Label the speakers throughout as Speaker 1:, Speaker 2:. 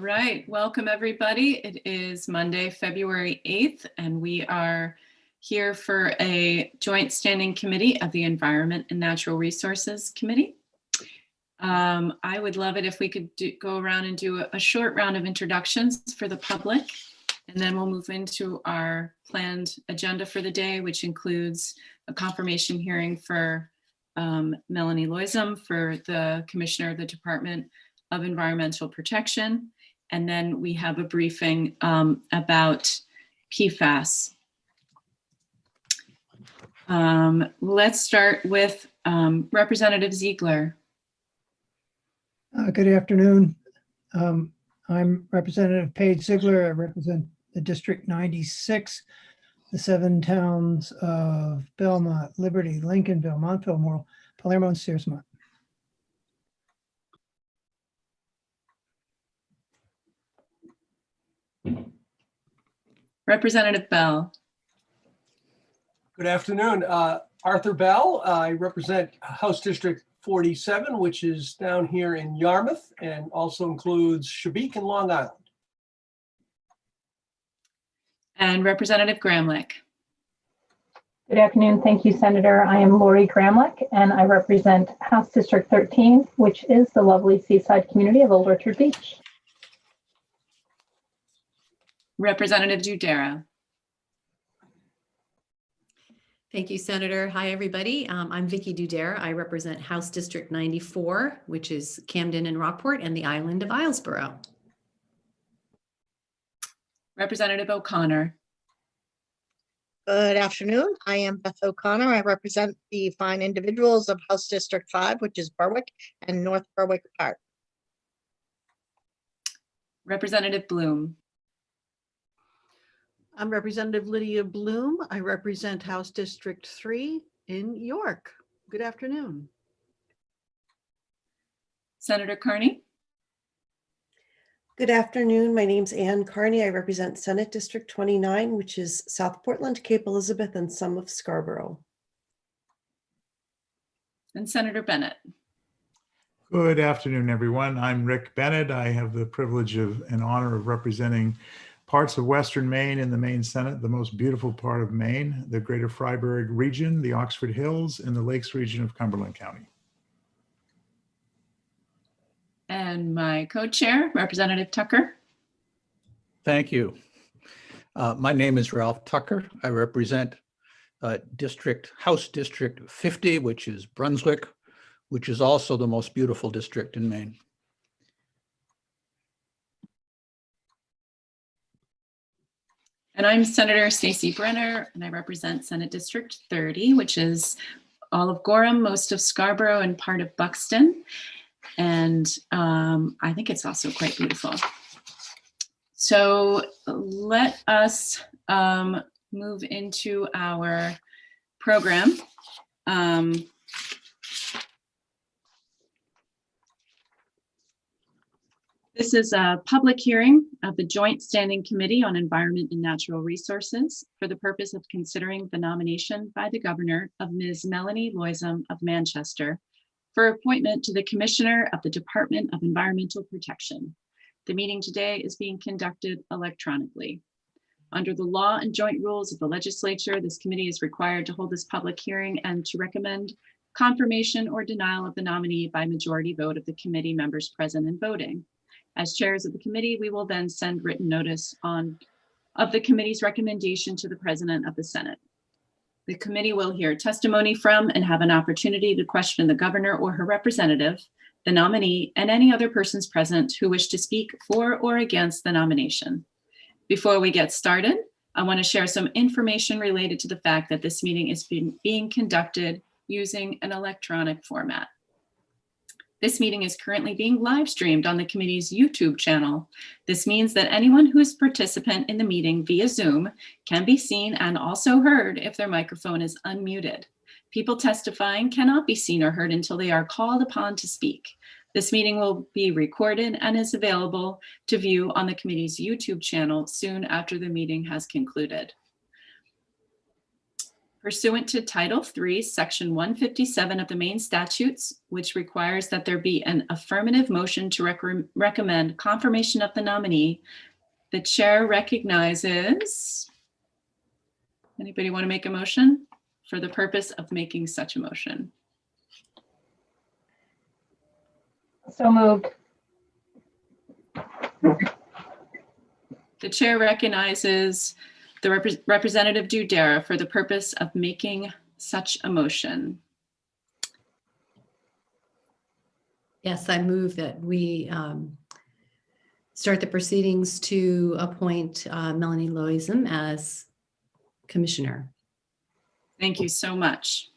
Speaker 1: right, welcome everybody. It is Monday, February 8th, and we are here for a joint standing committee of the Environment and Natural Resources Committee. I would love it if we could go around and do a short round of introductions for the public, and then we'll move into our planned agenda for the day, which includes a confirmation hearing for Melanie Loisum for the Commissioner of the Department of Environmental Protection. And then we have a briefing about PFAS. Let's start with Representative Ziegler.
Speaker 2: Good afternoon. I'm Representative Paige Ziegler. I represent the District 96, the 7 towns of Belmont, Liberty, Lincolnville, Montville, Morrill, Palermo, and Searsmont.
Speaker 1: Representative Bell.
Speaker 3: Good afternoon. Arthur Bell. I represent House District 47, which is down here in Yarmouth and also includes Chebique and Long Island.
Speaker 1: And Representative Gramlich.
Speaker 4: Good afternoon. Thank you, Senator. I am Lori Gramlich, and I represent House District 13, which is the lovely seaside community of Old Orchard Beach.
Speaker 1: Representative Dudera.
Speaker 5: Thank you, Senator. Hi, everybody. I'm Vicki Dudera. I represent House District 94, which is Camden and Rockport and the island of Islesboro.
Speaker 1: Representative O'Connor.
Speaker 6: Good afternoon. I am Beth O'Connor. I represent the fine individuals of House District 5, which is Berwick and North Berwick Park.
Speaker 1: Representative Bloom.
Speaker 7: I'm Representative Lydia Bloom. I represent House District 3 in York. Good afternoon.
Speaker 1: Senator Carney.
Speaker 8: Good afternoon. My name's Ann Carney. I represent Senate District 29, which is South Portland, Cape Elizabeth, and some of Scarborough.
Speaker 1: And Senator Bennett.
Speaker 9: Good afternoon, everyone. I'm Rick Bennett. I have the privilege of and honor of representing parts of Western Maine in the Maine Senate, the most beautiful part of Maine, the Greater Freiburg region, the Oxford Hills, and the Lakes region of Cumberland County.
Speaker 1: And my co-chair, Representative Tucker.
Speaker 10: Thank you. My name is Ralph Tucker. I represent House District 50, which is Brunswick, which is also the most beautiful district in Maine.
Speaker 1: And I'm Senator Stacey Brenner, and I represent Senate District 30, which is all of Gorham, most of Scarborough, and part of Buxton. And I think it's also quite beautiful. So let us move into our program. This is a public hearing of the Joint Standing Committee on Environment and Natural Resources for the purpose of considering the nomination by the Governor of Ms. Melanie Loisum of Manchester for appointment to the Commissioner of the Department of Environmental Protection. The meeting today is being conducted electronically. Under the law and joint rules of the legislature, this committee is required to hold this public hearing and to recommend confirmation or denial of the nominee by majority vote of the committee members present and voting. As chairs of the committee, we will then send written notice of the committee's recommendation to the President of the Senate. The committee will hear testimony from and have an opportunity to question the governor or her representative, the nominee, and any other persons present who wish to speak for or against the nomination. Before we get started, I want to share some information related to the fact that this meeting is being conducted using an electronic format. This meeting is currently being live streamed on the committee's YouTube channel. This means that anyone who is a participant in the meeting via Zoom can be seen and also heard if their microphone is unmuted. People testifying cannot be seen or heard until they are called upon to speak. This meeting will be recorded and is available to view on the committee's YouTube channel soon after the meeting has concluded. pursuant to Title III, Section 157 of the Maine statutes, which requires that there be an affirmative motion to recommend confirmation of the nominee, the chair recognizes. Anybody want to make a motion for the purpose of making such a motion?
Speaker 4: So moved.
Speaker 1: The chair recognizes the Representative Dudera for the purpose of making such a motion.
Speaker 5: Yes, I move that we start the proceedings to appoint Melanie Loisem as commissioner.
Speaker 1: Thank you so much.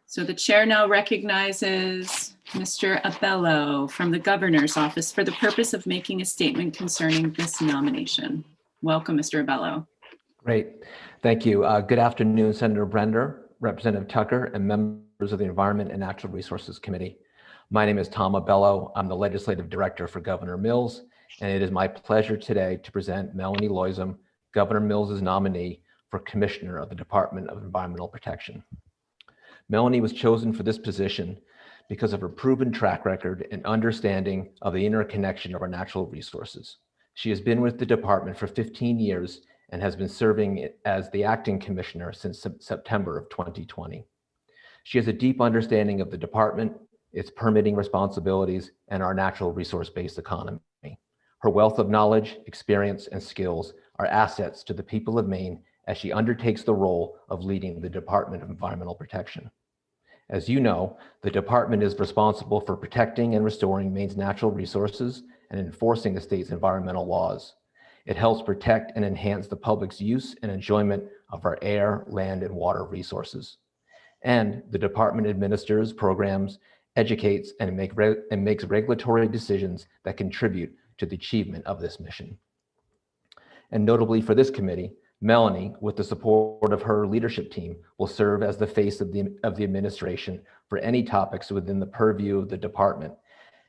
Speaker 1: So the chair now recognizes Mr. Abello from the governor's office for the purpose of making a statement concerning this nomination. Welcome, Mr. Abello.
Speaker 11: Great. Thank you. Good afternoon, Senator Brender, Representative Tucker, and members of the Environment and Natural Resources Committee. My name is Tom Abello. I'm the Legislative Director for Governor Mills, and it is my pleasure today to present Melanie Loisem, Governor Mills's nominee for Commissioner of the Department of Environmental Protection. Melanie was chosen for this position because of her proven track record and understanding of the interconnection of our natural resources. She has been with the department for 15 years and has been serving as the acting commissioner since September of 2020. She has a deep understanding of the department, its permitting responsibilities, and our natural resource-based economy. Her wealth of knowledge, experience, and skills are assets to the people of Maine as she undertakes the role of leading the Department of Environmental Protection. As you know, the department is responsible for protecting and restoring Maine's natural resources and enforcing the state's environmental laws. It helps protect and enhance the public's use and enjoyment of our air, land, and water resources. And the department administers programs, educates, and makes regulatory decisions that contribute to the achievement of this mission. And notably for this committee, Melanie, with the support of her leadership team, will serve as the face of the administration for any topics within the purview of the department.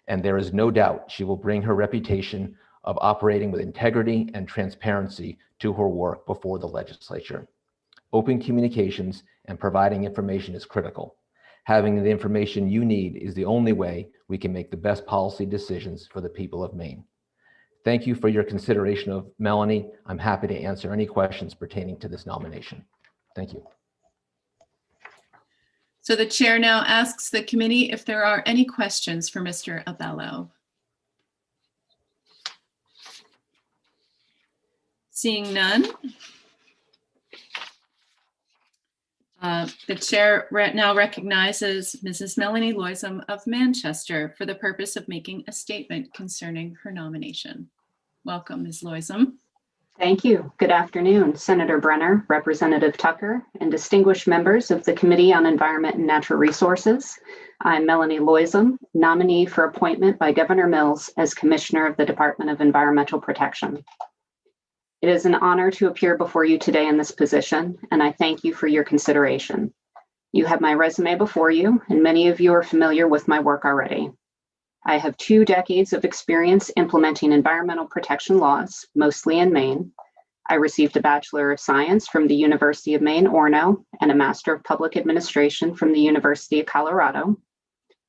Speaker 11: And there is no doubt she will bring her reputation of operating with integrity and transparency to her work before the legislature. Open communications and providing information is critical. Having the information you need is the only way we can make the best policy decisions for the people of Maine. Thank you for your consideration of Melanie. I'm happy to answer any questions pertaining to this nomination. Thank you.
Speaker 1: So the chair now asks the committee if there are any questions for Mr. Abello. Seeing none. The chair now recognizes Mrs. Melanie Loisem of Manchester for the purpose of making a statement concerning her nomination. Welcome, Ms. Loisem.
Speaker 12: Thank you. Good afternoon, Senator Brenner, Representative Tucker, and distinguished members of the Committee on Environment and Natural Resources. I'm Melanie Loisem, nominee for appointment by Governor Mills as Commissioner of the Department of Environmental Protection. It is an honor to appear before you today in this position, and I thank you for your consideration. You have my resume before you, and many of you are familiar with my work already. I have 2 decades of experience implementing environmental protection laws, mostly in Maine. I received a Bachelor of Science from the University of Maine, Orono, and a Master of Public Administration from the University of Colorado.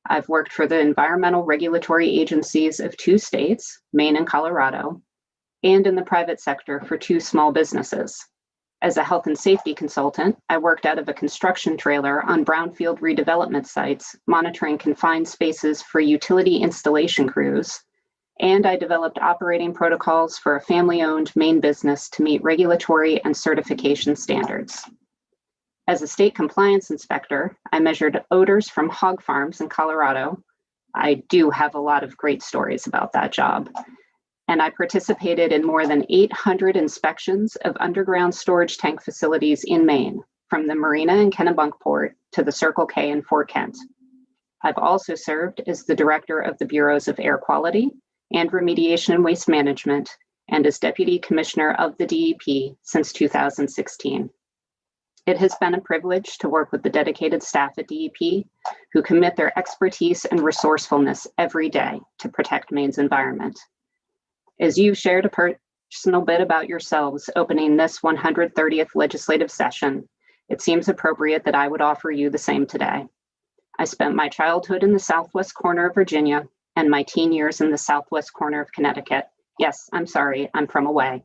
Speaker 12: I've worked for the environmental regulatory agencies of 2 states, Maine and Colorado, and in the private sector for 2 small businesses. As a health and safety consultant, I worked out of a construction trailer on brownfield redevelopment sites, monitoring confined spaces for utility installation crews, and I developed operating protocols for a family-owned Maine business to meet regulatory and certification standards. As a state compliance inspector, I measured odors from hog farms in Colorado. I do have a lot of great stories about that job. And I participated in more than 800 inspections of underground storage tank facilities in Maine, from the marina in Kennebunkport to the Circle K in Fort Kent. I've also served as the director of the Bureaus of Air Quality and Remediation and Waste Management, and as Deputy Commissioner of the DEP since 2016. It has been a privilege to work with the dedicated staff at DEP who commit their expertise and resourcefulness every day to protect Maine's environment. As you've shared Just a little bit about yourselves opening this 130th legislative session. It seems appropriate that I would offer you the same today. I spent my childhood in the southwest corner of Virginia and my teen years in the southwest corner of Connecticut. Yes, I'm sorry, I'm from away.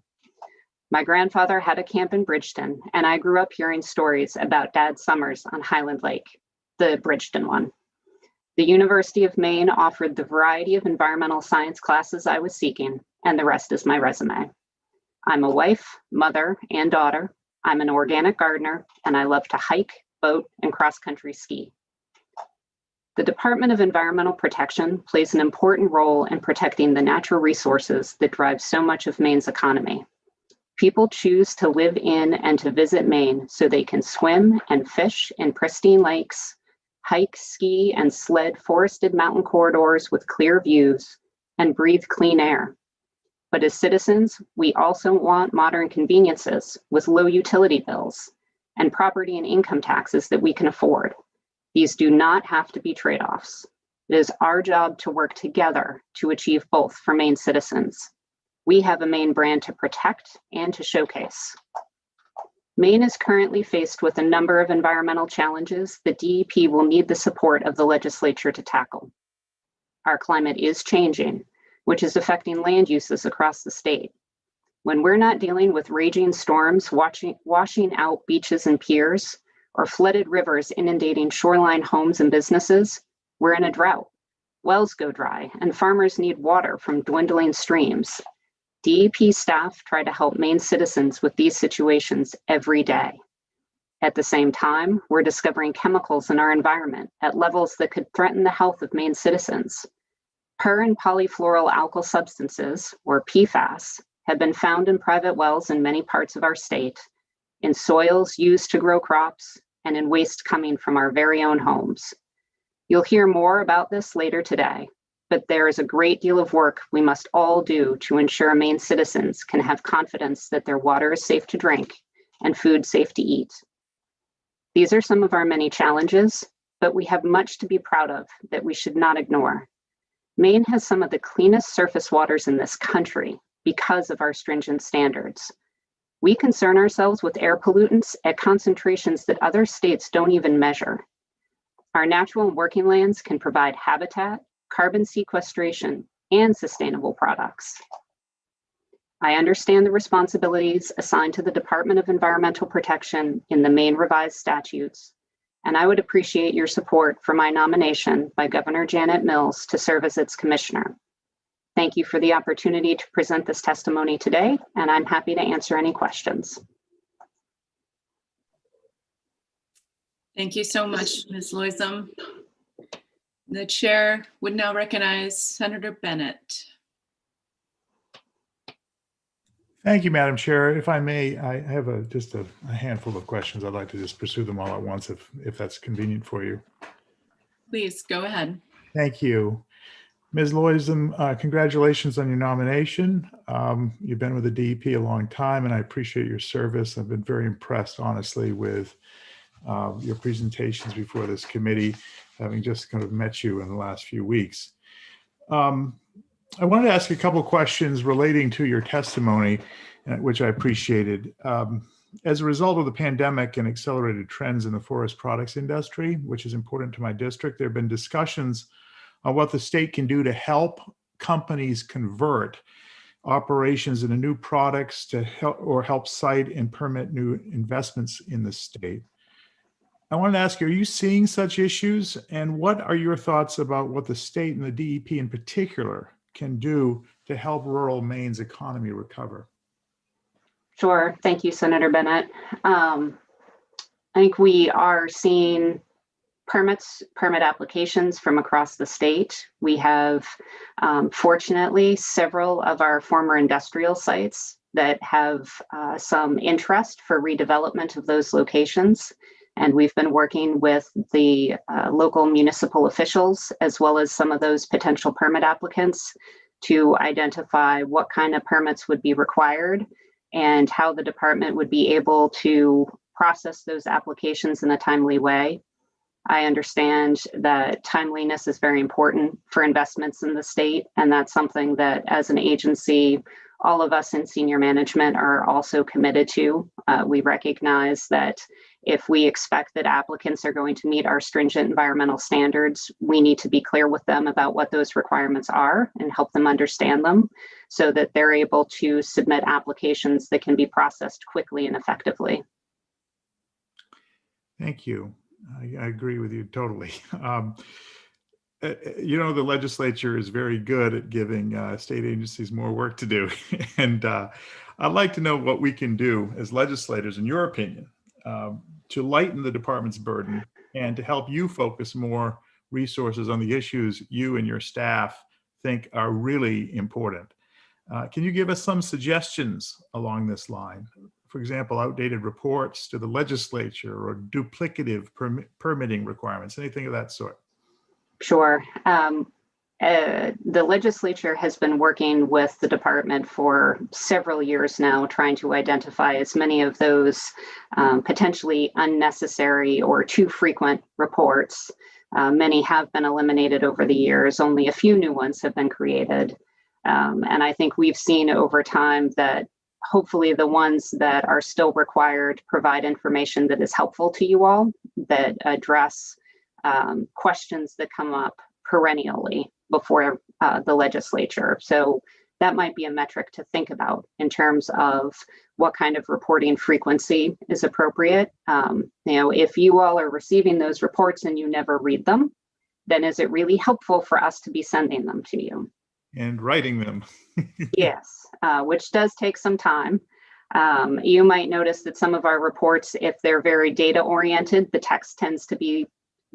Speaker 12: My grandfather had a camp in Bridgeton, and I grew up hearing stories about Dad's summers on Highland Lake, the Bridgeton one. The University of Maine offered the variety of environmental science classes I was seeking, and the rest is my resume. I'm a wife, mother, and daughter. I'm an organic gardener, and I love to hike, boat, and cross-country ski. The Department of Environmental Protection plays an important role in protecting the natural resources that drive so much of Maine's economy. People choose to live in and to visit Maine so they can swim and fish in pristine lakes, hike, ski, and sled forested mountain corridors with clear views, and breathe clean air. But as citizens, we also want modern conveniences with low utility bills and property and income taxes that we can afford. These do not have to be trade-offs. It is our job to work together to achieve both for Maine citizens. We have a Maine brand to protect and to showcase. Maine is currently faced with a number of environmental challenges that DEP will need the support of the legislature to tackle. Our climate is changing, which is affecting land uses across the state. When we're not dealing with raging storms washing out beaches and piers, or flooded rivers inundating shoreline homes and businesses, we're in a drought. Wells go dry, and farmers need water from dwindling streams. DEP staff try to help Maine citizens with these situations every day. At the same time, we're discovering chemicals in our environment at levels that could threaten the health of Maine citizens. Per and polyfluoroalkyl substances, or PFAS, have been found in private wells in many parts of our state, in soils used to grow crops, and in waste coming from our very own homes. You'll hear more about this later today, but there is a great deal of work we must all do to ensure Maine citizens can have confidence that their water is safe to drink and food safe to eat. These are some of our many challenges, but we have much to be proud of that we should not ignore. Maine has some of the cleanest surface waters in this country because of our stringent standards. We concern ourselves with air pollutants at concentrations that other states don't even measure. Our natural and working lands can provide habitat, carbon sequestration, and sustainable products. I understand the responsibilities assigned to the Department of Environmental Protection in the Maine revised statutes, and I would appreciate your support for my nomination by Governor Janet Mills to serve as its commissioner. Thank you for the opportunity to present this testimony today, and I'm happy to answer any questions.
Speaker 1: Thank you so much, Ms. Loisum. The chair would now recognize Senator Bennett.
Speaker 9: Thank you, Madam Chair. If I may, I have just a handful of questions. I'd like to just pursue them all at once if that's convenient for you.
Speaker 1: Please go ahead.
Speaker 9: Thank you. Ms. Loisum, congratulations on your nomination. You've been with the DEP a long time, and I appreciate your service. I've been very impressed, honestly, with your presentations before this committee, having just kind of met you in the last few weeks. I wanted to ask a couple of questions relating to your testimony, which I appreciated. As a result of the pandemic and accelerated trends in the forest products industry, which is important to my district, there have been discussions on what the state can do to help companies convert operations into new products to help cite and permit new investments in the state. I wanted to ask you, are you seeing such issues? And what are your thoughts about what the state and the DEP in particular can do to help rural Maine's economy recover?
Speaker 12: Sure. Thank you, Senator Bennett. I think we are seeing permit applications from across the state. We have, fortunately, several of our former industrial sites that have some interest for redevelopment of those locations. And we've been working with the local municipal officials, as well as some of those potential permit applicants, to identify what kind of permits would be required and how the department would be able to process those applications in a timely way. I understand that timeliness is very important for investments in the state, and that's something that as an agency all of us in senior management are also committed to. We recognize that if we expect that applicants are going to meet our stringent environmental standards, we need to be clear with them about what those requirements are and help them understand them so that they're able to submit applications that can be processed quickly and effectively.
Speaker 9: Thank you. I agree with you totally. You know, the legislature is very good at giving state agencies more work to do. And I'd like to know what we can do as legislators, in your opinion, to lighten the department's burden and to help you focus more resources on the issues you and your staff think are really important. Can you give us some suggestions along this line? For example, outdated reports to the legislature or duplicative permitting requirements, anything of that sort?
Speaker 12: Sure. The legislature has been working with the department for several years now, trying to identify as many of those potentially unnecessary or too frequent reports. Many have been eliminated over the years. Only a few new ones have been created. And I think we've seen over time that hopefully the ones that are still required provide information that is helpful to you all, that address questions that come up perennially before the legislature. So that might be a metric to think about in terms of what kind of reporting frequency is appropriate. If you all are receiving those reports and you never read them, then is it really helpful for us to be sending them to you?
Speaker 9: And writing them.
Speaker 12: Yes, which does take some time. You might notice that some of our reports, if they're very data oriented, the text tends to be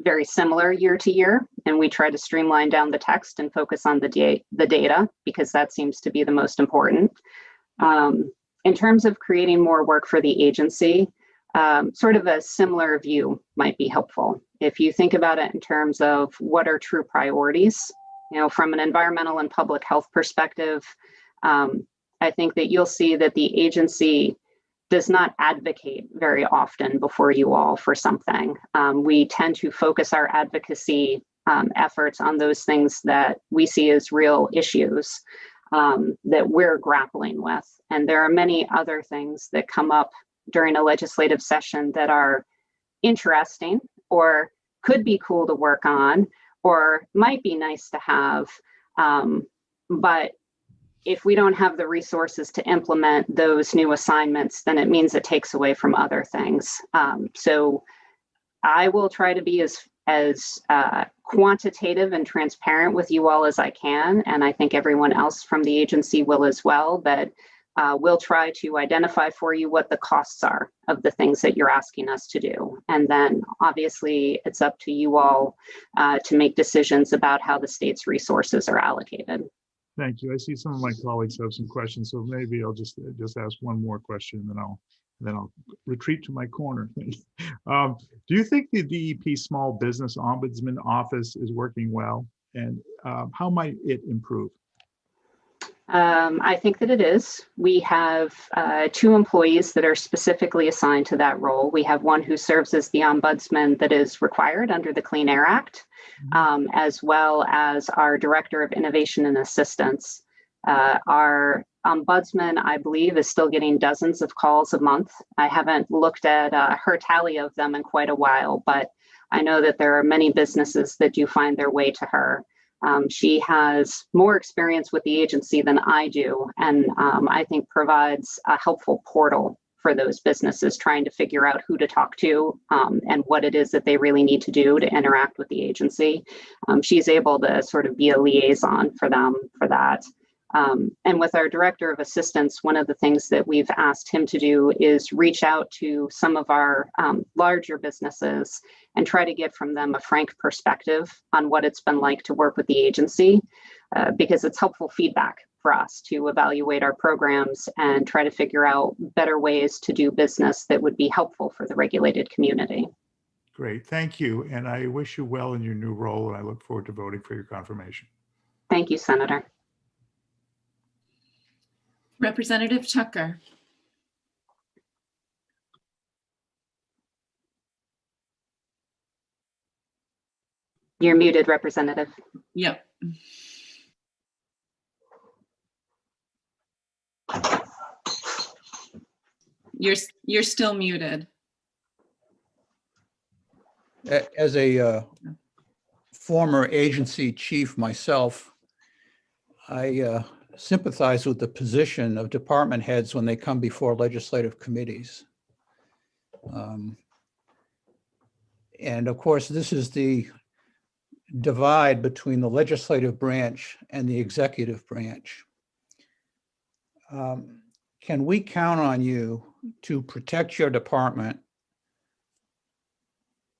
Speaker 12: very similar year to year, and we try to streamline down the text and focus on the data because that seems to be the most important. In terms of creating more work for the agency, sort of a similar view might be helpful. If you think about it in terms of what are true priorities, from an environmental and public health perspective, I think that you'll see that the agency does not advocate very often before you all for something. We tend to focus our advocacy efforts on those things that we see as real issues that we're grappling with. And there are many other things that come up during a legislative session that are interesting or could be cool to work on or might be nice to have. But if we don't have the resources to implement those new assignments, then it means it takes away from other things. So I will try to be as quantitative and transparent with you all as I can. And I think everyone else from the agency will as well, that we'll try to identify for you what the costs are of the things that you're asking us to do. And then obviously it's up to you all to make decisions about how the state's resources are allocated.
Speaker 9: Thank you. I see some of my colleagues have some questions, so maybe I'll just ask one more question, and then I'll retreat to my corner. Do you think the DEP Small Business Ombudsman Office is working well, and how might it improve?
Speaker 12: I think that it is. We have 2 employees that are specifically assigned to that role. We have one who serves as the ombudsman that is required under the Clean Air Act, as well as our Director of Innovation and Assistance. Our ombudsman, I believe, is still getting dozens of calls a month. I haven't looked at her tally of them in quite a while, but I know that there are many businesses that do find their way to her. She has more experience with the agency than I do, and I think provides a helpful portal for those businesses trying to figure out who to talk to and what it is that they really need to do to interact with the agency. She's able to sort of be a liaison for them for that. And with our Director of Assistance, one of the things that we've asked him to do is reach out to some of our larger businesses and try to get from them a frank perspective on what it's been like to work with the agency, because it's helpful feedback for us to evaluate our programs and try to figure out better ways to do business that would be helpful for the regulated community.
Speaker 9: Great, thank you. And I wish you well in your new role, and I look forward to voting for your confirmation.
Speaker 12: Thank you, Senator.
Speaker 1: Representative Tucker.
Speaker 12: You're muted, Representative.
Speaker 1: Yep. You're still muted.
Speaker 10: As a former agency chief myself, I sympathize with the position of department heads when they come before legislative committees. And of course, this is the divide between the legislative branch and the executive branch. Can we count on you to protect your department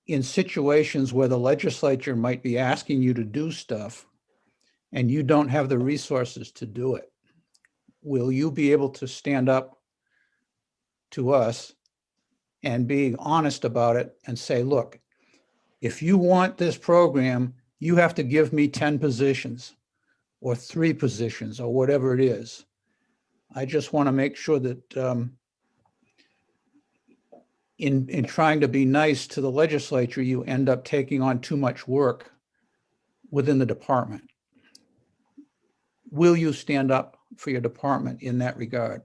Speaker 10: in situations where the legislature might be asking you to do stuff and you don't have the resources to do it? Will you be able to stand up to us and be honest about it and say, look, if you want this program, you have to give me 10 positions or 3 positions or whatever it is. I just want to make sure that in trying to be nice to the legislature, you end up taking on too much work within the department. Will you stand up for your department in that regard?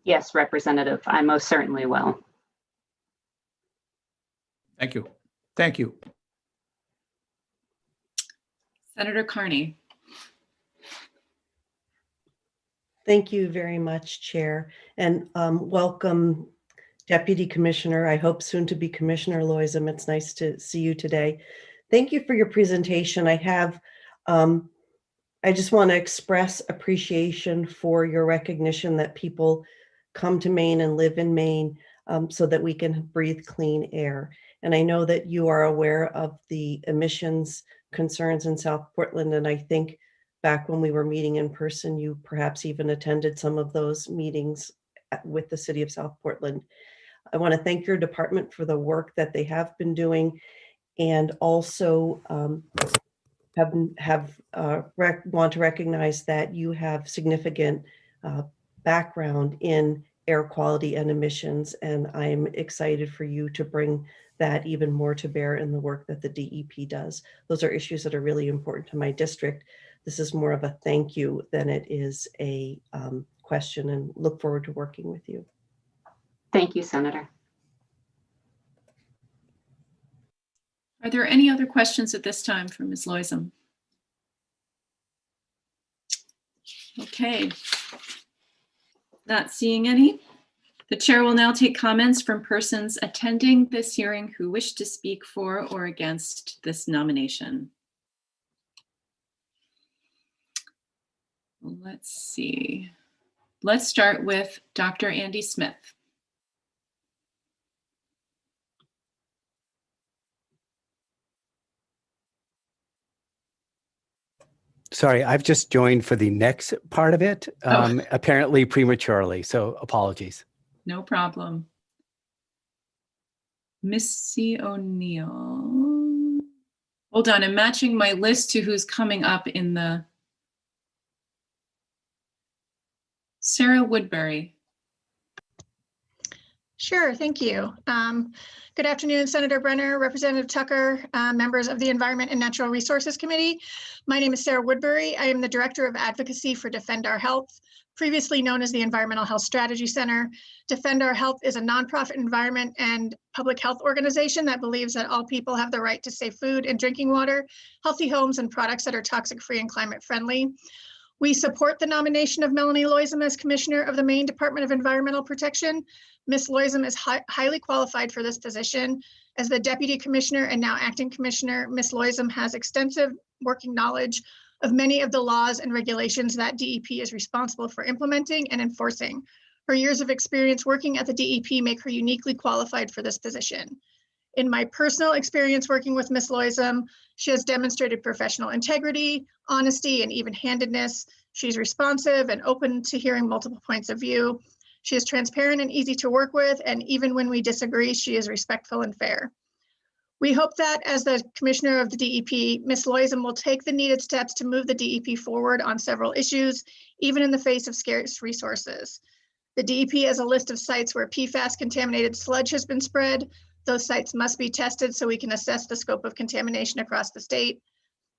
Speaker 12: Yes, Representative, I most certainly will.
Speaker 10: Thank you. Thank you.
Speaker 1: Senator Carney.
Speaker 8: Thank you very much, Chair, and welcome, Deputy Commissioner. I hope soon to be Commissioner Loisem. It's nice to see you today. Thank you for your presentation. I just want to express appreciation for your recognition that people come to Maine and live in Maine so that we can breathe clean air. And I know that you are aware of the emissions concerns in South Portland, and I think back when we were meeting in person, you perhaps even attended some of those meetings with the city of South Portland. I want to thank your department for the work that they have been doing, and also want to recognize that you have significant background in air quality and emissions, and I'm excited for you to bring that even more to bear in the work that the DEP does. Those are issues that are really important to my district. This is more of a thank you than it is a question, and look forward to working with you.
Speaker 12: Thank you, Senator.
Speaker 1: Are there any other questions at this time for Ms. Loisem? Okay. Not seeing any. The chair will now take comments from persons attending this hearing who wish to speak for or against this nomination. Let's see. Let's start with Dr. Andy Smith.
Speaker 13: Sorry, I've just joined for the next part of it, apparently prematurely, so apologies.
Speaker 1: No problem. Missy O'Neill. Hold on, I'm matching my list to who's coming up in the... Sarah Woodbury.
Speaker 14: Sure, thank you. Good afternoon, Senator Brenner, Representative Tucker, members of the Environment and Natural Resources Committee. My name is Sarah Woodbury. I am the Director of Advocacy for Defend Our Health, previously known as the Environmental Health Strategy Center. Defend Our Health is a nonprofit environment and public health organization that believes that all people have the right to safe food and drinking water, healthy homes, and products that are toxic-free and climate-friendly. We support the nomination of Melanie Loisem as Commissioner of the Maine Department of Environmental Protection. Ms. Loisem is highly qualified for this position. As the Deputy Commissioner and now Acting Commissioner, Ms. Loisem has extensive working knowledge of many of the laws and regulations that DEP is responsible for implementing and enforcing. Her years of experience working at the DEP make her uniquely qualified for this position. In my personal experience working with Ms. Loisem, she has demonstrated professional integrity, honesty, and even-handedness. She's responsive and open to hearing multiple points of view. She is transparent and easy to work with, and even when we disagree, she is respectful and fair. We hope that as the Commissioner of the DEP, Ms. Loisem will take the needed steps to move the DEP forward on several issues, even in the face of scarce resources. The DEP has a list of sites where PFAS contaminated sludge has been spread. Those sites must be tested so we can assess the scope of contamination across the state.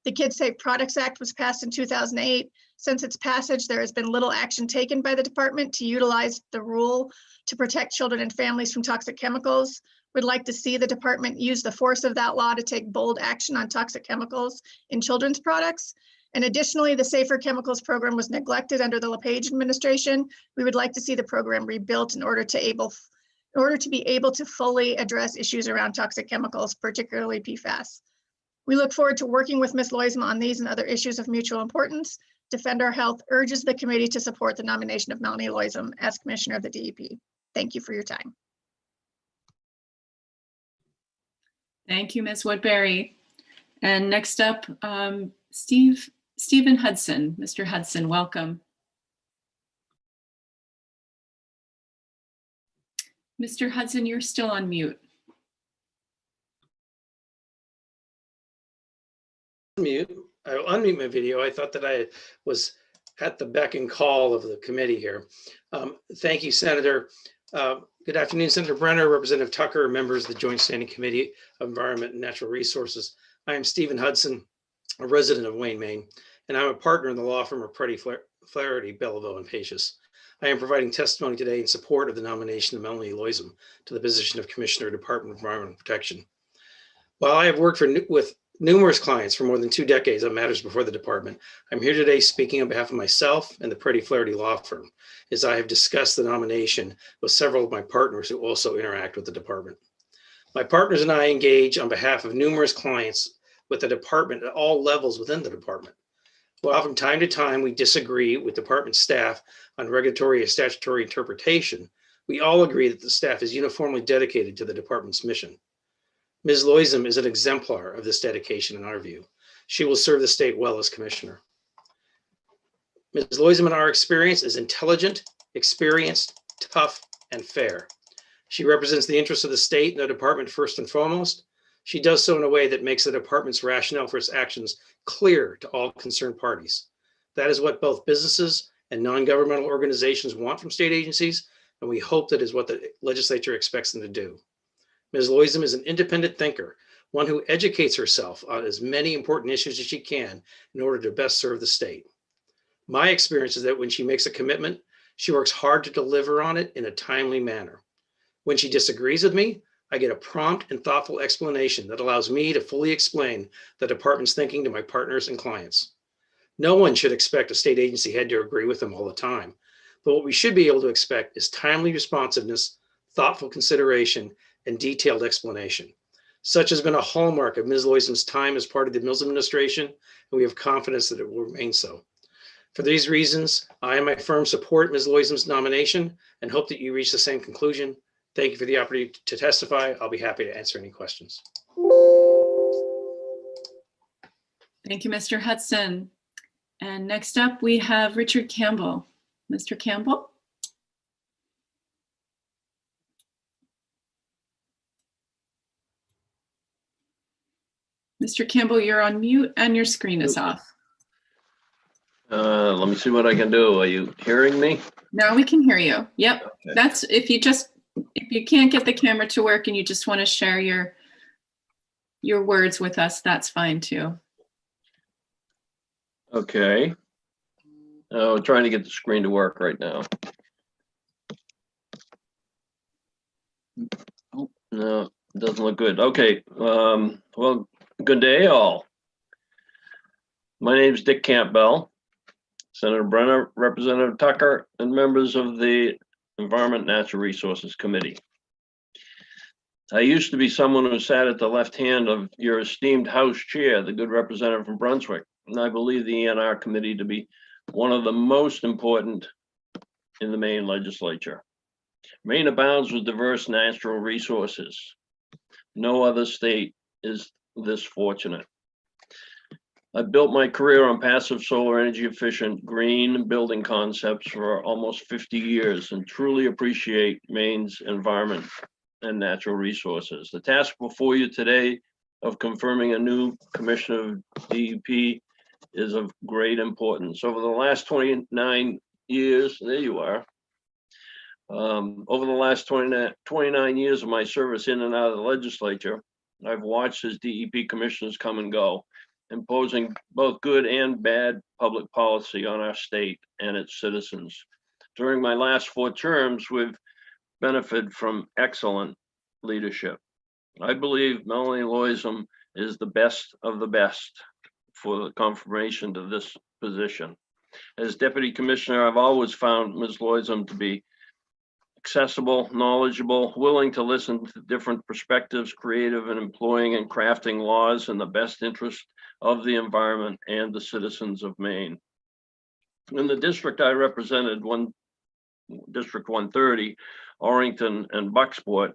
Speaker 14: The Kids Safe Products Act was passed in 2008. Since its passage, there has been little action taken by the department to utilize the rule to protect children and families from toxic chemicals. We'd like to see the department use the force of that law to take bold action on toxic chemicals in children's products. And additionally, the Safer Chemicals program was neglected under the LePage administration. We would like to see the program rebuilt in order to be able to fully address issues around toxic chemicals, particularly PFAS. We look forward to working with Ms. Loisma on these and other issues of mutual importance. Defend Our Health urges the committee to support the nomination of Melanie Loism as Commissioner of the DEP. Thank you for your time.
Speaker 1: Thank you, Ms. Woodbury. And next up, Stephen Hudson. Mr. Hudson, welcome. Mr. Hudson, you're still on mute.
Speaker 15: Mute. I will unmute my video. I thought that I was at the beck and call of the committee here. Thank you, Senator. Good afternoon, Senator Brenner, Representative Tucker, members of the Joint Standing Committee of Environment and Natural Resources. I am Stephen Hudson, a resident of Wayne, Maine, and I'm a partner in the law firm of Pretty Flaherty, Belleville, and Pacious. I am providing testimony today in support of the nomination of Melanie Loism to the position of Commissioner, Department of Environmental Protection. While I have worked with numerous clients for more than 2 decades on matters before the department, I'm here today speaking on behalf of myself and the Pretty Flaherty law firm, as I have discussed the nomination with several of my partners who also interact with the department. My partners and I engage on behalf of numerous clients with the department at all levels within the department. While from time to time we disagree with department staff on regulatory and statutory interpretation, we all agree that the staff is uniformly dedicated to the department's mission. Ms. Loism is an exemplar of this dedication in our view. She will serve the state well as commissioner. Ms. Loism, in our experience, is intelligent, experienced, tough, and fair. She represents the interests of the state and the department first and foremost. She does so in a way that makes the department's rationale for its actions clear to all concerned parties. That is what both businesses and non-governmental organizations want from state agencies, and we hope that is what the legislature expects them to do. Ms. Loism is an independent thinker, one who educates herself on as many important issues as she can in order to best serve the state. My experience is that when she makes a commitment, she works hard to deliver on it in a timely manner. When she disagrees with me, I get a prompt and thoughtful explanation that allows me to fully explain the department's thinking to my partners and clients. No one should expect a state agency head to agree with them all the time, but what we should be able to expect is timely responsiveness, thoughtful consideration, and detailed explanation. Such has been a hallmark of Ms. Loism's time as part of the Mills administration, and we have confidence that it will remain so. For these reasons, I and my firm support Ms. Loism's nomination and hope that you reach the same conclusion. Thank you for the opportunity to testify. I'll be happy to answer any questions.
Speaker 1: Thank you, Mr. Hudson. And next up, we have Richard Campbell. Mr. Campbell? Mr. Campbell, you're on mute and your screen is off.
Speaker 16: Let me see what I can do. Are you hearing me?
Speaker 1: Now we can hear you. Yep.
Speaker 16: Okay.
Speaker 1: That's if you can't get the camera to work and you just want to share your words with us, that's fine too.
Speaker 16: Okay. I'm trying to get the screen to work right now. Oh, no, it doesn't look good. Okay. Well, good day, all. My name is Dick Campbell, Senator Brenner, Representative Tucker, and members of the Environment and Natural Resources Committee. I used to be someone who sat at the left hand of your esteemed House Chair, the good representative from Brunswick, and I believe the ENR committee to be one of the most important in the Maine legislature. Maine abounds with diverse natural resources. No other state is this fortunate. I built my career on passive solar energy efficient green building concepts for almost 50 years and truly appreciate Maine's environment and natural resources. The task before you today of confirming a new commissioner of DEP is of great importance. Over the last 29 years, there you are. Over the last 29 years of my service in and out of the legislature, I've watched as DEP commissioners come and go. imposing both good and bad public policy on our state and its citizens. During my last 4 terms, we've benefited from excellent leadership. I believe Melanie Loisum is the best of the best for the confirmation to this position. As Deputy Commissioner, I've always found Ms. Loisum to be accessible, knowledgeable, willing to listen to different perspectives, creative in employing and crafting laws in the best interest of the environment and the citizens of Maine. In the district I represented, District 130, Orrington and Bucksport,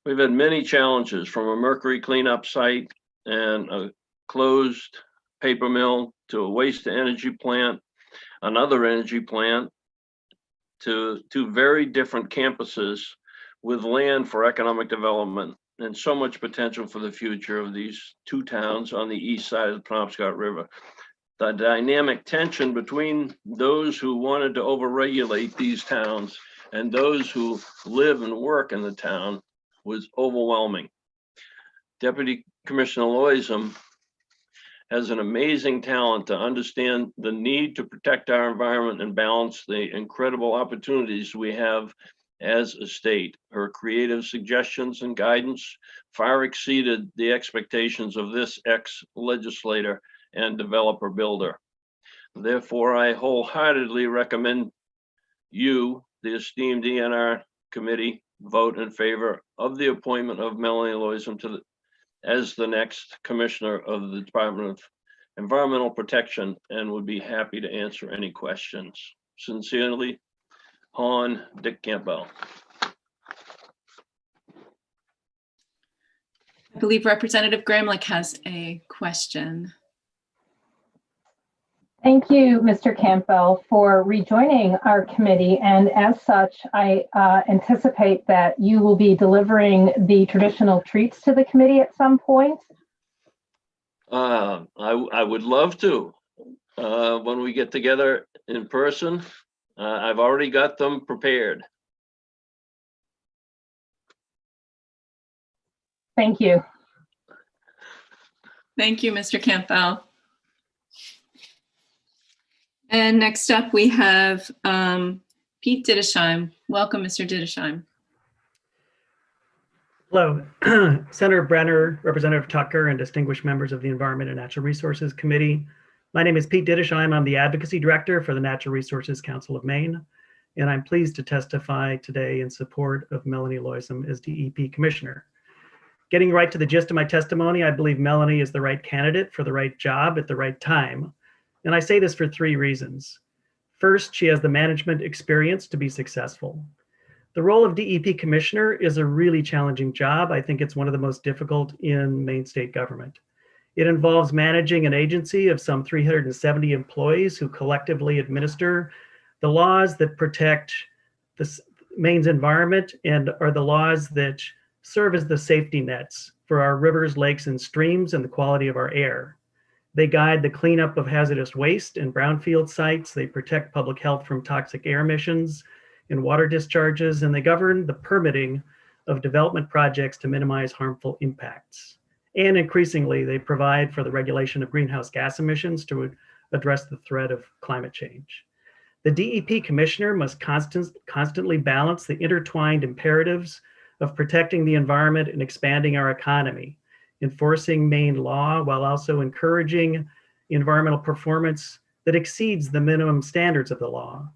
Speaker 16: we've had many challenges, from a mercury cleanup site and a closed paper mill to a waste to energy plant, another energy plant, to 2 very different campuses with land for economic development and so much potential for the future of these 2 towns on the east side of the Penobscot River. The dynamic tension between those who wanted to overregulate these towns and those who live and work in the town was overwhelming. Deputy Commissioner Loisum has an amazing talent to understand the need to protect our environment and balance the incredible opportunities we have as a state. Her creative suggestions and guidance far exceeded the expectations of this ex-legislator and developer builder. Therefore, I wholeheartedly recommend you, the esteemed ENR committee, vote in favor of the appointment of Melanie Loisum as the next commissioner of the Department of Environmental Protection, and would be happy to answer any questions. Sincerely, Hon Dick Campbell.
Speaker 1: I believe Representative Gramlich has a question.
Speaker 4: Thank you, Mr. Campbell, for rejoining our committee. And as such, I anticipate that you will be delivering the traditional treats to the committee at some point.
Speaker 16: I would love to. When we get together in person, I've already got them prepared.
Speaker 4: Thank you.
Speaker 1: Thank you, Mr. Campbell. And next up, we have Pete Dittesheim. Welcome, Mr. Dittesheim.
Speaker 17: Hello, Senator Brenner, Representative Tucker, and distinguished members of the Environment and Natural Resources Committee. My name is Pete Dittesheim. I'm the Advocacy Director for the Natural Resources Council of Maine, and I'm pleased to testify today in support of Melanie Loisum as DEP Commissioner. Getting right to the gist of my testimony, I believe Melanie is the right candidate for the right job at the right time. And I say this for 3 reasons. First, she has the management experience to be successful. The role of DEP Commissioner is a really challenging job. I think it's one of the most difficult in Maine state government. It involves managing an agency of some 370 employees who collectively administer the laws that protect Maine's environment and are the laws that serve as the safety nets for our rivers, lakes, and streams and the quality of our air. They guide the cleanup of hazardous waste and brownfield sites. They protect public health from toxic air emissions and water discharges, and they govern the permitting of development projects to minimize harmful impacts. And increasingly, they provide for the regulation of greenhouse gas emissions to address the threat of climate change. The DEP Commissioner must constantly balance the intertwined imperatives of protecting the environment and expanding our economy, enforcing Maine law while also encouraging environmental performance that exceeds the minimum standards of the law.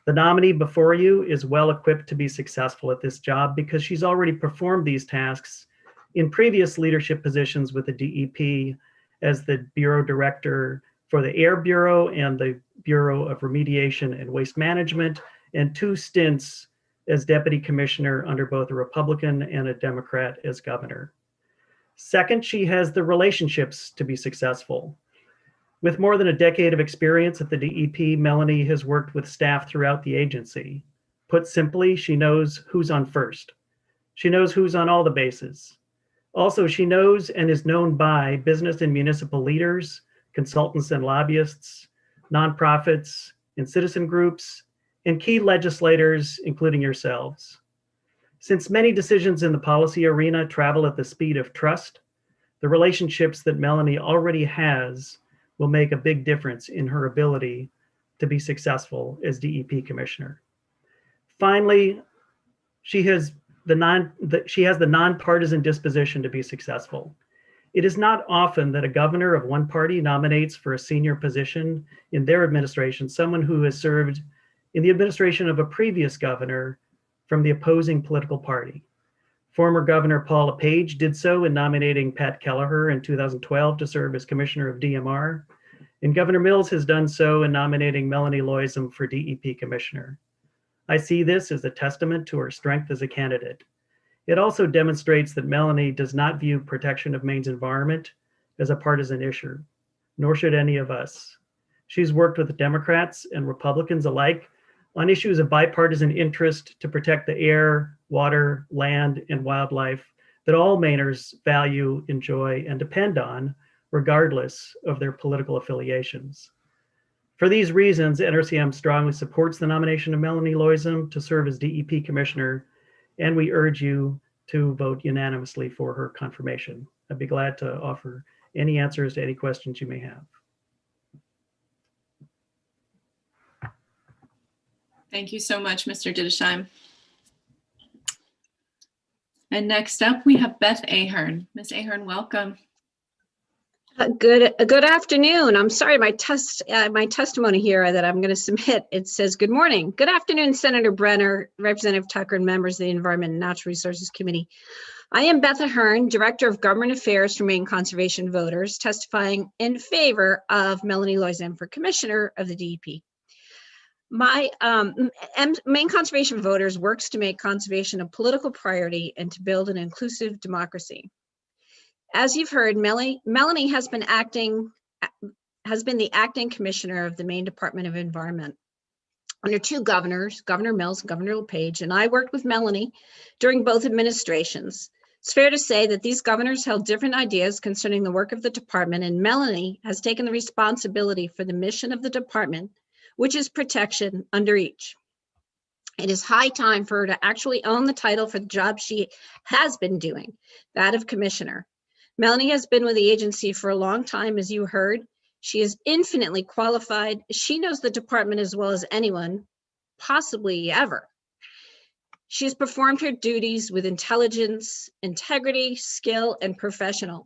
Speaker 17: The nominee before you is well equipped to be successful at this job because she's already performed these tasks in previous leadership positions with the DEP as the Bureau Director for the Air Bureau and the Bureau of Remediation and Waste Management, and 2 stints as Deputy Commissioner under both a Republican and a Democrat as governor. Second, she has the relationships to be successful. With more than a decade of experience at the DEP, Melanie has worked with staff throughout the agency. Put simply, she knows who's on first. She knows who's on all the bases. Also, she knows and is known by business and municipal leaders, consultants and lobbyists, nonprofits and citizen groups, and key legislators, including yourselves. Since many decisions in the policy arena travel at the speed of trust, The relationships that Melanie already has will make a big difference in her ability to be successful as DEP commissioner. Finally, she has the nonpartisan disposition to be successful. It is not often that a governor of one party nominates for a senior position in their administration someone who has served in the administration of a previous governor from the opposing political party. Former Governor Paul LePage did so in nominating Pat Kelleher in 2012 to serve as commissioner of DMR, and Governor Mills has done so in nominating Melanie Loisem for DEP commissioner. I see this as a testament to her strength as a candidate. It also demonstrates that Melanie does not view protection of Maine's environment as a partisan issue, nor should any of us. She's worked with Democrats and Republicans alike on issues of bipartisan interest to protect the air, water, land, and wildlife that all Mainers value, enjoy, and depend on, regardless of their political affiliations. For these reasons, NRCM strongly supports the nomination of Melanie Loisem to serve as DEP commissioner, and we urge you to vote unanimously for her confirmation. I'd be glad to offer any answers to any questions you may have.
Speaker 1: Thank you so much, Mr. Didesheim. And next up, we have Beth Ahern. Ms. Ahern, welcome.
Speaker 18: Good afternoon. I'm sorry, my testimony here that I'm going to submit, it says, good morning. Good afternoon, Senator Brenner, Representative Tucker, and members of the Environment and Natural Resources Committee. I am Beth Ahern, Director of Government Affairs for Maine Conservation Voters, testifying in favor of Melanie Loisem for Commissioner of the DEP. My Maine Conservation Voters works to make conservation a political priority and to build an inclusive democracy. As you've heard, Melanie has been the acting commissioner of the Maine Department of Environment under two governors, Governor Mills and Governor LePage, and I worked with Melanie during both administrations. It's fair to say that these governors held different ideas concerning the work of the department, and Melanie has taken the responsibility for the mission of the department, which is protection under each. It is high time for her to actually own the title for the job she has been doing, that of commissioner. Melanie has been with the agency for a long time, as you heard. She is infinitely qualified. She knows the department as well as anyone, possibly ever. She has performed her duties with intelligence, integrity, skill, and professionalism.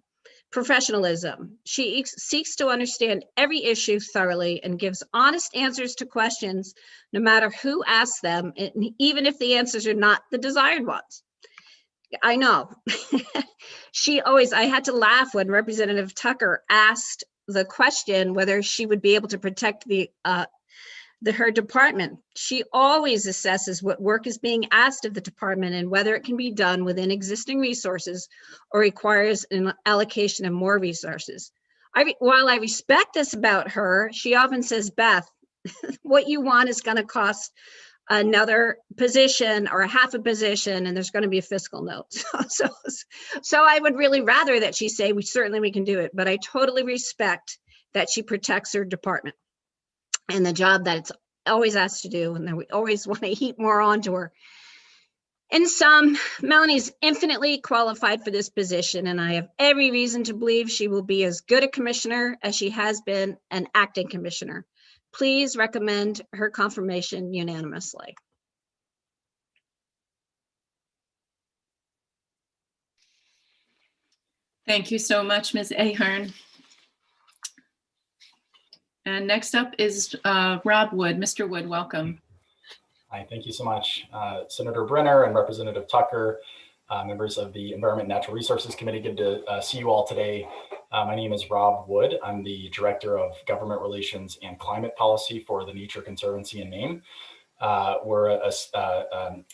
Speaker 18: She seeks to understand every issue thoroughly and gives honest answers to questions, no matter who asks them, and even if the answers are not the desired ones. I know. I had to laugh when Representative Tucker asked the question whether she would be able to protect her department. She always assesses what work is being asked of the department and whether it can be done within existing resources or requires an allocation of more resources. While I respect this about her, she often says, Beth, what you want is going to cost another position or a half a position, and there's going to be a fiscal note. So I would really rather that she say, we can do it, but I totally respect that she protects her department and the job that it's always asked to do, and that we always want to heap more onto her. In sum, Melanie's infinitely qualified for this position, and I have every reason to believe she will be as good a commissioner as she has been an acting commissioner. Please recommend her confirmation unanimously.
Speaker 1: Thank you so much, Ms. Ahern. And next up is Rob Wood. Mr. Wood, welcome.
Speaker 19: Hi, thank you so much. Senator Brenner and Representative Tucker, members of the Environment and Natural Resources Committee, good to see you all today. My name is Rob Wood. I'm the Director of Government Relations and Climate Policy for the Nature Conservancy in Maine. We're a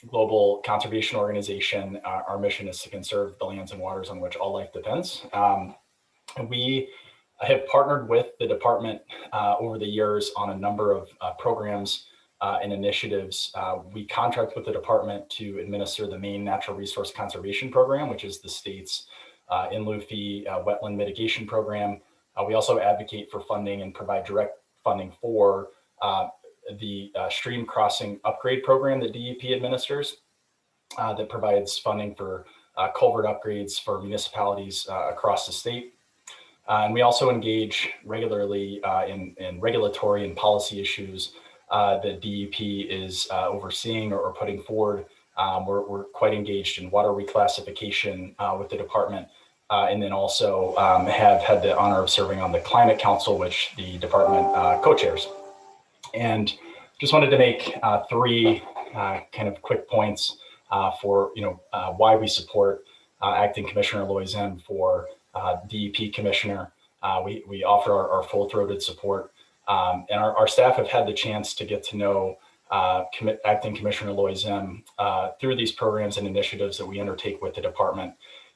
Speaker 19: global conservation organization. Our mission is to conserve the lands and waters on which all life depends. We have partnered with the department over the years on a number of programs and initiatives. We contract with the department to administer the Maine Natural Resource Conservation Program, which is the state's in lieu fee wetland mitigation program. We also advocate for funding and provide direct funding for the stream crossing upgrade program that DEP administers that provides funding for culvert upgrades for municipalities across the state. And we also engage regularly in regulatory and policy issues that DEP is overseeing or putting forward. We're quite engaged in water reclassification with the department, and then also have had the honor of serving on the Climate Council, which the department co-chairs. And just wanted to make three kind of quick points for why we support Acting Commissioner Loizem for DEP Commissioner. We offer our full-throated support, and our staff have had the chance to get to know Acting Commissioner Loizem through these programs and initiatives that we undertake with the department.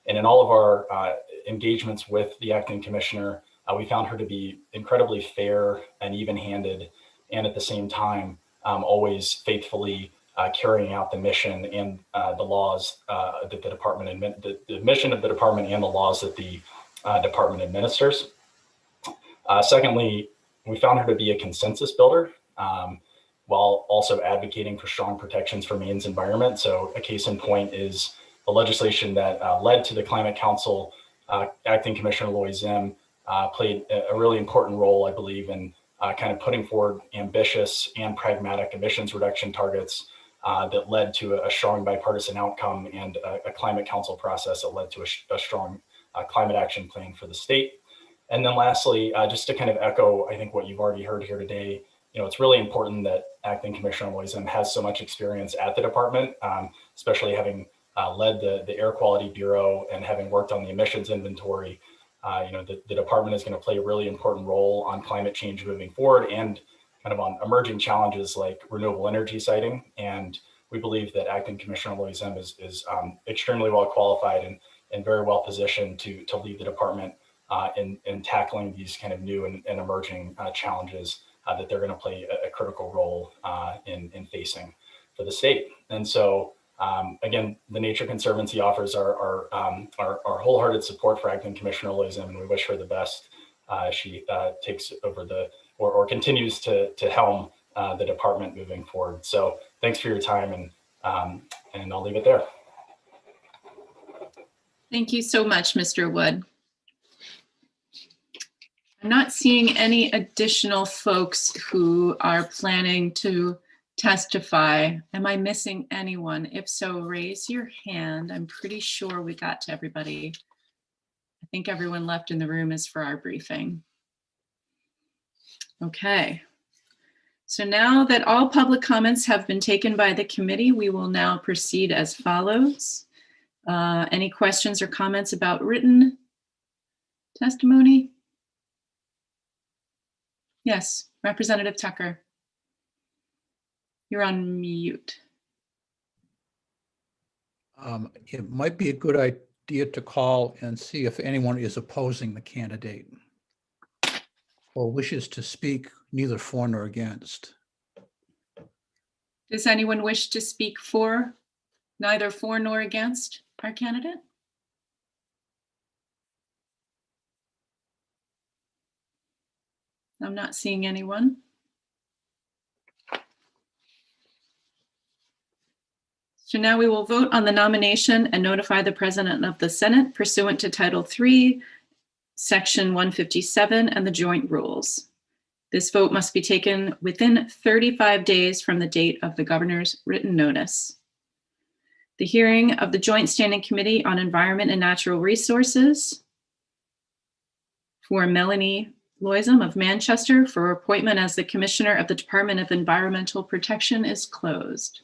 Speaker 19: And in all of our engagements with the Acting Commissioner, we found her to be incredibly fair and even-handed, and at the same time, always faithfully carrying out the mission and the laws that the department, the mission of the department and the laws that the department administers. Secondly, we found her to be a consensus builder while also advocating for strong protections for Maine's environment. So a case in point is the legislation that led to the Climate Council. Acting Commissioner Loizem played a really important role, I believe, in kind of putting forward ambitious and pragmatic emissions reduction targets that led to a strong bipartisan outcome and a Climate Council process that led to a strong climate action plan for the state. And then lastly, just to kind of echo, I think what you've already heard here today, it's really important that Acting Commissioner Loizem has so much experience at the department, especially having led the Air Quality Bureau and having worked on the emissions inventory. The department is going to play a really important role on climate change moving forward and kind of on emerging challenges like renewable energy siting. And we believe that Acting Commissioner Loizem is extremely well qualified and very well positioned to lead the department in tackling these kind of new and emerging challenges that they're going to play a critical role in facing for the state. And so, again, the Nature Conservancy offers our wholehearted support for Acting Commissioner Loizem, and we wish her the best as she takes over or continues to helm the department moving forward. So thanks for your time, and I'll leave it there.
Speaker 1: Thank you so much, Mr. Wood. I'm not seeing any additional folks who are planning to testify. Am I missing anyone? If so, raise your hand. I'm pretty sure we got to everybody. I think everyone left in the room is for our briefing. Okay. So now that all public comments have been taken by the committee, we will now proceed as follows. Any questions or comments about written testimony? Yes, Representative Tucker. You're on mute.
Speaker 10: It might be a good idea to call and see if anyone is opposing the candidate or wishes to speak neither for nor against.
Speaker 1: Does anyone wish to speak neither for nor against our candidate? I'm not seeing anyone. So now we will vote on the nomination and notify the President of the Senate pursuant to Title III, Section 157, and the joint rules. This vote must be taken within 35 days from the date of the governor's written notice. The hearing of the Joint Standing Committee on Environment and Natural Resources for Melanie Loizem of Manchester for appointment as the Commissioner of the Department of Environmental Protection is closed.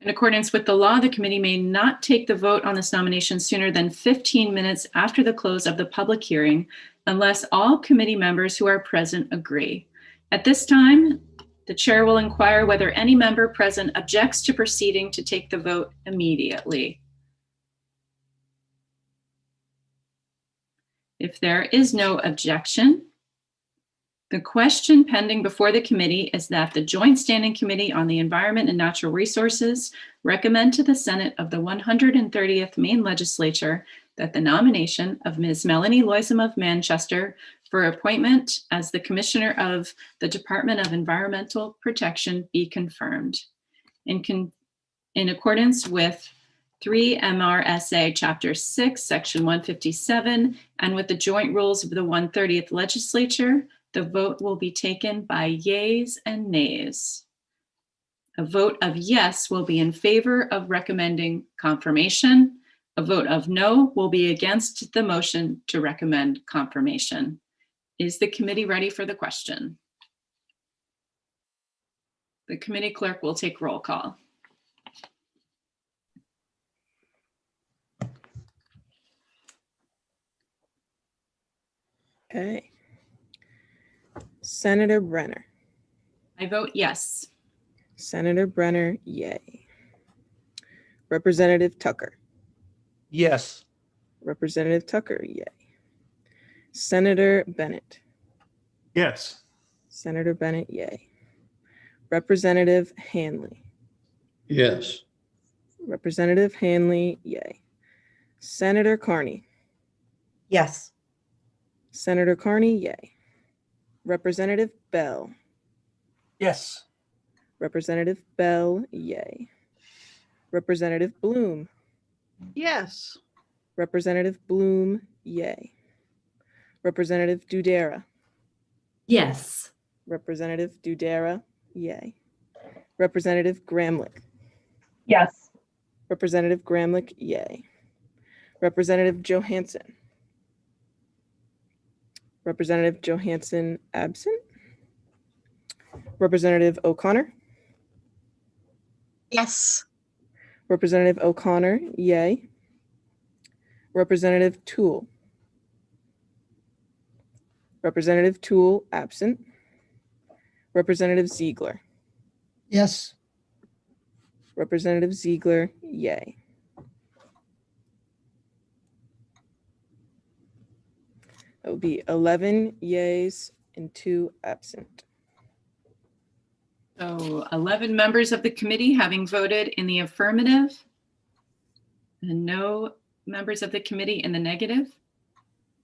Speaker 1: In accordance with the law, the committee may not take the vote on this nomination sooner than 15 minutes after the close of the public hearing, unless all committee members who are present agree. At this time, the chair will inquire whether any member present objects to proceeding to take the vote immediately. If there is no objection, the question pending before the committee is that the Joint Standing Committee on the Environment and Natural Resources recommend to the Senate of the 130th Maine Legislature that the nomination of Ms. Melanie Loizem of Manchester for appointment as the Commissioner of the Department of Environmental Protection be confirmed. In in accordance with 3 MRSA Chapter 6, Section 157, and with the joint rules of the 130th Legislature, the vote will be taken by yeas and nays. A vote of yes will be in favor of recommending confirmation. A vote of no will be against the motion to recommend confirmation. Is the committee ready for the question? The committee clerk will take roll call.
Speaker 20: Okay. Senator Brenner.
Speaker 1: I vote yes.
Speaker 20: Senator Brenner, yay. Representative Tucker.
Speaker 10: Yes.
Speaker 20: Representative Tucker, yay. Senator Bennett.
Speaker 9: Yes.
Speaker 20: Senator Bennett, yay. Representative Hanley.
Speaker 16: Yes.
Speaker 20: Representative Hanley, yay. Senator Carney.
Speaker 8: Yes.
Speaker 20: Senator Carney, yay. Representative Bell.
Speaker 3: Yes.
Speaker 20: Representative Bell, yay. Representative Bloom.
Speaker 7: Yes.
Speaker 20: Representative Bloom, yay. Representative Dudera.
Speaker 5: Yes.
Speaker 20: Representative Dudera, yay. Representative Gramlich.
Speaker 4: Yes.
Speaker 20: Representative Gramlich, yay. Representative Johansson. Representative Johansson, absent. Representative O'Connor.
Speaker 6: Yes.
Speaker 20: Representative O'Connor, yay. Representative Toole. Representative Toole, absent. Representative Ziegler.
Speaker 2: Yes.
Speaker 20: Representative Ziegler, yay. That would be 11 yays and 2 absent.
Speaker 1: So 11 members of the committee having voted in the affirmative and no members of the committee in the negative.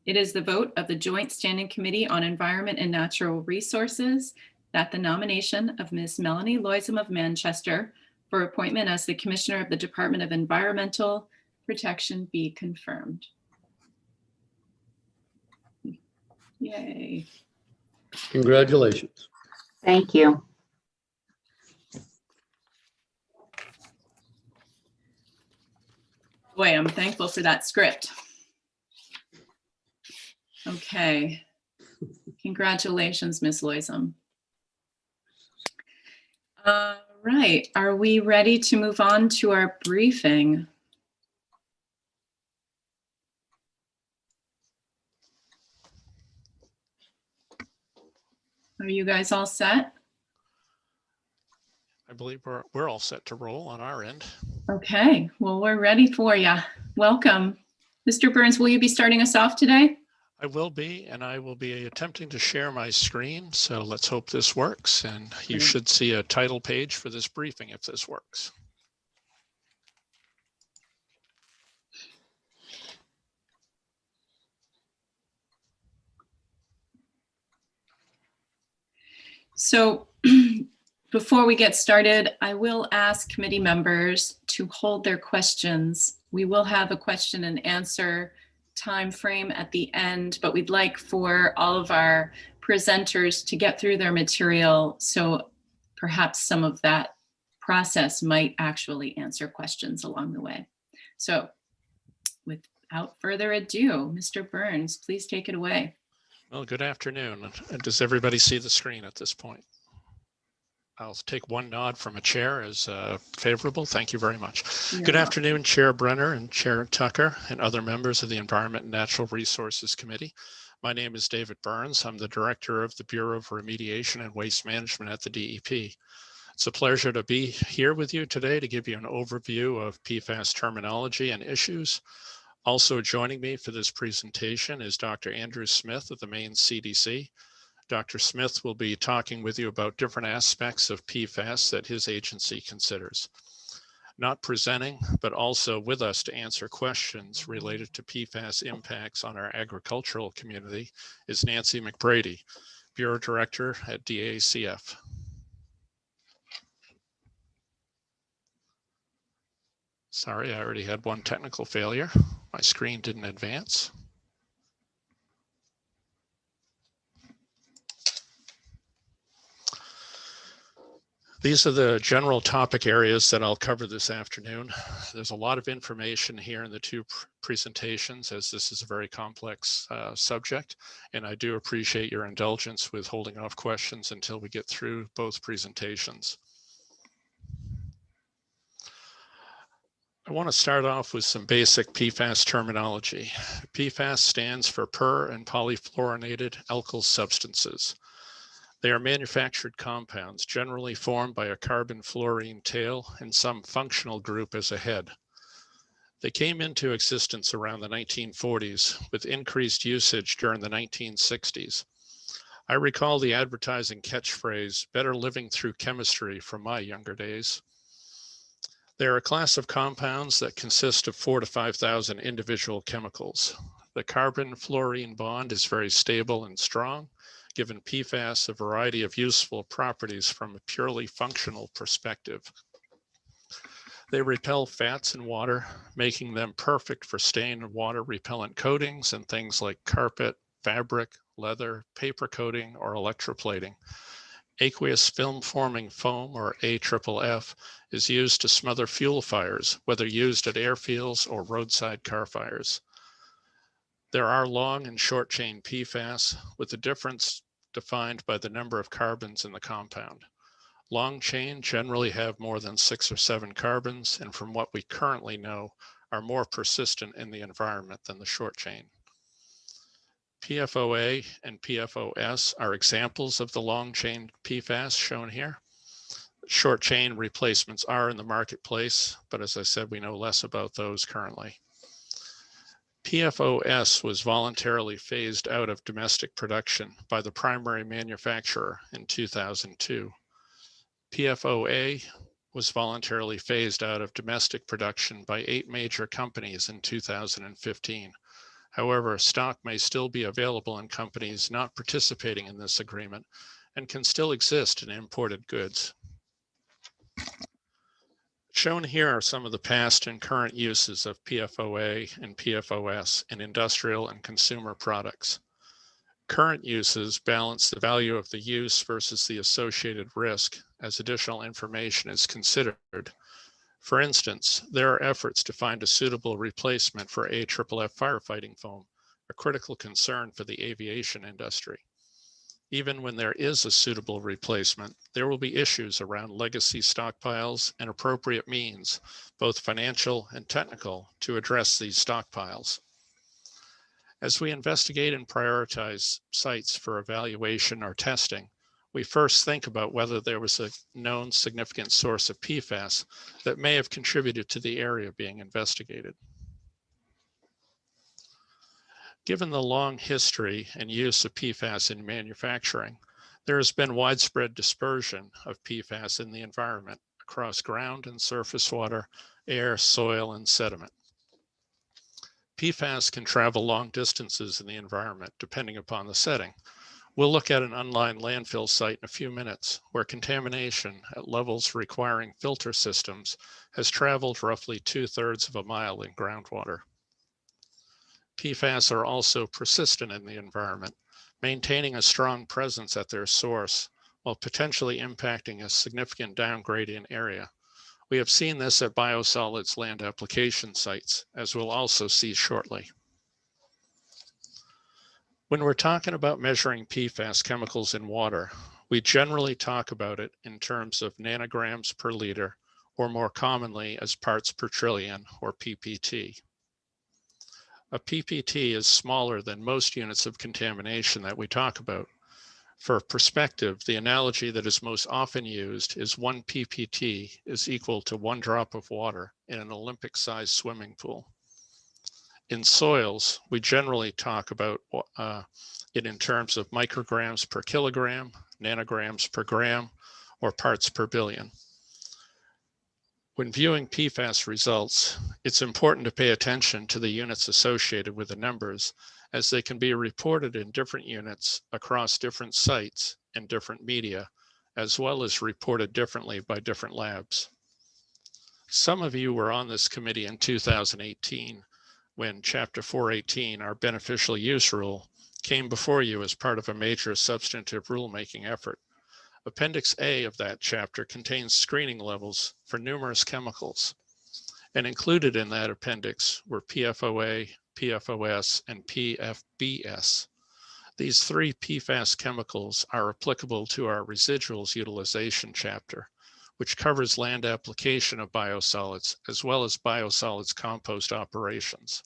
Speaker 1: It is the vote of the Joint Standing Committee on Environment and Natural Resources that the nomination of Ms. Melanie Loisum of Manchester for appointment as the Commissioner of the Department of Environmental Protection be confirmed. Yay.
Speaker 16: Congratulations.
Speaker 12: Thank you.
Speaker 1: Boy, I'm thankful for that script. Okay. Congratulations, Ms. Loisum. All right, are we ready to move on to our briefing? Are you guys all set?
Speaker 21: I believe we're all set to roll on our end.
Speaker 1: Okay, well, we're ready for you. Welcome. Mr. Burns, will you be starting us off today?
Speaker 21: I will be, and I will be attempting to share my screen. So let's hope this works. And you should see a title page for this briefing if this works.
Speaker 1: So before we get started, I will ask committee members to hold their questions. We will have a question and answer time frame at the end, but we'd like for all of our presenters to get through their material. So perhaps some of that process might actually answer questions along the way. So without further ado, Mr. Burns, please take it away.
Speaker 21: Well, good afternoon. Does everybody see the screen at this point? I'll take one nod from a chair as favorable. Thank you very much. Good afternoon, Chair Brenner and Chair Tucker and other members of the Environment and Natural Resources Committee. My name is David Burns. I'm the Director of the Bureau of Remediation and Waste Management at the DEP. It's a pleasure to be here with you today to give you an overview of PFAS terminology and issues. Also joining me for this presentation is Dr. Andrew Smith of the Maine CDC. Dr. Smith will be talking with you about different aspects of PFAS that his agency considers. Not presenting, but also with us to answer questions related to PFAS impacts on our agricultural community is Nancy McBrady, Bureau Director at DACF. Sorry, I already had one technical failure. My screen didn't advance. These are the general topic areas that I'll cover this afternoon. There's a lot of information here in the two presentations, as this is a very complex subject, and I do appreciate your indulgence with holding off questions until we get through both presentations. I want to start off with some basic PFAS terminology. PFAS stands for per and polyfluorinated alkyl substances. They are manufactured compounds generally formed by a carbon fluorine tail and some functional group as a head. They came into existence around the 1940s with increased usage during the 1960s. I recall the advertising catchphrase, "better living through chemistry," from my younger days. They're a class of compounds that consist of 4,000 to 5,000 individual chemicals. The carbon-fluorine bond is very stable and strong, giving PFAS a variety of useful properties from a purely functional perspective. They repel fats in water, making them perfect for stain and water repellent coatings and things like carpet, fabric, leather, paper coating, or electroplating. Aqueous film-forming foam, or AFFF, is used to smother fuel fires, whether used at airfields or roadside car fires. There are long and short chain PFAS, with the difference defined by the number of carbons in the compound. Long chain generally have more than 6 or 7 carbons, and from what we currently know, are more persistent in the environment than the short chain. PFOA and PFOS are examples of the long chain PFAS shown here. Short chain replacements are in the marketplace, but as I said, we know less about those currently. PFOS was voluntarily phased out of domestic production by the primary manufacturer in 2002. PFOA was voluntarily phased out of domestic production by 8 major companies in 2015. However, stock may still be available in companies not participating in this agreement and can still exist in imported goods. Shown here are some of the past and current uses of PFOA and PFOS in industrial and consumer products. Current uses balance the value of the use versus the associated risk as additional information is considered. For instance, there are efforts to find a suitable replacement for AFFF firefighting foam, a critical concern for the aviation industry. Even when there is a suitable replacement, there will be issues around legacy stockpiles and appropriate means, both financial and technical, to address these stockpiles. As we investigate and prioritize sites for evaluation or testing, we first think about whether there was a known significant source of PFAS that may have contributed to the area being investigated. Given the long history and use of PFAS in manufacturing, there has been widespread dispersion of PFAS in the environment across ground and surface water, air, soil, and sediment. PFAS can travel long distances in the environment depending upon the setting. We'll look at an unlined landfill site in a few minutes where contamination at levels requiring filter systems has traveled roughly 2/3 of a mile in groundwater. PFAS are also persistent in the environment, maintaining a strong presence at their source while potentially impacting a significant downgradient area. We have seen this at biosolids land application sites, as we'll also see shortly. When we're talking about measuring PFAS chemicals in water, we generally talk about it in terms of nanograms per liter, or more commonly as parts per trillion, or PPT. A PPT is smaller than most units of contamination that we talk about. For perspective, the analogy that is most often used is 1 PPT is equal to 1 drop of water in an Olympic-sized swimming pool. In soils, we generally talk about it in terms of micrograms per kilogram, nanograms per gram, or parts per billion. When viewing PFAS results, it's important to pay attention to the units associated with the numbers, as they can be reported in different units across different sites and different media, as well as reported differently by different labs. Some of you were on this committee in 2018 when Chapter 418, our beneficial use rule, came before you as part of a major substantive rulemaking effort. Appendix A of that chapter contains screening levels for numerous chemicals, and included in that appendix were PFOA, PFOS, and PFBS. These three PFAS chemicals are applicable to our residuals utilization chapter, which covers land application of biosolids as well as biosolids compost operations.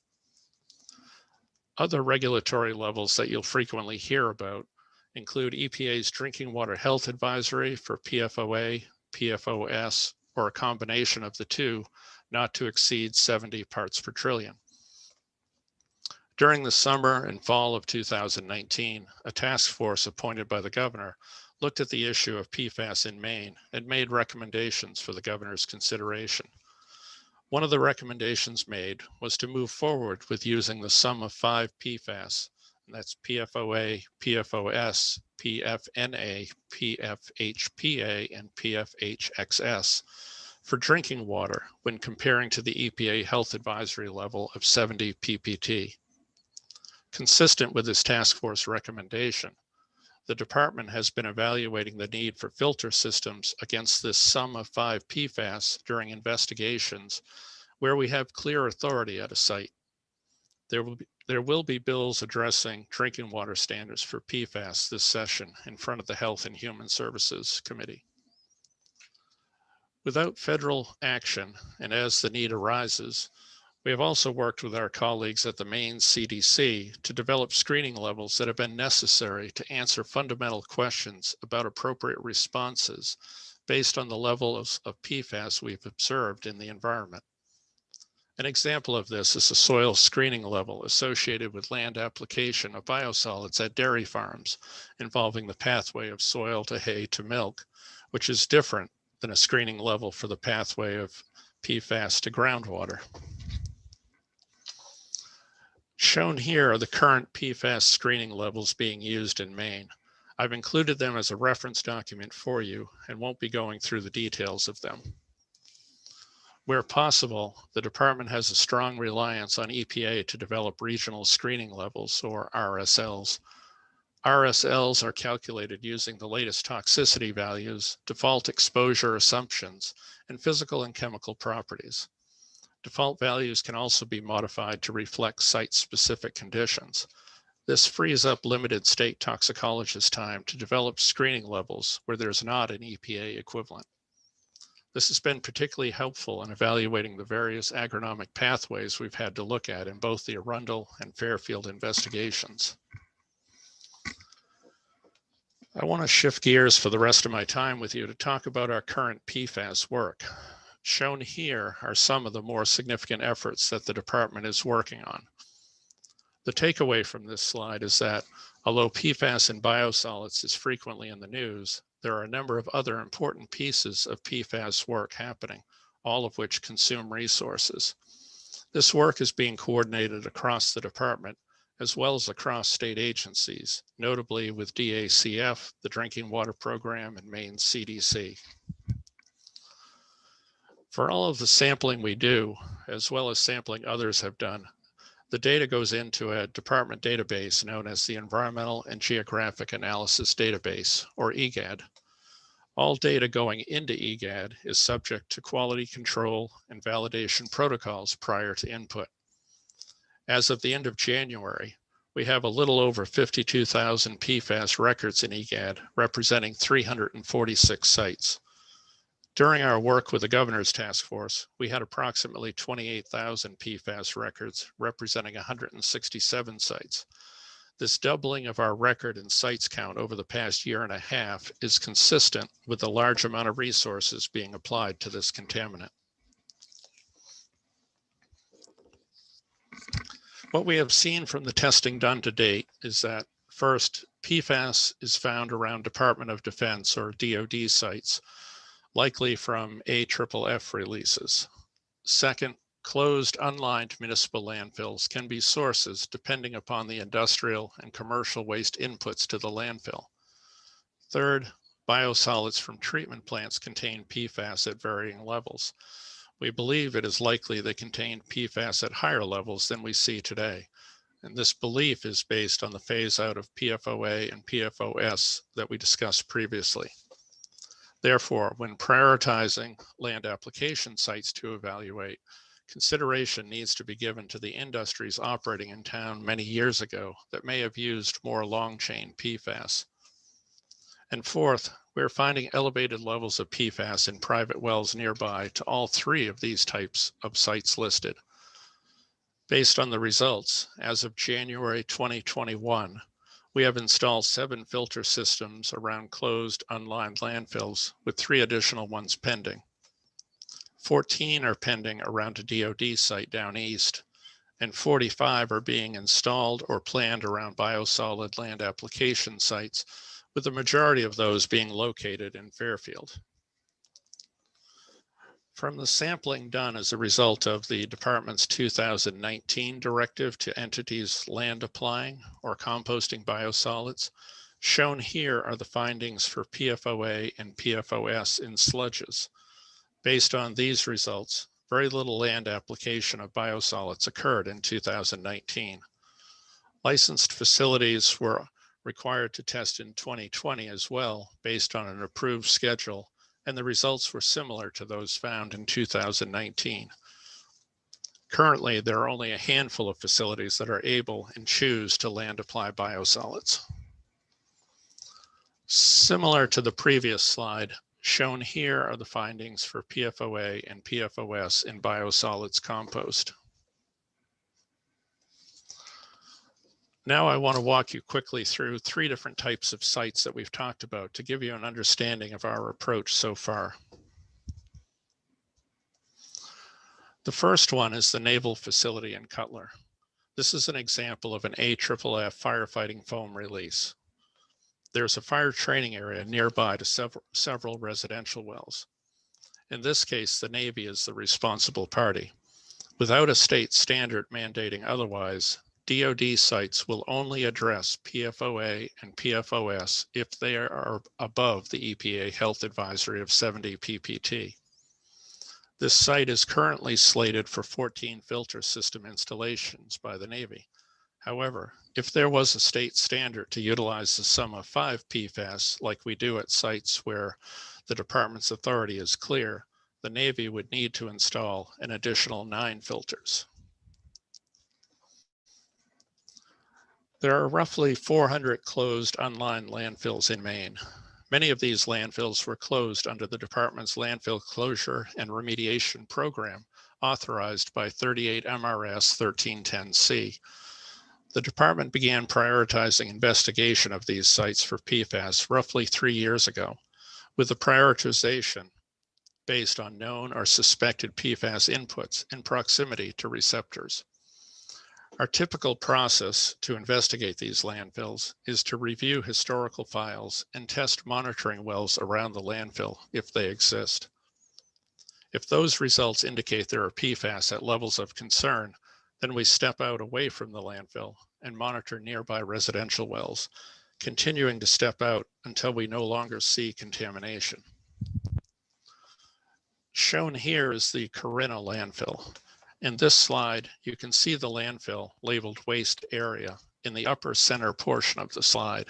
Speaker 21: Other regulatory levels that you'll frequently hear about include EPA's Drinking Water Health Advisory for PFOA, PFOS, or a combination of the two, not to exceed 70 parts per trillion. During the summer and fall of 2019, a task force appointed by the governor looked at the issue of PFAS in Maine and made recommendations for the governor's consideration. One of the recommendations made was to move forward with using the sum of 5 PFAS, and that's PFOA, PFOS, PFNA, PFHPA, and PFHXS for drinking water when comparing to the EPA health advisory level of 70 ppt. Consistent with this task force recommendation, the department has been evaluating the need for filter systems against this sum of 5 PFAS during investigations where we have clear authority at a site. There will be bills addressing drinking water standards for PFAS this session in front of the Health and Human Services Committee. Without federal action, and as the need arises, we have also worked with our colleagues at the Maine CDC to develop screening levels that have been necessary to answer fundamental questions about appropriate responses based on the level of PFAS we've observed in the environment. An example of this is the soil screening level associated with land application of biosolids at dairy farms involving the pathway of soil to hay to milk, which is different than a screening level for the pathway of PFAS to groundwater. Shown here are the current PFAS screening levels being used in Maine. I've included them as a reference document for you and won't be going through the details of them. Where possible, the department has a strong reliance on EPA to develop regional screening levels, or RSLs. RSLs are calculated using the latest toxicity values, default exposure assumptions, and physical and chemical properties. Default values can also be modified to reflect site-specific conditions. This frees up limited state toxicologists' time to develop screening levels where there's not an EPA equivalent. This has been particularly helpful in evaluating the various agronomic pathways we've had to look at in both the Arundel and Fairfield investigations. I want to shift gears for the rest of my time with you to talk about our current PFAS work. Shown here are some of the more significant efforts that the department is working on. The takeaway from this slide is that although PFAS in biosolids is frequently in the news, there are a number of other important pieces of PFAS work happening, all of which consume resources. This work is being coordinated across the department as well as across state agencies, notably with DACF, the Drinking Water Program, and Maine CDC. For all of the sampling we do, as well as sampling others have done, the data goes into a department database known as the Environmental and Geographic Analysis Database, or EGAD. All data going into EGAD is subject to quality control and validation protocols prior to input. As of the end of January, we have a little over 52,000 PFAS records in EGAD, representing 346 sites. During our work with the Governor's Task Force, we had approximately 28,000 PFAS records representing 167 sites. This doubling of our record and sites count over the past year and a half is consistent with the large amount of resources being applied to this contaminant. What we have seen from the testing done to date is that, first, PFAS is found around Department of Defense or DoD sites, likely from AFFF releases. Second, closed, unlined municipal landfills can be sources depending upon the industrial and commercial waste inputs to the landfill. Third, biosolids from treatment plants contain PFAS at varying levels. We believe it is likely they contained PFAS at higher levels than we see today. And this belief is based on the phase out of PFOA and PFOS that we discussed previously. Therefore, when prioritizing land application sites to evaluate, consideration needs to be given to the industries operating in town many years ago that may have used more long-chain PFAS. And fourth, we're finding elevated levels of PFAS in private wells nearby to all three of these types of sites listed. Based on the results, as of January 2021, we have installed 7 filter systems around closed unlined landfills, with 3 additional ones pending. 14 are pending around a DoD site down east, and 45 are being installed or planned around biosolid land application sites, with the majority of those being located in Fairfield. From the sampling done as a result of the department's 2019 directive to entities land applying or composting biosolids, shown here are the findings for PFOA and PFOS in sludges. Based on these results, very little land application of biosolids occurred in 2019. Licensed facilities were required to test in 2020 as well, based on an approved schedule, and the results were similar to those found in 2019. Currently, there are only a handful of facilities that are able and choose to land apply biosolids. Similar to the previous slide, shown here are the findings for PFOA and PFOS in biosolids compost. Now I want to walk you quickly through 3 different types of sites that we've talked about to give you an understanding of our approach so far. The first one is the Naval Facility in Cutler. This is an example of an AFFF firefighting foam release. There's a fire training area nearby to several residential wells. In this case, the Navy is the responsible party. Without a state standard mandating otherwise, DoD sites will only address PFOA and PFOS if they are above the EPA health advisory of 70 ppt. This site is currently slated for 14 filter system installations by the Navy. However, if there was a state standard to utilize the sum of 5 PFAS like we do at sites where the department's authority is clear, the Navy would need to install an additional 9 filters. There are roughly 400 closed unlined landfills in Maine. Many of these landfills were closed under the department's landfill closure and remediation program, authorized by 38 MRS 1310C. The department began prioritizing investigation of these sites for PFAS roughly 3 years ago, with the prioritization based on known or suspected PFAS inputs in proximity to receptors. Our typical process to investigate these landfills is to review historical files and test monitoring wells around the landfill if they exist. If those results indicate there are PFAS at levels of concern, then we step out away from the landfill and monitor nearby residential wells, continuing to step out until we no longer see contamination. Shown here is the Corinna landfill. In this slide, you can see the landfill labeled waste area in the upper center portion of the slide.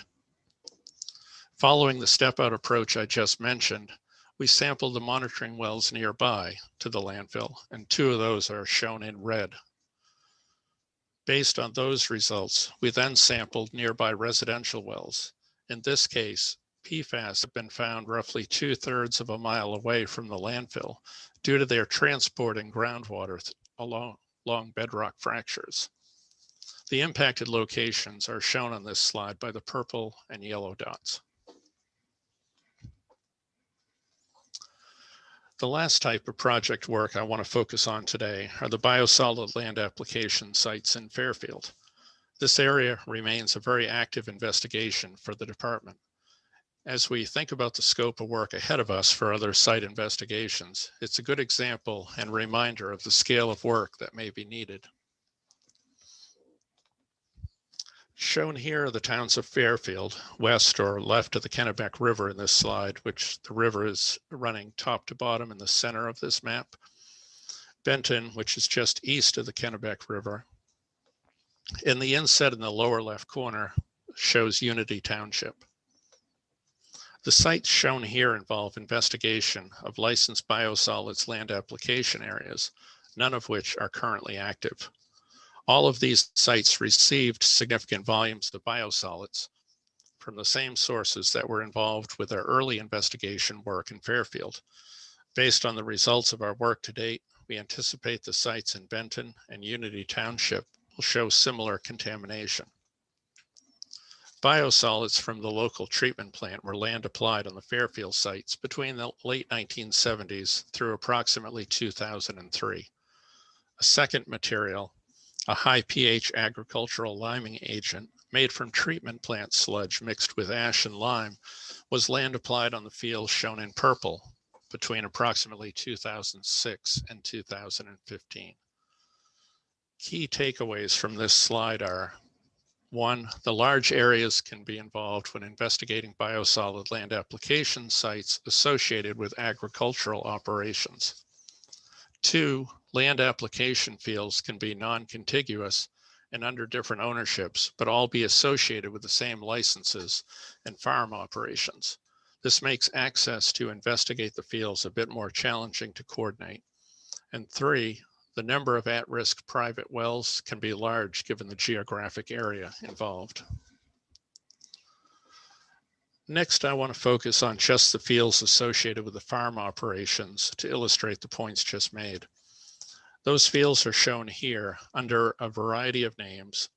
Speaker 21: Following the step-out approach I just mentioned, we sampled the monitoring wells nearby to the landfill, and 2 of those are shown in red. Based on those results, we then sampled nearby residential wells. In this case, PFAS have been found roughly 2/3 of a mile away from the landfill due to their transporting groundwater along bedrock fractures. The impacted locations are shown on this slide by the purple and yellow dots. The last type of project work I want to focus on today are the biosolid land application sites in Fairfield. This area remains a very active investigation for the department. As we think about the scope of work ahead of us for other site investigations, it's a good example and reminder of the scale of work that may be needed. Shown here are the towns of Fairfield, west or left of the Kennebec River in this slide, which the river is running top to bottom in the center of this map. Benton, which is just east of the Kennebec River. And the inset in the lower left corner shows Unity Township. The sites shown here involve investigation of licensed biosolids land application areas, none of which are currently active. All of these sites received significant volumes of biosolids from the same sources that were involved with our early investigation work in Fairfield. Based on the results of our work to date, we anticipate the sites in Benton and Unity Township will show similar contamination. Biosolids from the local treatment plant were land applied on the Fairfield sites between the late 1970s through approximately 2003. A second material, a high pH agricultural liming agent made from treatment plant sludge mixed with ash and lime, was land applied on the fields shown in purple between approximately 2006 and 2015. Key takeaways from this slide are: 1, the large areas can be involved when investigating biosolid land application sites associated with agricultural operations. 2, land application fields can be non-contiguous and under different ownerships, but all be associated with the same licenses and farm operations. This makes access to investigate the fields a bit more challenging to coordinate. And 3, the number of at-risk private wells can be large given the geographic area involved. Next, I want to focus on just the fields associated with the farm operations to illustrate the points just made. Those fields are shown here under a variety of names,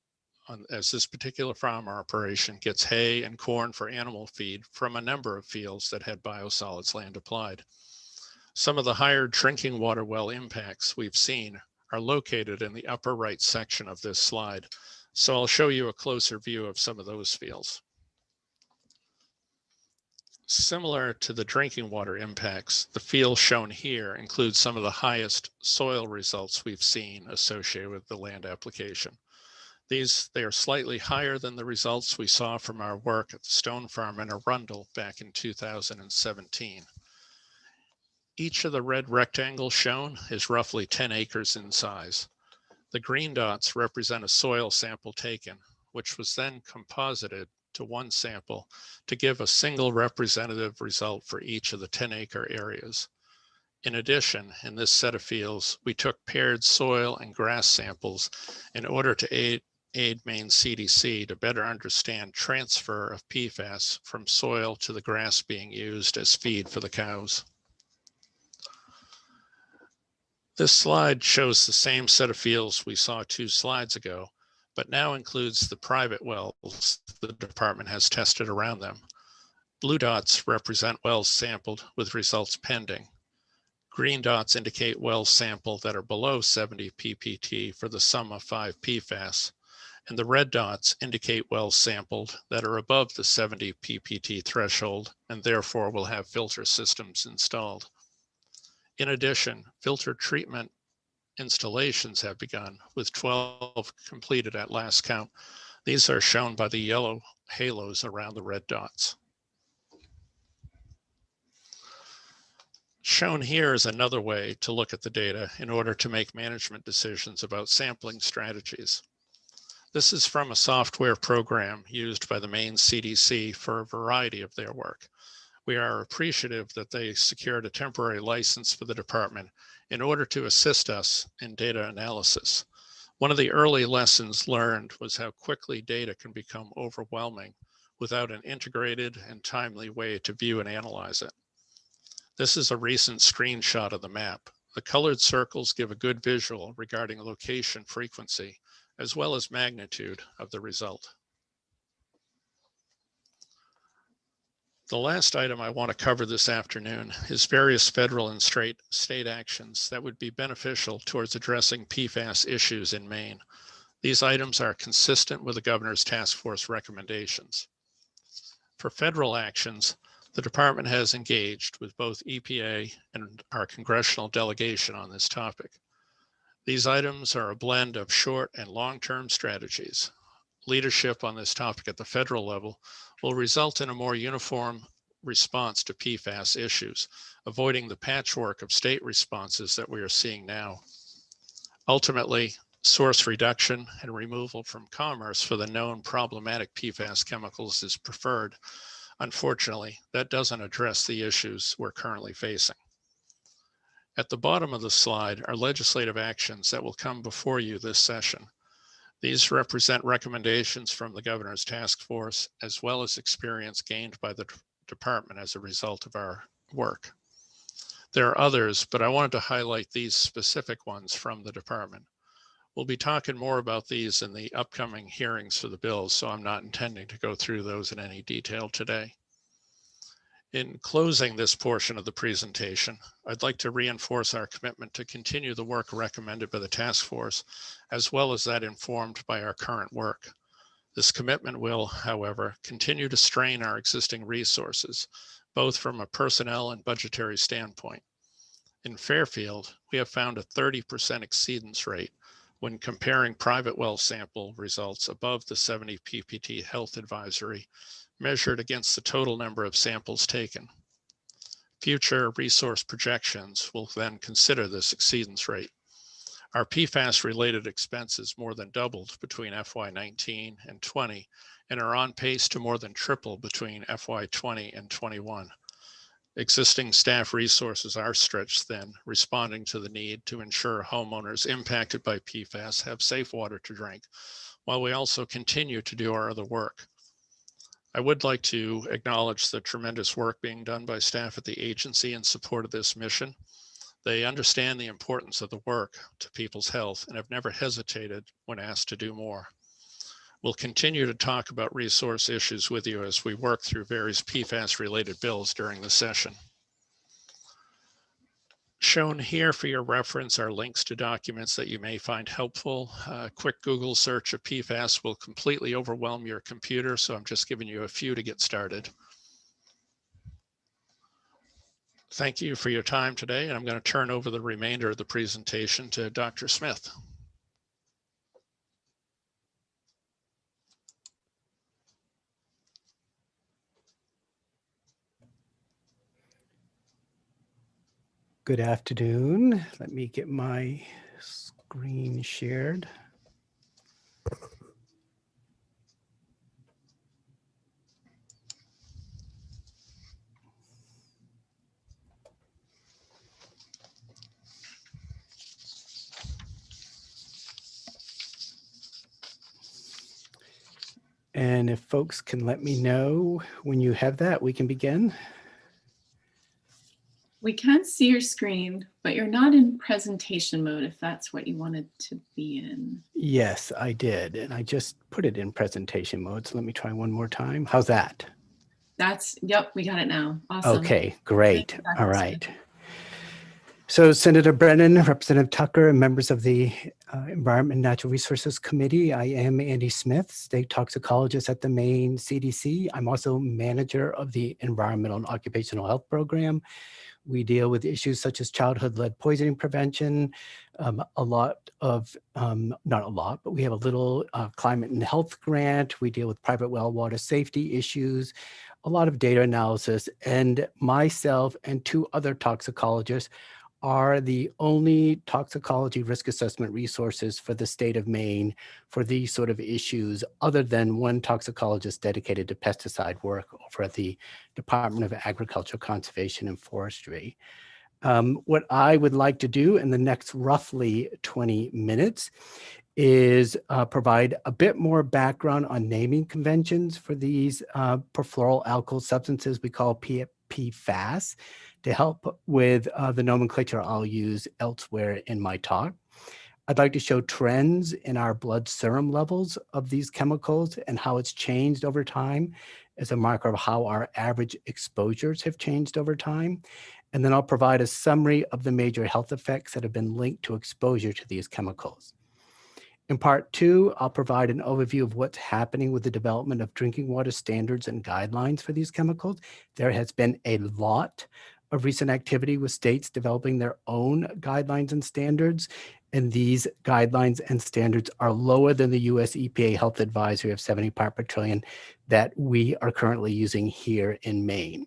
Speaker 21: as this particular farm operation gets hay and corn for animal feed from a number of fields that had biosolids land applied. Some of the higher drinking water well impacts we've seen are located in the upper right section of this slide, so I'll show you a closer view of some of those fields. Similar to the drinking water impacts, the fields shown here include some of the highest soil results we've seen associated with the land application. They are slightly higher than the results we saw from our work at the Stone Farm in Arundel back in 2017. Each of the red rectangles shown is roughly 10 acres in size. The green dots represent a soil sample taken, which was then composited to one sample to give a single representative result for each of the 10-acre areas. In addition, in this set of fields, we took paired soil and grass samples in order to aid Maine CDC to better understand transfer of PFAS from soil to the grass being used as feed for the cows. This slide shows the same set of fields we saw 2 slides ago, but now includes the private wells the department has tested around them. Blue dots represent wells sampled with results pending. Green dots indicate wells sampled that are below 70 ppt for the sum of 5 PFAS, and the red dots indicate wells sampled that are above the 70 ppt threshold and therefore will have filter systems installed. In addition, filter treatment installations have begun, with 12 completed at last count. These are shown by the yellow halos around the red dots. Shown here is another way to look at the data in order to make management decisions about sampling strategies. This is from a software program used by the Maine CDC for a variety of their work. We are appreciative that they secured a temporary license for the department in order to assist us in data analysis. One of the early lessons learned was how quickly data can become overwhelming without an integrated and timely way to view and analyze it. This is a recent screenshot of the map. The colored circles give a good visual regarding location frequency, as well as magnitude of the result. The last item I want to cover this afternoon is various federal and state actions that would be beneficial towards addressing PFAS issues in Maine. These items are consistent with the governor's task force recommendations. For federal actions, the department has engaged with both EPA and our congressional delegation on this topic. These items are a blend of short and long-term strategies. Leadership on this topic at the federal level will result in a more uniform response to PFAS issues, avoiding the patchwork of state responses that we are seeing now. Ultimately, source reduction and removal from commerce for the known problematic PFAS chemicals is preferred. Unfortunately, that doesn't address the issues we're currently facing. At the bottom of the slide are legislative actions that will come before you this session. These represent recommendations from the governor's task force, as well as experience gained by the department as a result of our work. There are others, but I wanted to highlight these specific ones from the department. We'll be talking more about these in the upcoming hearings for the bills, so I'm not intending to go through those in any detail today. In closing this portion of the presentation, I'd like to reinforce our commitment to continue the work recommended by the task force, as well as that informed by our current work. This commitment will, however, continue to strain our existing resources, both from a personnel and budgetary standpoint. In Fairfield, we have found a 30% exceedance rate when comparing private well sample results above the 70 PPT health advisory measured against the total number of samples taken. Future resource projections will then consider this exceedance rate. Our PFAS-related expenses more than doubled between FY19 and 20 and are on pace to more than triple between FY20 and 21. Existing staff resources are stretched thin, responding to the need to ensure homeowners impacted by PFAS have safe water to drink, while we also continue to do our other work. I would like to acknowledge the tremendous work being done by staff at the agency in support of this mission. They understand the importance of the work to people's health and have never hesitated when asked to do more. We'll continue to talk about resource issues with you as we work through various PFAS-related bills during the session. Shown here for your reference are links to documents that you may find helpful. A quick Google search of PFAS will completely overwhelm your computer, so I'm just giving you a few to get started. Thank you for your time today, and I'm going to turn over the remainder of the presentation to Dr. Smith.
Speaker 13: Good afternoon. Let me get my screen shared. And if folks can let me know when you have that, we can begin.
Speaker 1: We can see your screen, but you're not in presentation mode if that's what you wanted to be in.
Speaker 13: Yes, I did. And I just put it in presentation mode. So let me try one more time. How's that?
Speaker 1: Yep, we got it now. Awesome.
Speaker 13: Okay, great. All right. So Senator Brennan, Representative Tucker, and members of the Environment and Natural Resources Committee, I am Andy Smith, state toxicologist at the Maine CDC. I'm also manager of the Environmental and Occupational Health Program. We deal with issues such as childhood lead poisoning prevention, not a lot, but we have a little climate and health grant. We deal with private well water safety issues, a lot of data analysis, and myself and two other toxicologists are the only toxicology risk assessment resources for the state of Maine for these sort of issues, other than one toxicologist dedicated to pesticide work over at the Department of Agriculture, Conservation, and Forestry. What I would like to do in the next roughly 20 minutes is provide a bit more background on naming conventions for these perfluoroalkyl substances we call PFAS, to help with the nomenclature I'll use elsewhere in my talk. I'd like to show trends in our blood serum levels of these chemicals and how it's changed over time as a marker of how our average exposures have changed over time. And then I'll provide a summary of the major health effects that have been linked to exposure to these chemicals. In part two, I'll provide an overview of what's happening with the development of drinking water standards and guidelines for these chemicals. There has been a lot of recent activity with states developing their own guidelines and standards, and these guidelines and standards are lower than the US EPA health advisory of 70 part per trillion that we are currently using here in Maine.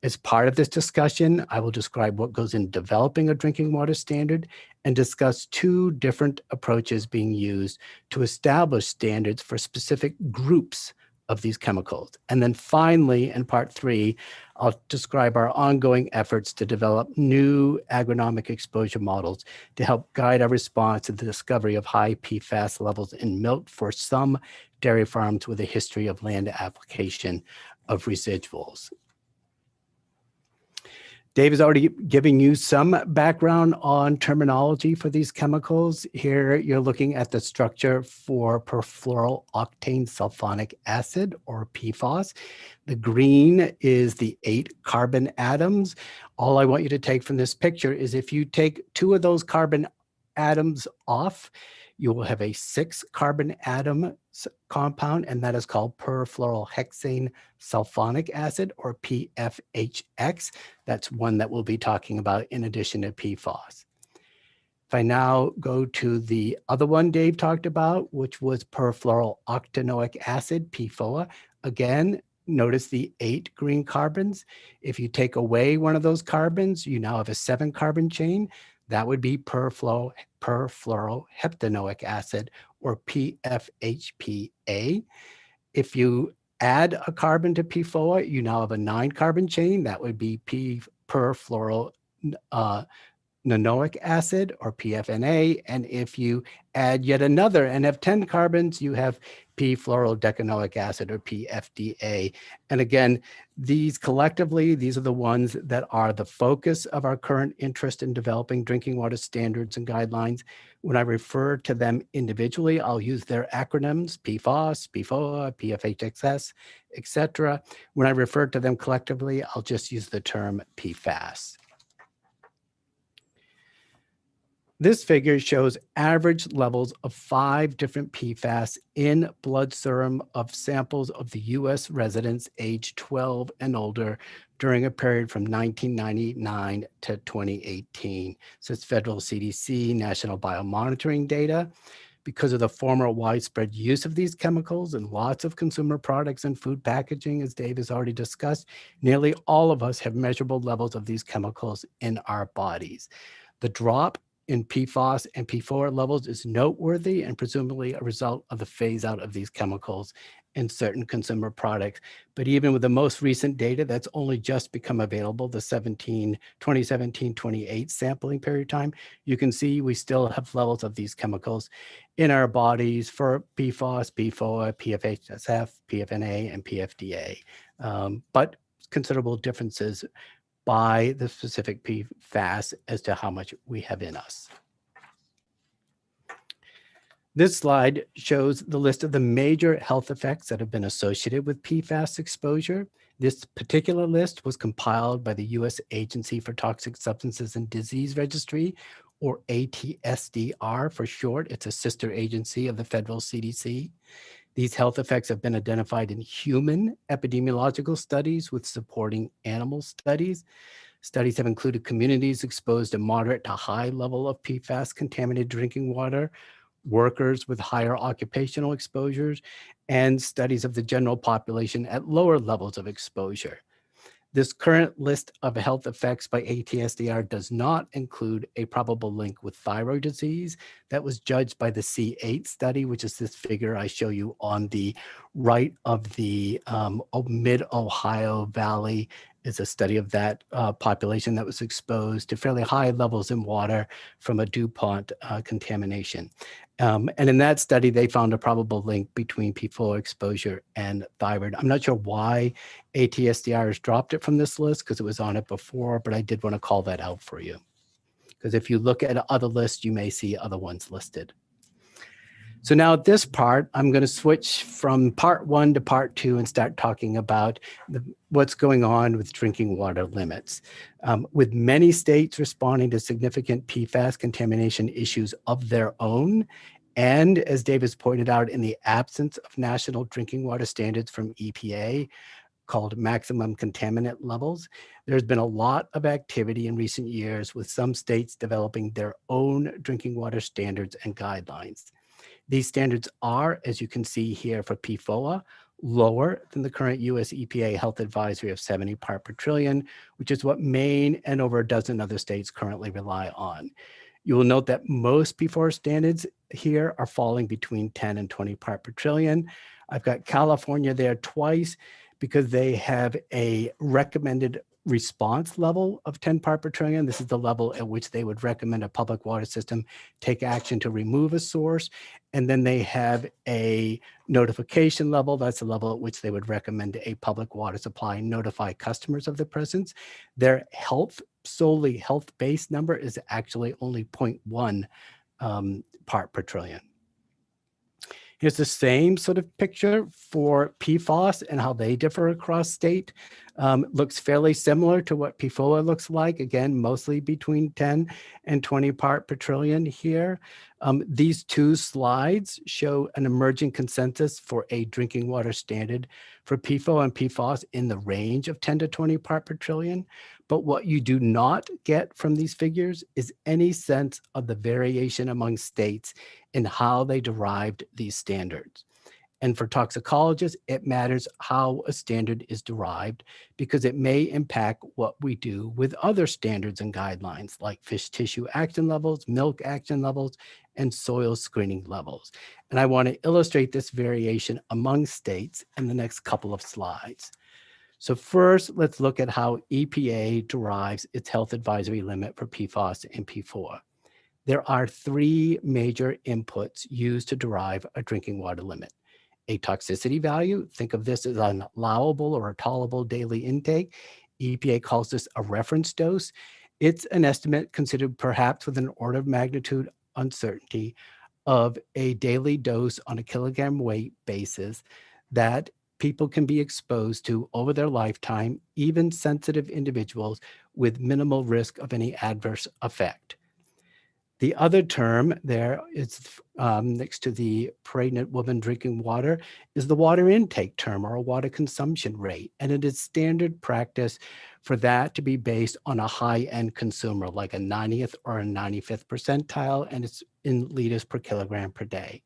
Speaker 13: As part of this discussion, I will describe what goes in developing a drinking water standard and discuss two different approaches being used to establish standards for specific groups of these chemicals. And then finally, in part 3, I'll describe our ongoing efforts to develop new agronomic exposure models to help guide our response to the discovery of high PFAS levels in milk for some dairy farms with a history of land application of residuals. Dave is already giving you some background on terminology for these chemicals. Here you're looking at the structure for perfluorooctane sulfonic acid, or PFAS. The green is the 8 carbon atoms. All I want you to take from this picture is if you take 2 of those carbon atoms off, you will have a 6 carbon atom compound, and that is called perfluorohexane sulfonic acid, or PFHX. That's one that we'll be talking about in addition to PFAS. If I now go to the other one Dave talked about, which was perfluorooctanoic acid, PFOA, again, notice the 8 green carbons. If you take away one of those carbons, you now have a 7 carbon chain. That would be perfluoroheptanoic acid, or PFHPA. If you add a carbon to PFOA, you now have a 9 carbon chain. That would be perfluoronoic acid, or PFNA. And if you add yet another and have 10 carbons, you have perfluorodecanoic acid, or PFDA. And again, these collectively, these are the ones that are the focus of our current interest in developing drinking water standards and guidelines. When I refer to them individually, I'll use their acronyms: PFAS, PFOA, PFHXS, etc. When I refer to them collectively, I'll just use the term PFAS. This figure shows average levels of 5 different PFAS in blood serum of samples of the US residents aged 12 and older during a period from 1999 to 2018. So it's federal CDC, national biomonitoring data. Because of the former widespread use of these chemicals in lots of consumer products and food packaging, as Dave has already discussed, nearly all of us have measurable levels of these chemicals in our bodies. The drop in PFAS and PFOA levels is noteworthy and presumably a result of the phase out of these chemicals in certain consumer products. But even with the most recent data that's only just become available, the 2017-28 sampling period time, you can see we still have levels of these chemicals in our bodies for PFAS, PFOA, PFHSF, PFNA, and PFDA. But considerable differences by the specific PFAS as to how much we have in us. This slide shows the list of the major health effects that have been associated with PFAS exposure. This particular list was compiled by the U.S. Agency for Toxic Substances and Disease Registry, or ATSDR for short. It's a sister agency of the federal CDC. These health effects have been identified in human epidemiological studies with supporting animal studies. Studies have included communities exposed to moderate to high level of PFAS contaminated drinking water, workers with higher occupational exposures, and studies of the general population at lower levels of exposure. This current list of health effects by ATSDR does not include a probable link with thyroid disease that was judged by the C8 study, which is this figure I show you on the right of the mid-Ohio Valley. Is a study of that population that was exposed to fairly high levels in water from a DuPont contamination. And in that study, they found a probable link between PFOA exposure and thyroid. I'm not sure why ATSDR has dropped it from this list because it was on it before, but I did want to call that out for you. Because if you look at other lists, you may see other ones listed. So now at this part, I'm going to switch from part 1 to part 2 and start talking about what's going on with drinking water limits. With many states responding to significant PFAS contamination issues of their own, and as Davis pointed out, in the absence of national drinking water standards from EPA called maximum contaminant levels, there's been a lot of activity in recent years with some states developing their own drinking water standards and guidelines. These standards are, as you can see here for PFOA, lower than the current US EPA health advisory of 70 part per trillion, which is what Maine and over a dozen other states currently rely on. You will note that most P4 standards here are falling between 10 and 20 part per trillion. I've got California there twice because they have a recommended response level of 10 part per trillion. This is the level at which they would recommend a public water system take action to remove a source. And then they have a notification level. That's the level at which they would recommend a public water supply notify customers of the presence. Their solely health-based number is actually only 0.1 part per trillion. Here's the same sort of picture for PFOS and how they differ across state. Looks fairly similar to what PFOA looks like, again, mostly between 10 and 20 part per trillion here. These two slides show an emerging consensus for a drinking water standard for PFOA and PFOS in the range of 10 to 20 part per trillion. But what you do not get from these figures is any sense of the variation among states in how they derived these standards. And for toxicologists, it matters how a standard is derived because it may impact what we do with other standards and guidelines like fish tissue action levels, milk action levels, and soil screening levels. And I want to illustrate this variation among states in the next couple of slides. So first, let's look at how EPA derives its health advisory limit for PFOS and P4. There are three major inputs used to derive a drinking water limit. A toxicity value, think of this as an allowable or a tolerable daily intake. EPA calls this a reference dose. It's an estimate considered perhaps with an order of magnitude uncertainty of a daily dose on a kilogram weight basis that people can be exposed to over their lifetime, even sensitive individuals with minimal risk of any adverse effect. The other term there is next to the pregnant woman drinking water is the water intake term or a water consumption rate. And it is standard practice for that to be based on a high-end consumer like a 90th or a 95th percentile, and it's in liters per kilogram per day.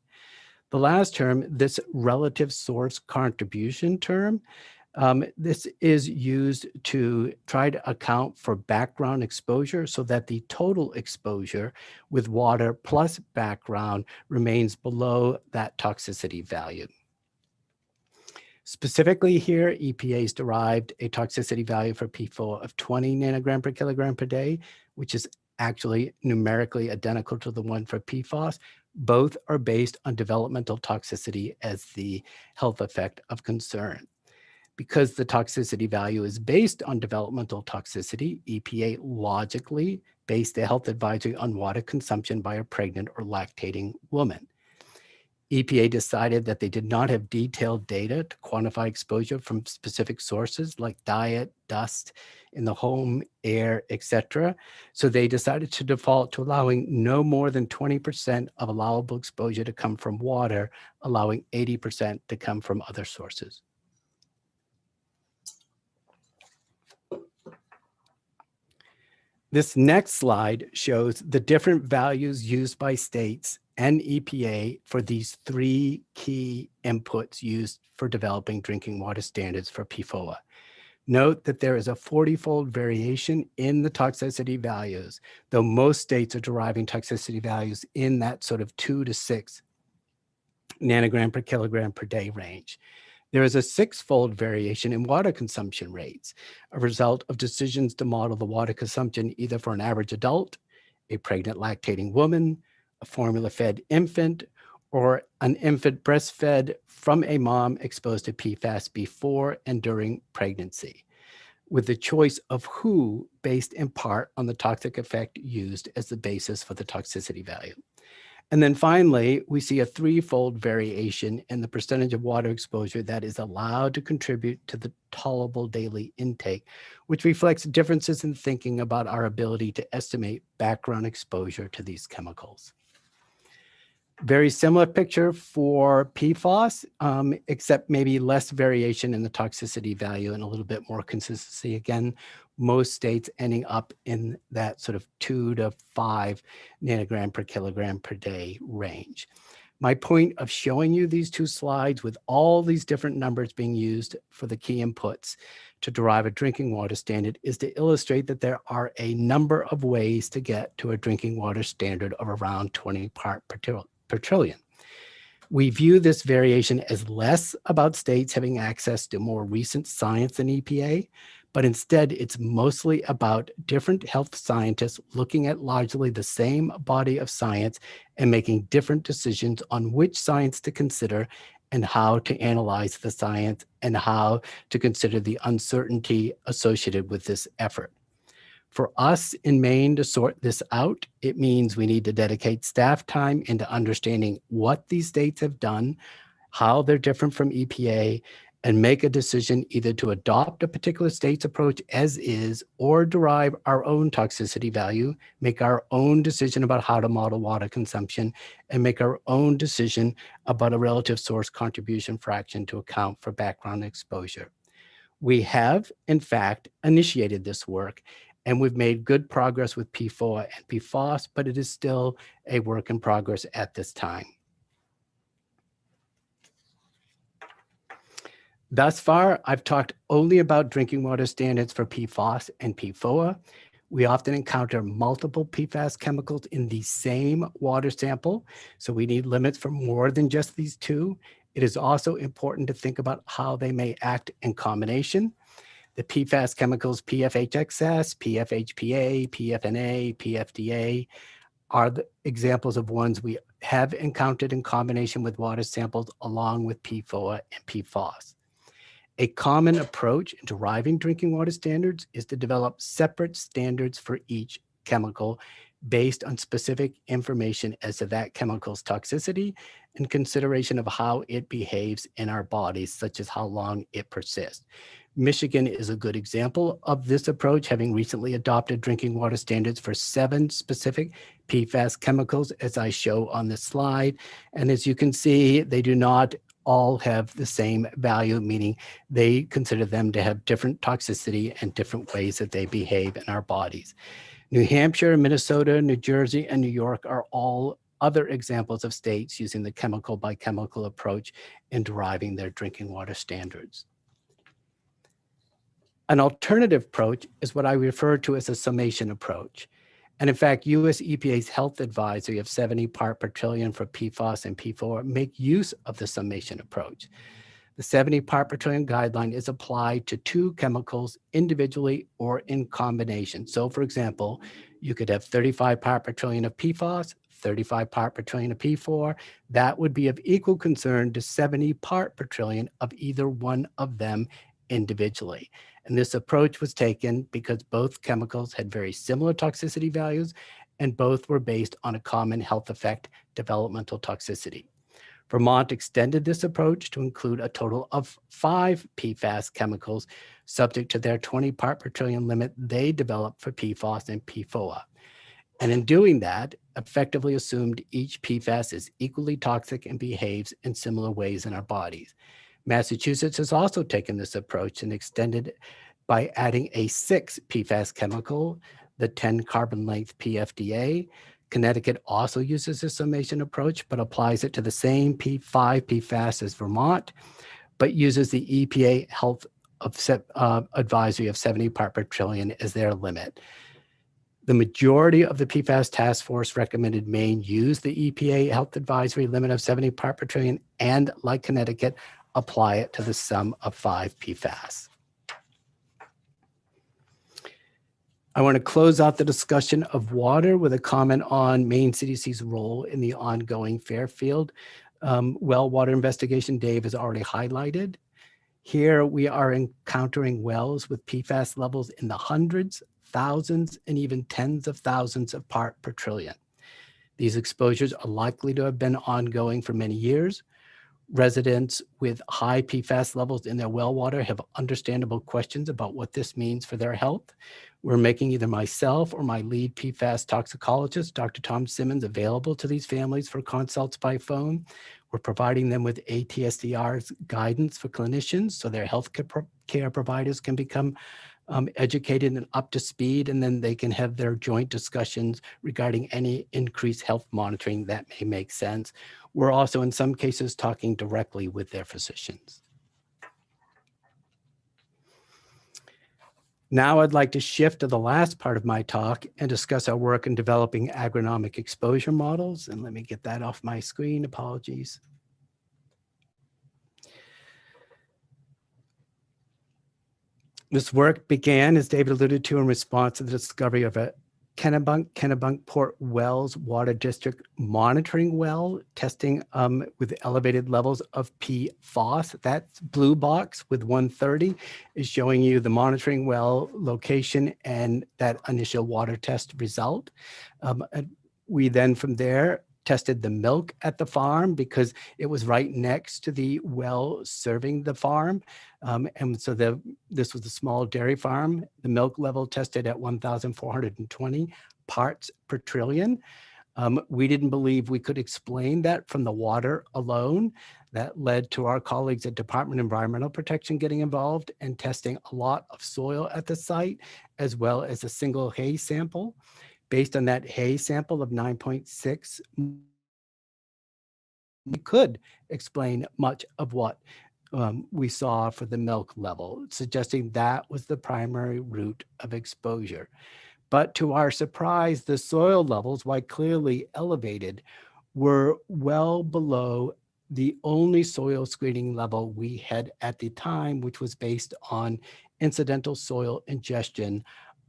Speaker 13: The last term, this relative source contribution term, this is used to try to account for background exposure so that the total exposure with water plus background remains below that toxicity value. Specifically here, EPA's derived a toxicity value for PFOA of 20 nanogram per kilogram per day, which is actually numerically identical to the one for PFOS. Both are based on developmental toxicity as the health effect of concern. Because the toxicity value is based on developmental toxicity, EPA logically based the health advisory on water consumption by a pregnant or lactating woman. EPA decided that they did not have detailed data to quantify exposure from specific sources like diet, dust in the home, air, etc. So they decided to default to allowing no more than 20% of allowable exposure to come from water, allowing 80% to come from other sources. This next slide shows the different values used by states and EPA for these three key inputs used for developing drinking water standards for PFOA. Note that there is a 40-fold variation in the toxicity values, though most states are deriving toxicity values in that sort of 2 to 6 nanogram per kilogram per day range. There is a 6-fold variation in water consumption rates, a result of decisions to model the water consumption either for an average adult, a pregnant lactating woman, a formula-fed infant, or an infant breastfed from a mom exposed to PFAS before and during pregnancy, with the choice of who based in part on the toxic effect used as the basis for the toxicity value. And then finally, we see a 3-fold variation in the percentage of water exposure that is allowed to contribute to the tolerable daily intake, which reflects differences in thinking about our ability to estimate background exposure to these chemicals. Very similar picture for PFOS, except maybe less variation in the toxicity value and a little bit more consistency. Again, most states ending up in that sort of 2 to 5 nanogram per kilogram per day range. My point of showing you these two slides with all these different numbers being used for the key inputs to derive a drinking water standard is to illustrate that there are a number of ways to get to a drinking water standard of around 20 part per trillion. We view this variation as less about states having access to more recent science than EPA, but instead it's mostly about different health scientists looking at largely the same body of science and making different decisions on which science to consider and how to analyze the science and how to consider the uncertainty associated with this effort. For us in Maine to sort this out, it means we need to dedicate staff time into understanding what these states have done, how they're different from EPA, and make a decision either to adopt a particular state's approach as is or derive our own toxicity value, make our own decision about how to model water consumption, and make our own decision about a relative source contribution fraction to account for background exposure. We have, in fact, initiated this work, and we've made good progress with PFOA and PFOS, but it is still a work in progress at this time. Thus far, I've talked only about drinking water standards for PFOS and PFOA. We often encounter multiple PFAS chemicals in the same water sample, so we need limits for more than just these two. It is also important to think about how they may act in combination. The PFAS chemicals PFHXS, PFHPA, PFNA, PFDA are the examples of ones we have encountered in combination with water samples along with PFOA and PFOS. A common approach in deriving drinking water standards is to develop separate standards for each chemical based on specific information as to that chemical's toxicity and consideration of how it behaves in our bodies, such as how long it persists. Michigan is a good example of this approach, having recently adopted drinking water standards for 7 specific PFAS chemicals, as I show on this slide. And as you can see, they do not all have the same value, meaning they consider them to have different toxicity and different ways that they behave in our bodies. New Hampshire, Minnesota, New Jersey, and New York are all other examples of states using the chemical by chemical approach in deriving their drinking water standards. An alternative approach is what I refer to as a summation approach. And in fact, US EPA's health advisory of 70 part per trillion for PFOS and PFOA make use of the summation approach. The 70 part per trillion guideline is applied to 2 chemicals individually or in combination. So for example, you could have 35 part per trillion of PFOS, 35 part per trillion of P4. That would be of equal concern to 70 part per trillion of either one of them individually. And this approach was taken because both chemicals had very similar toxicity values and both were based on a common health effect, developmental toxicity. Vermont extended this approach to include a total of 5 PFAS chemicals subject to their 20 part per trillion limit they developed for PFOS and PFOA. And in doing that, effectively assumed each PFAS is equally toxic and behaves in similar ways in our bodies. Massachusetts has also taken this approach and extended by adding a 6th PFAS chemical, the 10 carbon length PFDA. Connecticut also uses a summation approach, but applies it to the same 5 PFAS as Vermont, but uses the EPA health advisory of 70 part per trillion as their limit. The majority of the PFAS task force recommended Maine use the EPA health advisory limit of 70 part per trillion and, like Connecticut, apply it to the sum of 5 PFAS. I want to close out the discussion of water with a comment on Maine CDC's role in the ongoing Fairfield well water investigation Dave has already highlighted. Here we are encountering wells with PFAS levels in the hundreds, thousands, and even tens of thousands of part per trillion. These exposures are likely to have been ongoing for many years. Residents with high PFAS levels in their well water have understandable questions about what this means for their health. We're making either myself or my lead PFAS toxicologist, Dr. Tom Simmons, available to these families for consults by phone. We're providing them with ATSDR's guidance for clinicians so their health care providers can become educated and up to speed, and then they can have their joint discussions regarding any increased health monitoring that may make sense. We're also in some cases talking directly with their physicians. Now I'd like to shift to the last part of my talk and discuss our work in developing agronomic exposure models. And let me get that off my screen, apologies. This work began, as David alluded to, in response to the discovery of a Kennebunk Port Wells Water District monitoring well testing with elevated levels of PFOS. That blue box with 130 is showing you the monitoring well location and that initial water test result. We then from there tested the milk at the farm because it was right next to the well serving the farm. And so this was a small dairy farm. The milk level tested at 1,420 parts per trillion. We didn't believe we could explain that from the water alone. That led to our colleagues at Department of Environmental Protection getting involved and testing a lot of soil at the site, as well as a single hay sample. Based on that hay sample of 9.6, we could explain much of what we saw for the milk level, suggesting that was the primary route of exposure. But to our surprise, the soil levels, while clearly elevated, were well below the only soil screening level we had at the time, which was based on incidental soil ingestion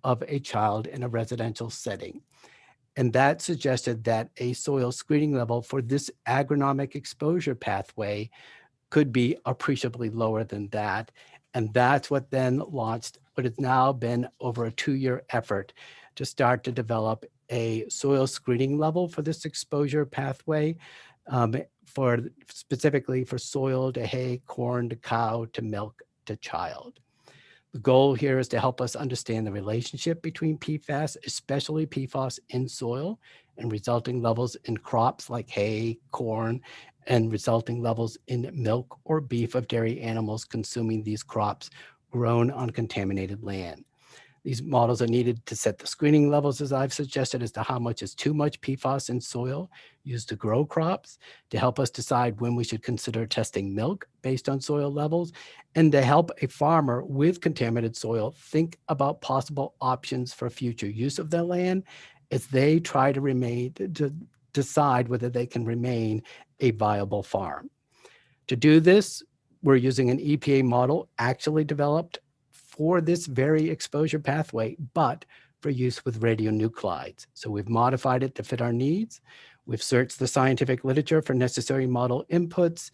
Speaker 13: of a child in a residential setting. And that suggested that a soil screening level for this agronomic exposure pathway could be appreciably lower than that. And that's what then launched what has now been over a 2-year effort to start to develop a soil screening level for this exposure pathway, specifically for soil to hay, corn to cow to milk to child. The goal here is to help us understand the relationship between PFAS, especially PFAS in soil, and resulting levels in crops like hay, corn, and resulting levels in milk or beef of dairy animals consuming these crops grown on contaminated land. These models are needed to set the screening levels, as I've suggested, as to how much is too much PFAS in soil used to grow crops, to help us decide when we should consider testing milk based on soil levels, and to help a farmer with contaminated soil think about possible options for future use of their land as they try to decide whether they can remain a viable farm. To do this, we're using an EPA model actually developed for this very exposure pathway, but for use with radionuclides. So we've modified it to fit our needs. We've searched the scientific literature for necessary model inputs.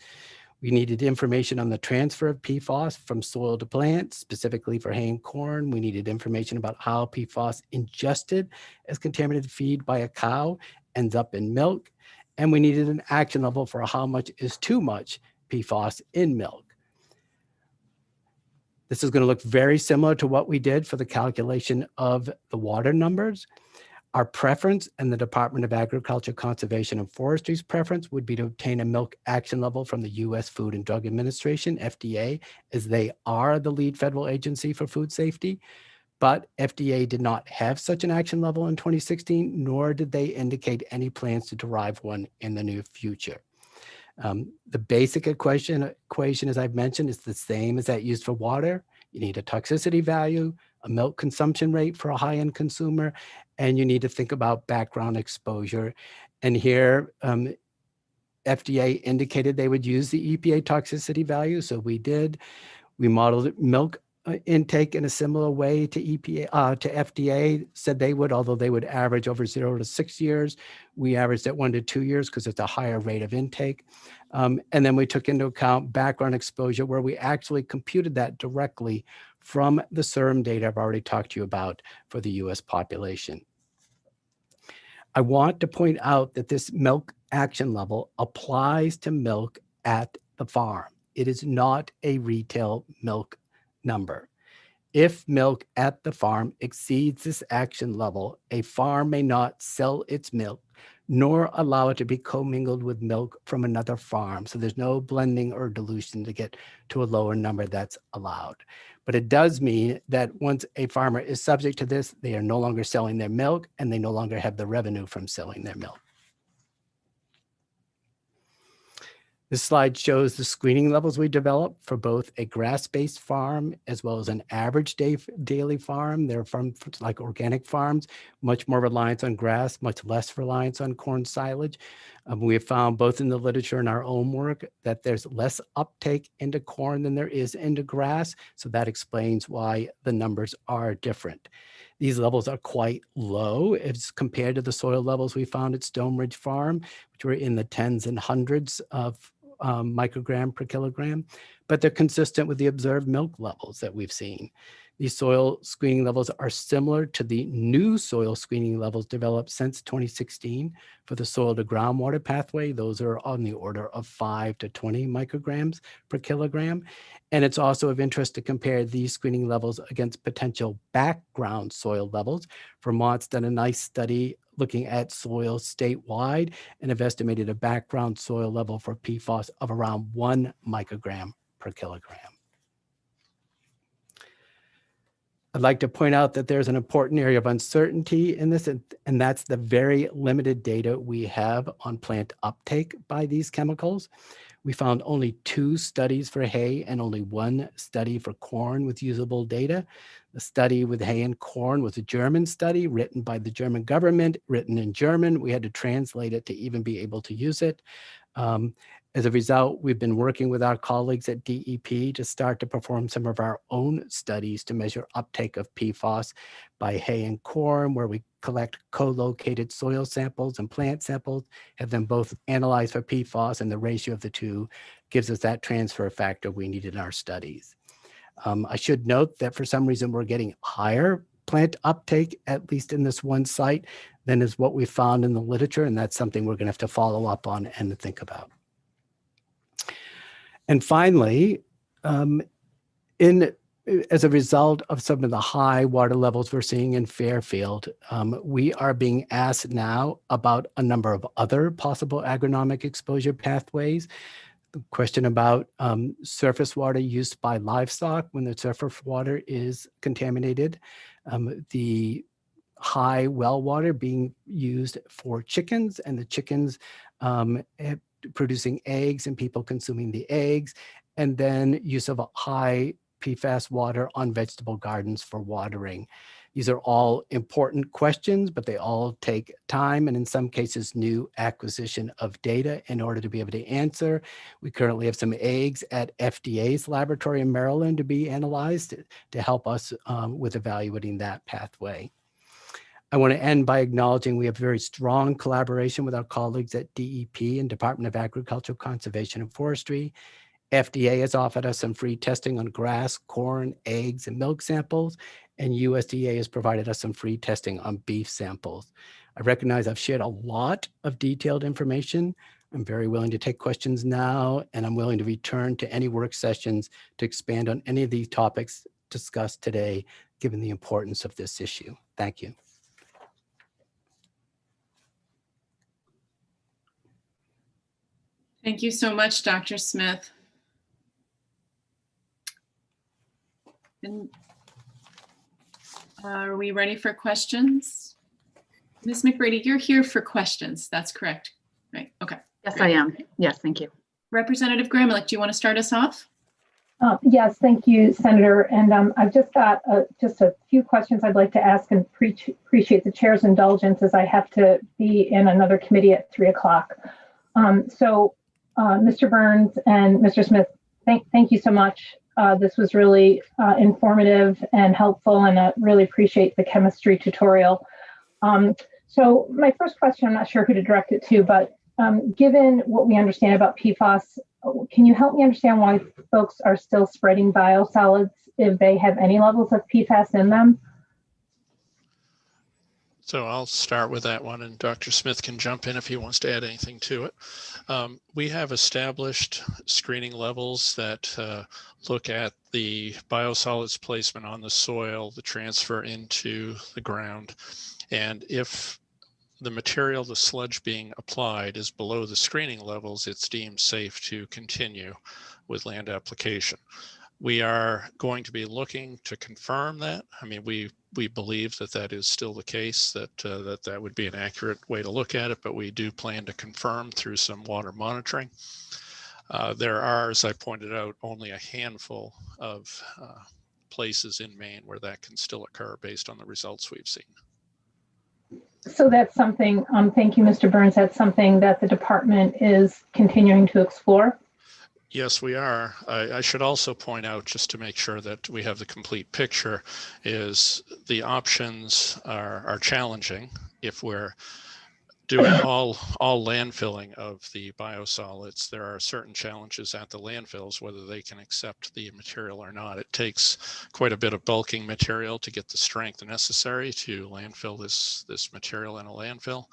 Speaker 13: We needed information on the transfer of PFAS from soil to plants, specifically for hay and corn. We needed information about how PFAS ingested as contaminated feed by a cow ends up in milk. And we needed an action level for how much is too much PFAS in milk. This is going to look very similar to what we did for the calculation of the water numbers. Our preference and the Department of Agriculture, Conservation, and Forestry's preference would be to obtain a milk action level from the U.S. Food and Drug Administration, FDA, as they are the lead federal agency for food safety. But FDA did not have such an action level in 2016, nor did they indicate any plans to derive one in the near future. The basic equation, as I've mentioned, is the same as that used for water. You need a toxicity value, a milk consumption rate for a high-end consumer, and you need to think about background exposure. And here, FDA indicated they would use the EPA toxicity value, so we did. We modeled milk intake in a similar way to EPA, to FDA said they would, although they would average over 0 to 6 years. We averaged at 1 to 2 years because it's a higher rate of intake. And then we took into account background exposure, where we actually computed that directly from the serum data I've already talked to you about for the US population. I want to point out that this milk action level applies to milk at the farm. It is not a retail milk number. If milk at the farm exceeds this action level, a farm may not sell its milk nor allow it to be commingled with milk from another farm. So there's no blending or dilution to get to a lower number that's allowed. But it does mean that once a farmer is subject to this, they are no longer selling their milk and they no longer have the revenue from selling their milk. This slide shows the screening levels we developed for both a grass-based farm as well as an average daily farm. They're from like organic farms, much more reliance on grass, much less reliance on corn silage. We have found both in the literature and our own work that there's less uptake into corn than there is into grass. So that explains why the numbers are different. These levels are quite low as compared to the soil levels we found at Stone Ridge Farm, which were in the tens and hundreds of microgram per kilogram, but they're consistent with the observed milk levels that we've seen. These soil screening levels are similar to the new soil screening levels developed since 2016 for the soil to groundwater pathway. Those are on the order of 5 to 20 micrograms per kilogram. And it's also of interest to compare these screening levels against potential background soil levels. Vermont's done a nice study looking at soil statewide and have estimated a background soil level for PFAS of around 1 microgram per kilogram. I'd like to point out that there's an important area of uncertainty in this, and that's the very limited data we have on plant uptake by these chemicals. We found only 2 studies for hay and only 1 study for corn with usable data. The study with hay and corn was a German study written by the German government, written in German. We had to translate it to even be able to use it. As a result, we've been working with our colleagues at DEP to start to perform some of our own studies to measure uptake of PFAS by hay and corn, where we collect co-located soil samples and plant samples, have them both analyzed for PFAS, and the ratio of the 2 gives us that transfer factor we need in our studies. I should note that for some reason we're getting higher plant uptake, at least in this one site, than is what we found in the literature, and that's something we're going to have to follow up on and think about. And finally, as a result of some of the high water levels we're seeing in Fairfield, we are being asked now about a number of other possible agronomic exposure pathways. The question about surface water used by livestock when the surface water is contaminated, the high well water being used for chickens, and the chickens producing eggs and people consuming the eggs, and then use of high PFAS water on vegetable gardens for watering. These are all important questions, but they all take time and in some cases new acquisition of data in order to be able to answer. We currently have some eggs at FDA's laboratory in Maryland to be analyzed to help us with evaluating that pathway. I want to end by acknowledging we have very strong collaboration with our colleagues at DEP and Department of Agriculture, Conservation and Forestry. FDA has offered us some free testing on grass, corn, eggs, and milk samples, and USDA has provided us some free testing on beef samples. I recognize I've shared a lot of detailed information. I'm very willing to take questions now, and I'm willing to return to any work sessions to expand on any of these topics discussed today, given the importance of this issue. Thank you.
Speaker 1: Thank you so much, Dr. Smith. And are we ready for questions? Ms. McBrady, you're here for questions. That's correct, right? Okay.
Speaker 11: Yes,
Speaker 1: great.
Speaker 11: I am. Yes, thank you.
Speaker 1: Representative Gramlich, do you want to start us off?
Speaker 4: Yes, thank you, Senator. And I've just got just a few questions I'd like to ask, and appreciate the chair's indulgence as I have to be in another committee at 3 o'clock. Mr. Burns and Mr. Smith, thank you so much. This was really informative and helpful, and I really appreciate the chemistry tutorial. So my first question, I'm not sure who to direct it to, but given what we understand about PFAS, can you help me understand why folks are still spreading biosolids if they have any levels of PFAS in them?
Speaker 21: So I'll start with that one, and Dr. Smith can jump in if he wants to add anything to it. We have established screening levels that look at the biosolids placement on the soil, the transfer into the ground, and if the material, the sludge being applied, is below the screening levels, it's deemed safe to continue with land application. We are going to be looking to confirm that. I mean, we believe that that is still the case, that that would be an accurate way to look at it, but we do plan to confirm through some water monitoring. There are, as I pointed out, only a handful of places in Maine where that can still occur based on the results we've seen.
Speaker 4: So that's something, thank you, Mr. Burns, that's something that the department is continuing to explore?
Speaker 21: Yes, we are. I should also point out, just to make sure that we have the complete picture, is the options are challenging. If we're doing all landfilling of the biosolids, there are certain challenges at the landfills, whether they can accept the material or not. It takes quite a bit of bulking material to get the strength necessary to landfill this material in a landfill.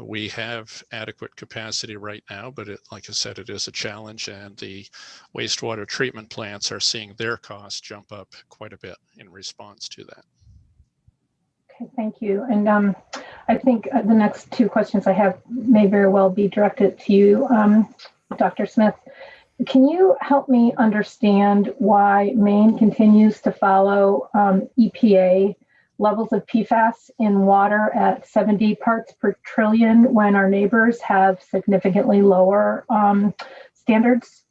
Speaker 21: We have adequate capacity right now, but like I said, it is a challenge, and the wastewater treatment plants are seeing their costs jump up quite a bit in response to that.
Speaker 4: Okay, thank you. And I think the next two questions I have may very well be directed to you, Dr. Smith. Can you help me understand why Maine continues to follow EPA levels of PFAS in water at 70 parts per trillion when our neighbors have significantly lower standards?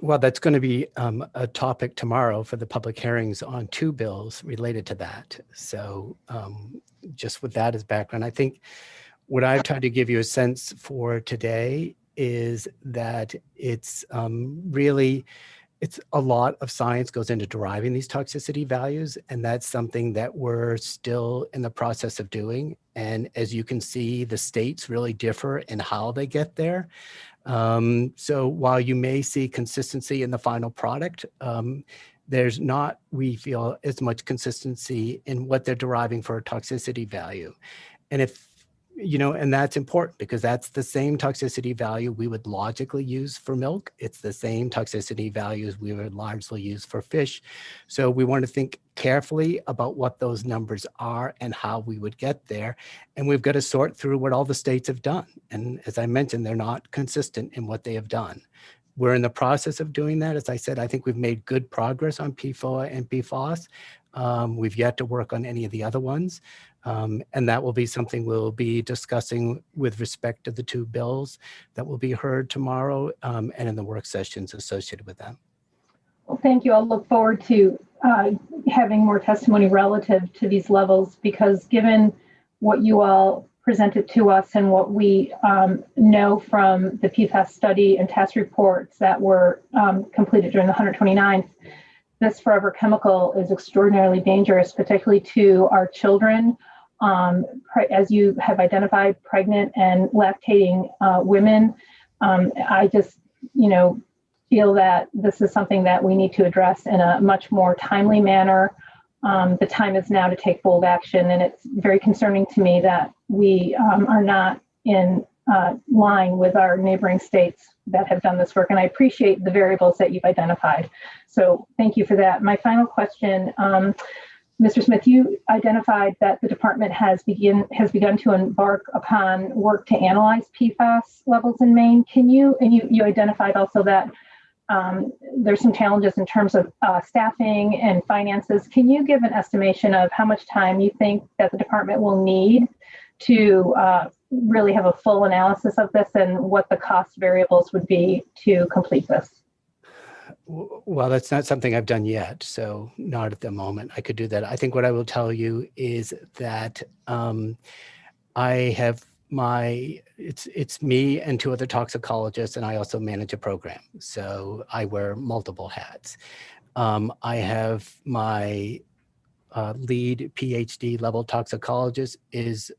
Speaker 13: Well, that's going to be a topic tomorrow for the public hearings on two bills related to that. So just with that as background, I think what I've tried to give you a sense for today is that it's really, it's a lot of science goes into deriving these toxicity values, and that's something that we're still in the process of doing. And as you can see, the states really differ in how they get there. So while you may see consistency in the final product, there's not, we feel, as much consistency in what they're deriving for a toxicity value. And if, you know, and that's important because that's the same toxicity value we would logically use for milk. It's the same toxicity values we would largely use for fish. So we want to think carefully about what those numbers are and how we would get there. And we've got to sort through what all the states have done. And as I mentioned, they're not consistent in what they have done. We're in the process of doing that. As I said, I think we've made good progress on PFOA and PFOS. We've yet to work on any of the other ones. And that will be something we'll be discussing with respect to the two bills that will be heard tomorrow and in the work sessions associated with them.
Speaker 4: Well, thank you. I'll look forward to having more testimony relative to these levels, because given what you all presented to us and what we know from the PFAS study and test reports that were completed during the 129th, this forever chemical is extraordinarily dangerous, particularly to our children. As you have identified, pregnant and lactating women. I just, you know, feel that this is something that we need to address in a much more timely manner. The time is now to take bold action, and it's very concerning to me that we are not in line with our neighboring states that have done this work. And I appreciate the variables that you've identified. So thank you for that. My final question, Mr. Smith, you identified that the department has begun to embark upon work to analyze PFAS levels in Maine. Can you, and you identified also that there's some challenges in terms of staffing and finances. Can you give an estimation of how much time you think that the department will need to really have a full analysis of this, and what the cost variables would be to complete this?
Speaker 13: Well, that's not something I've done yet, so not at the moment. I could do that. I think what I will tell you is that I have it's me and two other toxicologists, and I also manage a program. So I wear multiple hats. I have my lead PhD level toxicologist is,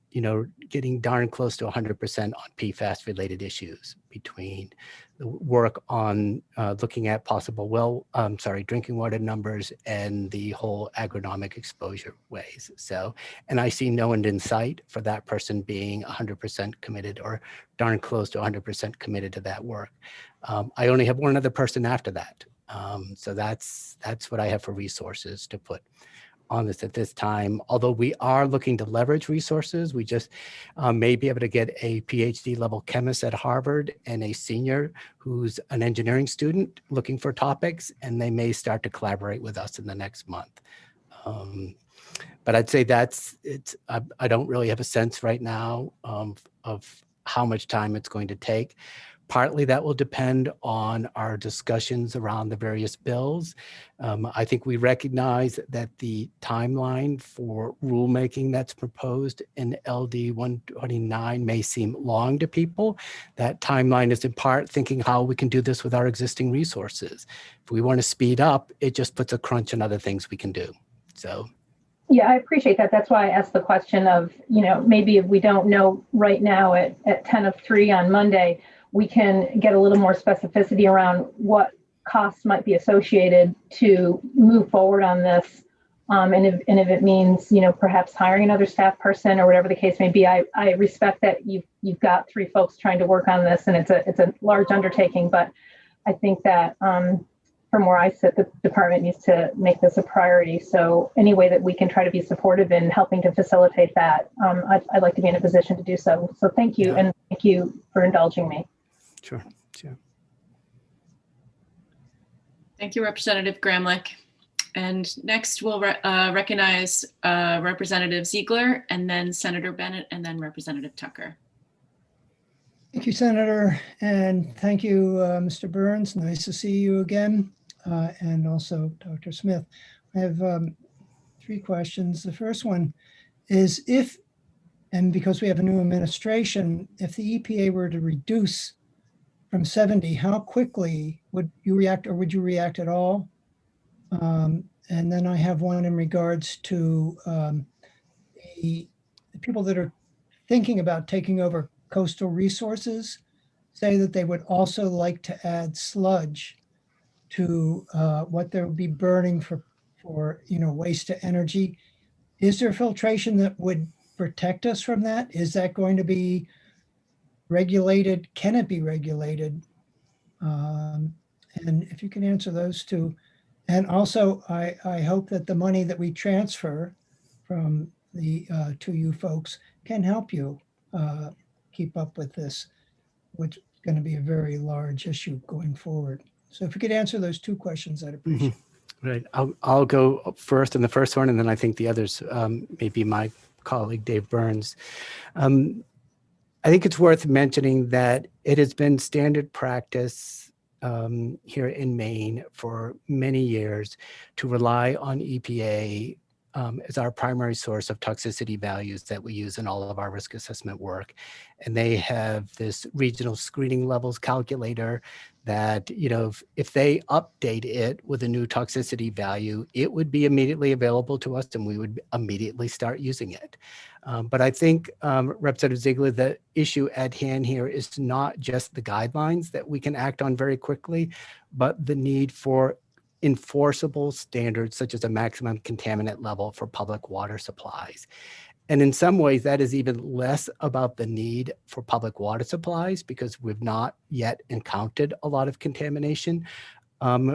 Speaker 13: getting darn close to 100% on PFAS related issues between the work on looking at possible drinking water numbers and the whole agronomic exposure ways. So, and I see no end in sight for that person being 100% committed or darn close to 100% committed to that work. I only have one other person after that. So that's what I have for resources to put on this at this time. Although we are looking to leverage resources, we just may be able to get a PhD level chemist at Harvard and a senior who's an engineering student looking for topics, and they may start to collaborate with us in the next month. But I'd say I don't really have a sense right now of how much time it's going to take. Partly that will depend on our discussions around the various bills. I think we recognize that the timeline for rulemaking that's proposed in LD 129 may seem long to people. That timeline is in part thinking how we can do this with our existing resources. If we want to speed up, it just puts a crunch on other things we can do. So.
Speaker 4: Yeah, I appreciate that. That's why I asked the question of, maybe if we don't know right now at 10 of 3 on Monday, we can get a little more specificity around what costs might be associated to move forward on this. And if it means, perhaps hiring another staff person or whatever the case may be, I respect that you've got 3 folks trying to work on this, and it's a large undertaking, but I think that from where I sit, the department needs to make this a priority. So any way that we can try to be supportive in helping to facilitate that, I'd like to be in a position to do so. So thank you, and thank you for indulging me.
Speaker 13: Sure.
Speaker 1: Thank you, Representative Gramlich. And next we'll recognize Representative Ziegler, and then Senator Bennett, and then Representative Tucker.
Speaker 2: Thank you, Senator, and thank you, Mr. Burns. Nice to see you again, and also Dr. Smith. I have 3 questions. The first one is and because we have a new administration, if the EPA were to reduce from 70, how quickly would you react, or would you react at all? And then I have one in regards to the people that are thinking about taking over coastal resources, say that they would also like to add sludge to what they would be burning for waste to energy. Is there filtration that would protect us from that? Is that going to be regulated? Can it be regulated? And if you can answer those 2. And also, I hope that the money that we transfer from the to you folks can help you keep up with this, which is going to be a very large issue going forward. So if you could answer those 2 questions, I'd appreciate it.
Speaker 13: Right. I'll go first in the first one, and then I think the others, maybe my colleague Dave Burns. I think it's worth mentioning that it has been standard practice here in Maine for many years to rely on EPA as our primary source of toxicity values that we use in all of our risk assessment work. And they have this regional screening levels calculator that, if they update it with a new toxicity value, it would be immediately available to us and we would immediately start using it. But I think, Representative Ziegler, the issue at hand here is not just the guidelines that we can act on very quickly, but the need for enforceable standards such as a maximum contaminant level for public water supplies. And in some ways, that is even less about the need for public water supplies because we've not yet encountered a lot of contamination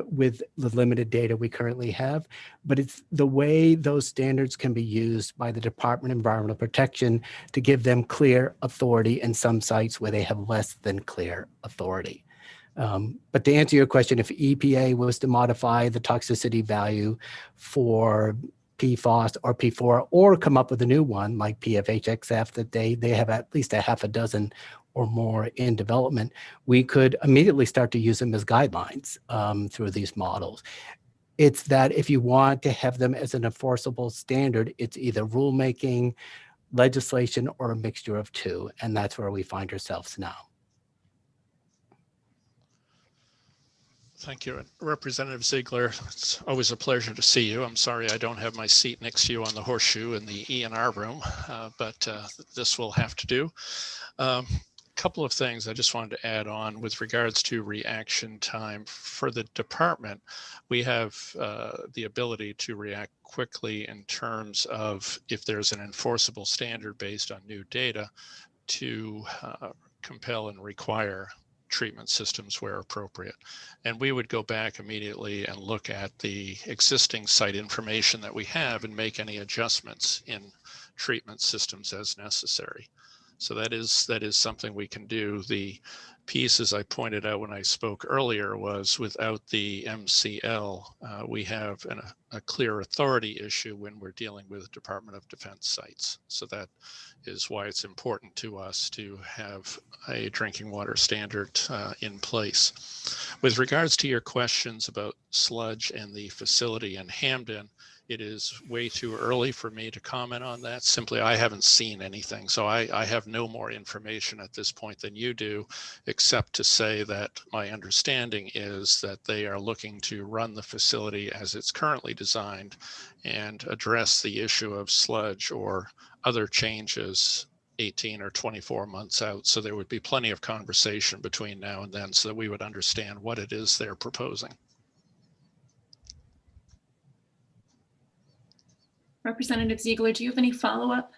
Speaker 13: with the limited data we currently have. But it's the way those standards can be used by the Department of Environmental Protection to give them clear authority in some sites where they have less than clear authority. But to answer your question, if EPA was to modify the toxicity value for PFOS or P4, or come up with a new one like PFHXF that they have at least a half a dozen or more in development, we could immediately start to use them as guidelines through these models. It's that if you want to have them as an enforceable standard, it's either rulemaking, legislation, or a mixture of 2. And that's where we find ourselves now.
Speaker 21: Thank you. Representative Ziegler, it's always a pleasure to see you. I'm sorry I don't have my seat next to you on the horseshoe in the ENR room, but this will have to do. Couple of things I just wanted to add on with regards to reaction time. For the department, we have the ability to react quickly in terms of if there's an enforceable standard based on new data to compel and require treatment systems where appropriate. And we would go back immediately and look at the existing site information that we have and make any adjustments in treatment systems as necessary. So that is something we can do. The piece, as I pointed out when I spoke earlier, was without the MCL, we have a clear authority issue when we're dealing with Department of Defense sites. So that is why it's important to us to have a drinking water standard in place. With regards to your questions about sludge and the facility in Hamden, it is way too early for me to comment on that. Simply, I haven't seen anything. So I have no more information at this point than you do, except to say that my understanding is that they are looking to run the facility as it's currently designed and address the issue of sludge or other changes 18 or 24 months out. So there would be plenty of conversation between now and then so that we would understand what it is they're proposing.
Speaker 1: Representative Ziegler, do you have any follow-up?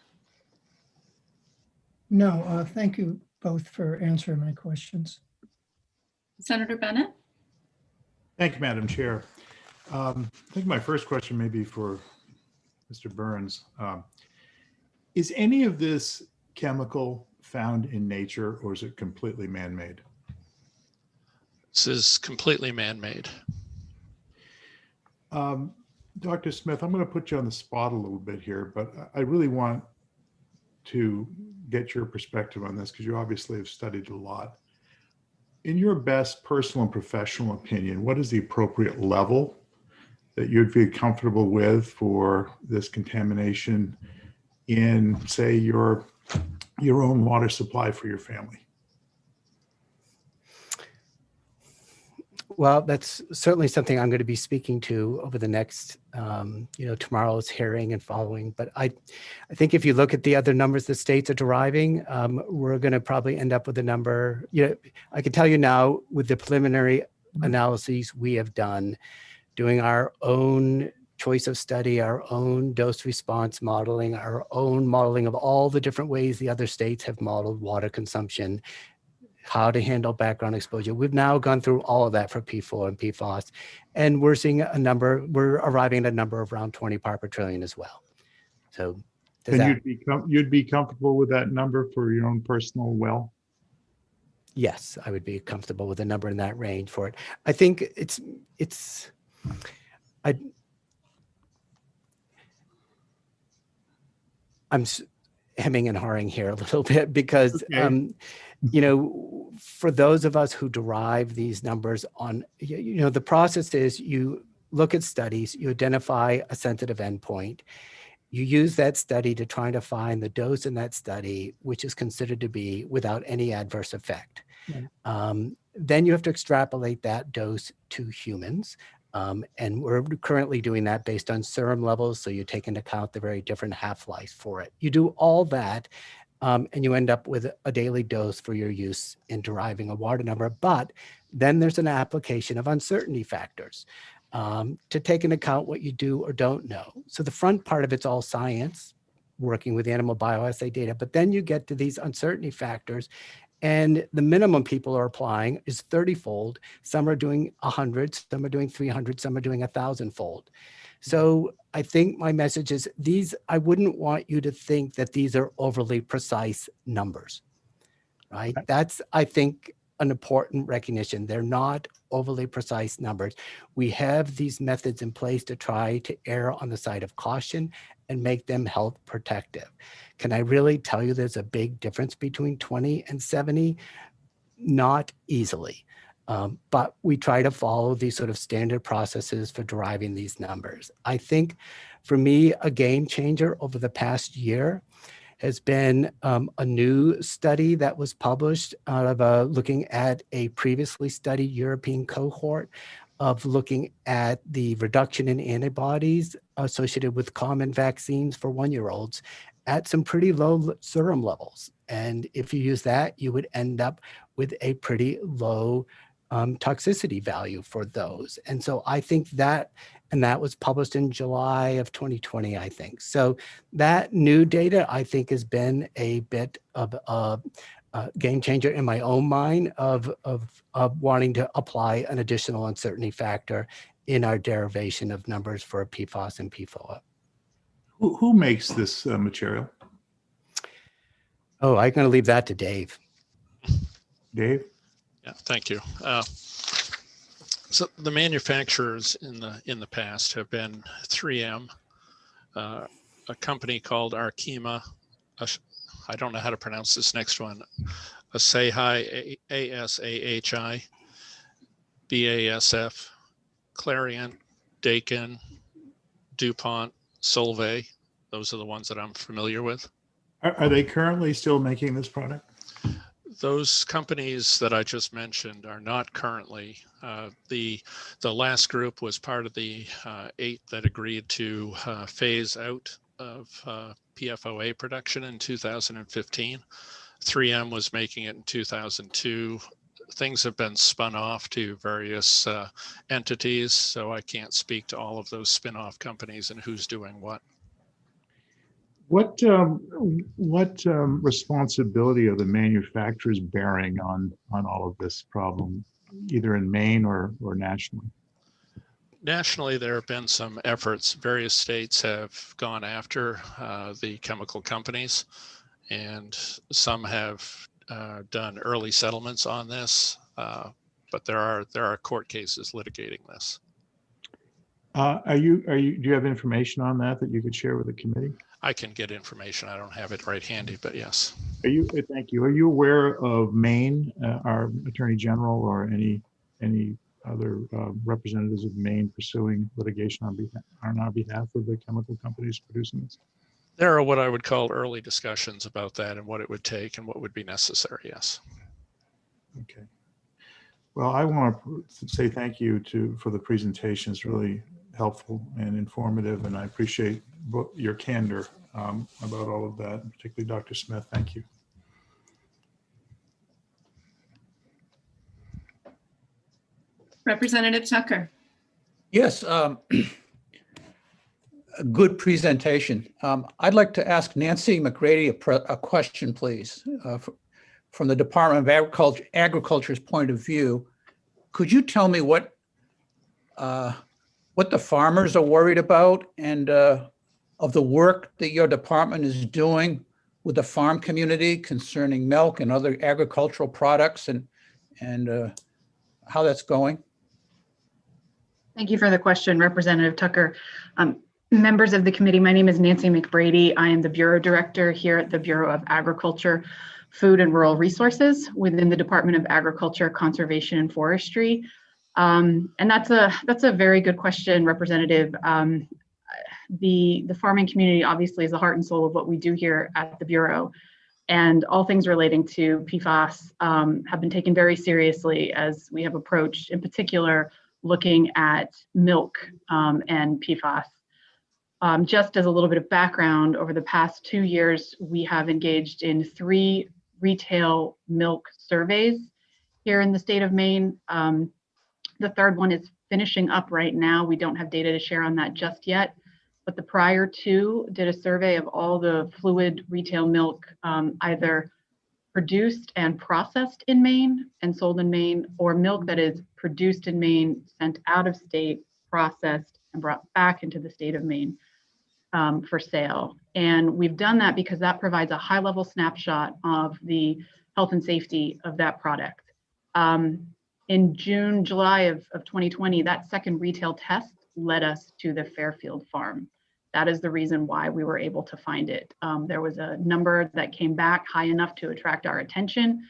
Speaker 2: No, thank you both for answering my questions.
Speaker 1: Senator Bennett?
Speaker 9: Thank you, Madam Chair. I think my first question may be for Mr. Burns. Is any of this chemical found in nature, or is it completely man-made?
Speaker 21: This is completely man-made.
Speaker 9: Dr. Smith, I'm going to put you on the spot a little bit here, but I really want to get your perspective on this because you obviously have studied a lot. In your best personal and professional opinion, what is the appropriate level that you'd feel comfortable with for this contamination in, say, your own water supply for your family?
Speaker 13: Well, that's certainly something I'm going to be speaking to over the next, tomorrow's hearing and following. But I think if you look at the other numbers the states are deriving, we're going to probably end up with a number. I can tell you now with the preliminary analyses we have done, doing our own choice of study, our own dose response modeling, our own modeling of all the different ways the other states have modeled water consumption, how to handle background exposure. We've now gone through all of that for P4 and PFOS, and we're seeing we're arriving at a number of around 20 part per trillion as well. So
Speaker 9: you'd be comfortable with that number for your own personal well?
Speaker 13: Yes, I would be comfortable with a number in that range for it. I think I'm hemming and hawing here a little bit because, okay. For those of us who derive these numbers on, the process is you look at studies, you identify a sensitive endpoint, you use that study to try to find the dose in that study, which is considered to be without any adverse effect. Right. Then you have to extrapolate that dose to humans. And we're currently doing that based on serum levels. So you take into account the very different half-life for it. You do all that and you end up with a daily dose for your use in deriving a water number. But then there's an application of uncertainty factors to take into account what you do or don't know. So the front part of it's all science, working with animal bioassay data. But then you get to these uncertainty factors. And the minimum people are applying is 30-fold. Some are doing 100, some are doing 300, some are doing 1,000-fold. So I think my message is I wouldn't want you to think that these are overly precise numbers, right? That's, I think, an important recognition. They're not overly precise numbers. We have these methods in place to try to err on the side of caution and make them health protective. Can I really tell you there's a big difference between 20 and 70? Not easily. But we try to follow these sort of standard processes for deriving these numbers. I think for me, a game changer over the past year has been a new study that was published out of looking at a previously studied European cohort of looking at the reduction in antibodies associated with common vaccines for 1-year-olds at some pretty low serum levels. And if you use that, you would end up with a pretty low toxicity value for those. And so I think that, and that was published in July of 2020, I think. So that new data, I think, has been a bit of a game changer in my own mind of wanting to apply an additional uncertainty factor in our derivation of numbers for PFAS and PFOA.
Speaker 9: Who makes this material?
Speaker 13: Oh, I'm going to leave that to Dave.
Speaker 9: Dave?
Speaker 21: Yeah, thank you. So the manufacturers in the past have been 3M, a company called Arkema, I don't know how to pronounce this next one, Asahi, A-S-A-H-I, BASF, Clariant, Dakin, DuPont, Solvay. Those are the ones that I'm familiar with.
Speaker 9: Are they currently still making this product?
Speaker 21: Those companies that I just mentioned are not currently. The last group was part of the 8 that agreed to phase out of PFOA production in 2015. 3M was making it in 2002. Things have been spun off to various entities, so I can't speak to all of those spin-off companies and who's doing what.
Speaker 9: What responsibility are the manufacturers bearing on all of this problem, either in Maine or nationally?
Speaker 21: Nationally, there have been some efforts. Various states have gone after the chemical companies, and some have done early settlements on this, but there are court cases litigating this.
Speaker 9: Do you have information on that you could share with the committee?
Speaker 21: I can get information. I don't have it right handy, but yes.
Speaker 9: Thank you. Are you aware of Maine, our Attorney General, or any other representatives of Maine pursuing litigation on our behalf of the chemical companies producing this?
Speaker 21: There are what I would call early discussions about that and what it would take and what would be necessary, yes.
Speaker 9: Okay. Well, I want to say thank you for the presentation. It's really helpful and informative, and I appreciate your candor about all of that, particularly Dr. Smith. Thank you.
Speaker 1: Representative Tucker.
Speaker 10: Yes, a good presentation. I'd like to ask Nancy McGrady a question, please. From the Department of Agriculture's point of view, could you tell me what the farmers are worried about and of the work that your department is doing with the farm community concerning milk and other agricultural products and how that's going?
Speaker 11: Thank you for the question, Representative Tucker. Members of the committee, my name is Nancy McBrady. I am the Bureau Director here at the Bureau of Agriculture, Food and Rural Resources within the Department of Agriculture, Conservation and Forestry. And that's a very good question, Representative. The farming community obviously is the heart and soul of what we do here at the Bureau. And all things relating to PFAS have been taken very seriously as we have approached, in particular, looking at milk and PFAS. Just as a little bit of background, over the past 2 years, we have engaged in 3 retail milk surveys here in the state of Maine. The third one is finishing up right now. We don't have data to share on that just yet, but the prior 2 did a survey of all the fluid retail milk either produced and processed in Maine and sold in Maine, or milk that is produced in Maine, sent out of state, processed, and brought back into the state of Maine for sale. And we've done that because that provides a high-level snapshot of the health and safety of that product. In July of 2020, that second retail test led us to the Fairfield farm. That is the reason why we were able to find it. There was a number that came back high enough to attract our attention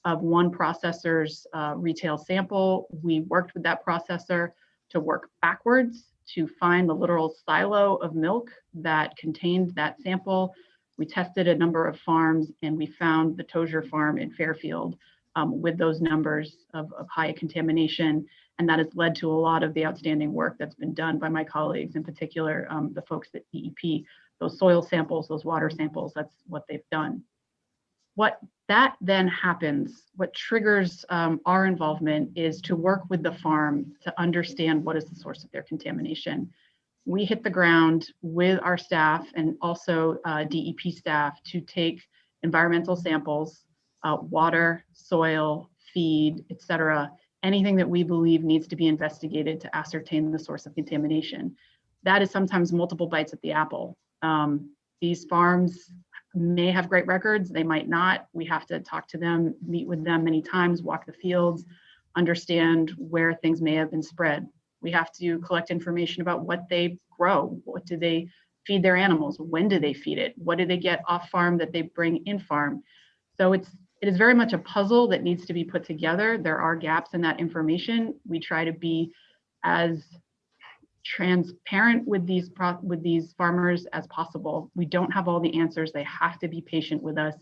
Speaker 11: of one processor's retail sample. We worked with that processor to work backwards to find the literal silo of milk that contained that sample We tested a number of farms and we found the Tozier farm in Fairfield with those numbers of high contamination. And that has led to a lot of the outstanding work that's been done by my colleagues, in particular, the folks at DEP, those soil samples, those water samples, that's what they've done. What that then happens, what triggers our involvement is to work with the farm to understand what is the source of their contamination. We hit the ground with our staff and also DEP staff to take environmental samples, water, soil, feed, et cetera, anything that we believe needs to be investigated to ascertain the source of contamination. That is sometimes multiple bites at the apple. These farms may have great records, they might not. We have to talk to them, meet with them many times, walk the fields, understand where things may have been spread. We have to collect information about what they grow, what do they feed their animals, when do they feed it, what do they get off farm that they bring in farm. So it is very much a puzzle that needs to be put together. There are gaps in that information. We try to be as transparent with these farmers as possible. We don't have all the answers. They have to be patient with us.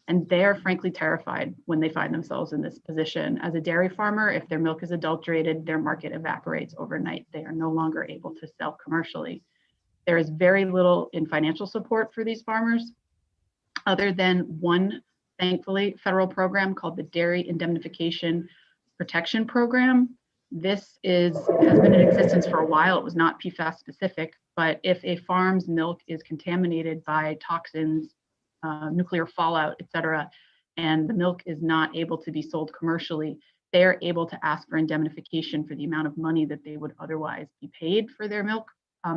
Speaker 11: And they are frankly terrified when they find themselves in this position. As a dairy farmer, if their milk is adulterated, their market evaporates overnight. They are no longer able to sell commercially. There is very little in financial support for these farmers, other than one, thankfully, federal program called the Dairy Indemnification Protection Program. This has been in existence for a while. It was not PFAS specific, but if a farm's milk is contaminated by toxins, nuclear fallout, et cetera, and the milk is not able to be sold commercially, they are able to ask for indemnification for the amount of money that they would otherwise be paid for their milk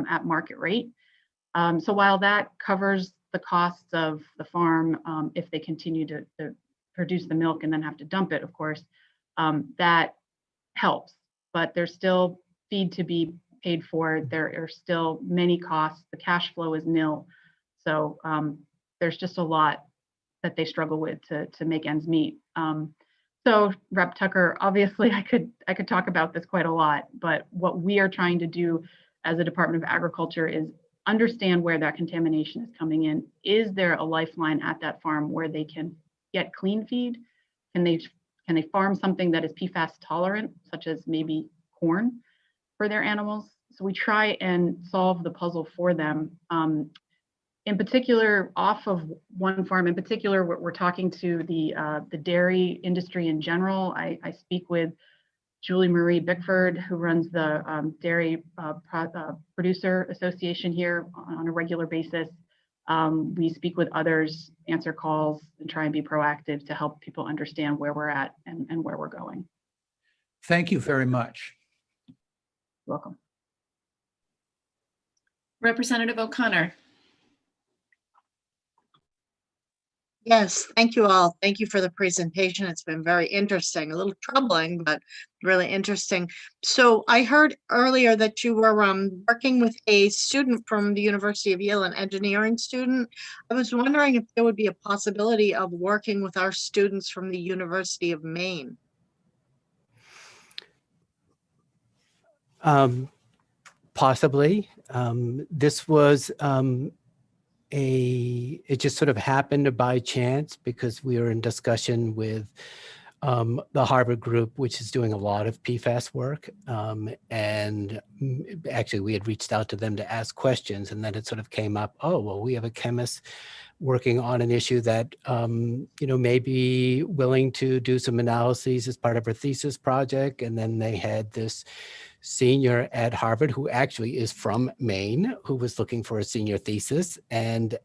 Speaker 11: at market rate. So while that covers the costs of the farm, if they continue to produce the milk and then have to dump it, of course, that helps. But there's still feed to be paid for. There are still many costs. The cash flow is nil. So there's just a lot that they struggle with to make ends meet. So Rep. Tucker, obviously I could talk about this quite a lot, but what we are trying to do as a Department of Agriculture is understand where that contamination is coming in. Is there a lifeline at that farm where they can get clean feed? Can they farm something that is PFAS tolerant, such as maybe corn for their animals? So we try and solve the puzzle for them. In particular, off of one farm in particular, we're talking to the dairy industry in general. I speak with Julie Marie Bickford, who runs the Dairy Producer Association here on a regular basis. We speak with others, answer calls, and try and be proactive to help people understand where we're at and where we're going.
Speaker 10: Thank you very much.
Speaker 11: You're welcome.
Speaker 1: Representative O'Connor.
Speaker 6: Yes, thank you all. Thank you for the presentation. It's been very interesting, a little troubling, but really interesting. So I heard earlier that you were working with a student from the University of Yale, an engineering student. I was wondering if there would be a possibility of working with our students from the University of Maine.
Speaker 13: Possibly. This was it just sort of happened by chance because we were in discussion with the Harvard group, which is doing a lot of PFAS work. And actually we had reached out to them to ask questions, and then it sort of came up, oh, well, we have a chemist working on an issue that, may be willing to do some analyses as part of her thesis project. And then they had this senior at Harvard who actually is from Maine, who was looking for a senior thesis. And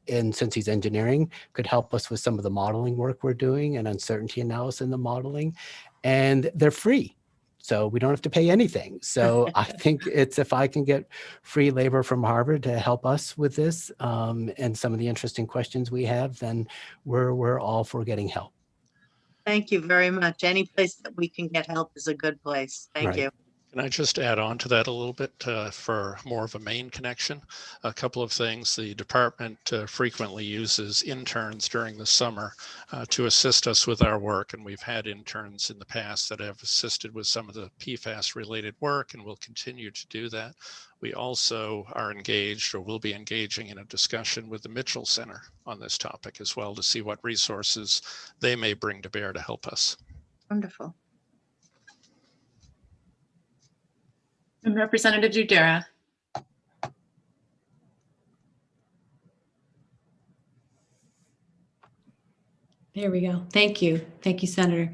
Speaker 13: since he's engineering, could help us with some of the modeling work we're doing and uncertainty analysis in the modeling. And they're free. So we don't have to pay anything. So I think if I can get free labor from Harvard to help us with this and some of the interesting questions we have, then we're all for getting help.
Speaker 6: Thank you very much. Any place that we can get help is a good place. Thank
Speaker 13: Right.
Speaker 6: you.
Speaker 21: Can I just add on to that a little bit for more of a Maine connection? A couple of things. The department frequently uses interns during the summer to assist us with our work. And we've had interns in the past that have assisted with some of the PFAS related work and will continue to do that. We also are engaged or will be engaging in a discussion with the Mitchell Center on this topic as well to see what resources they may bring to bear to help us.
Speaker 6: Wonderful.
Speaker 1: And Representative Dudera.
Speaker 5: There we go. Thank you. Thank you, Senator.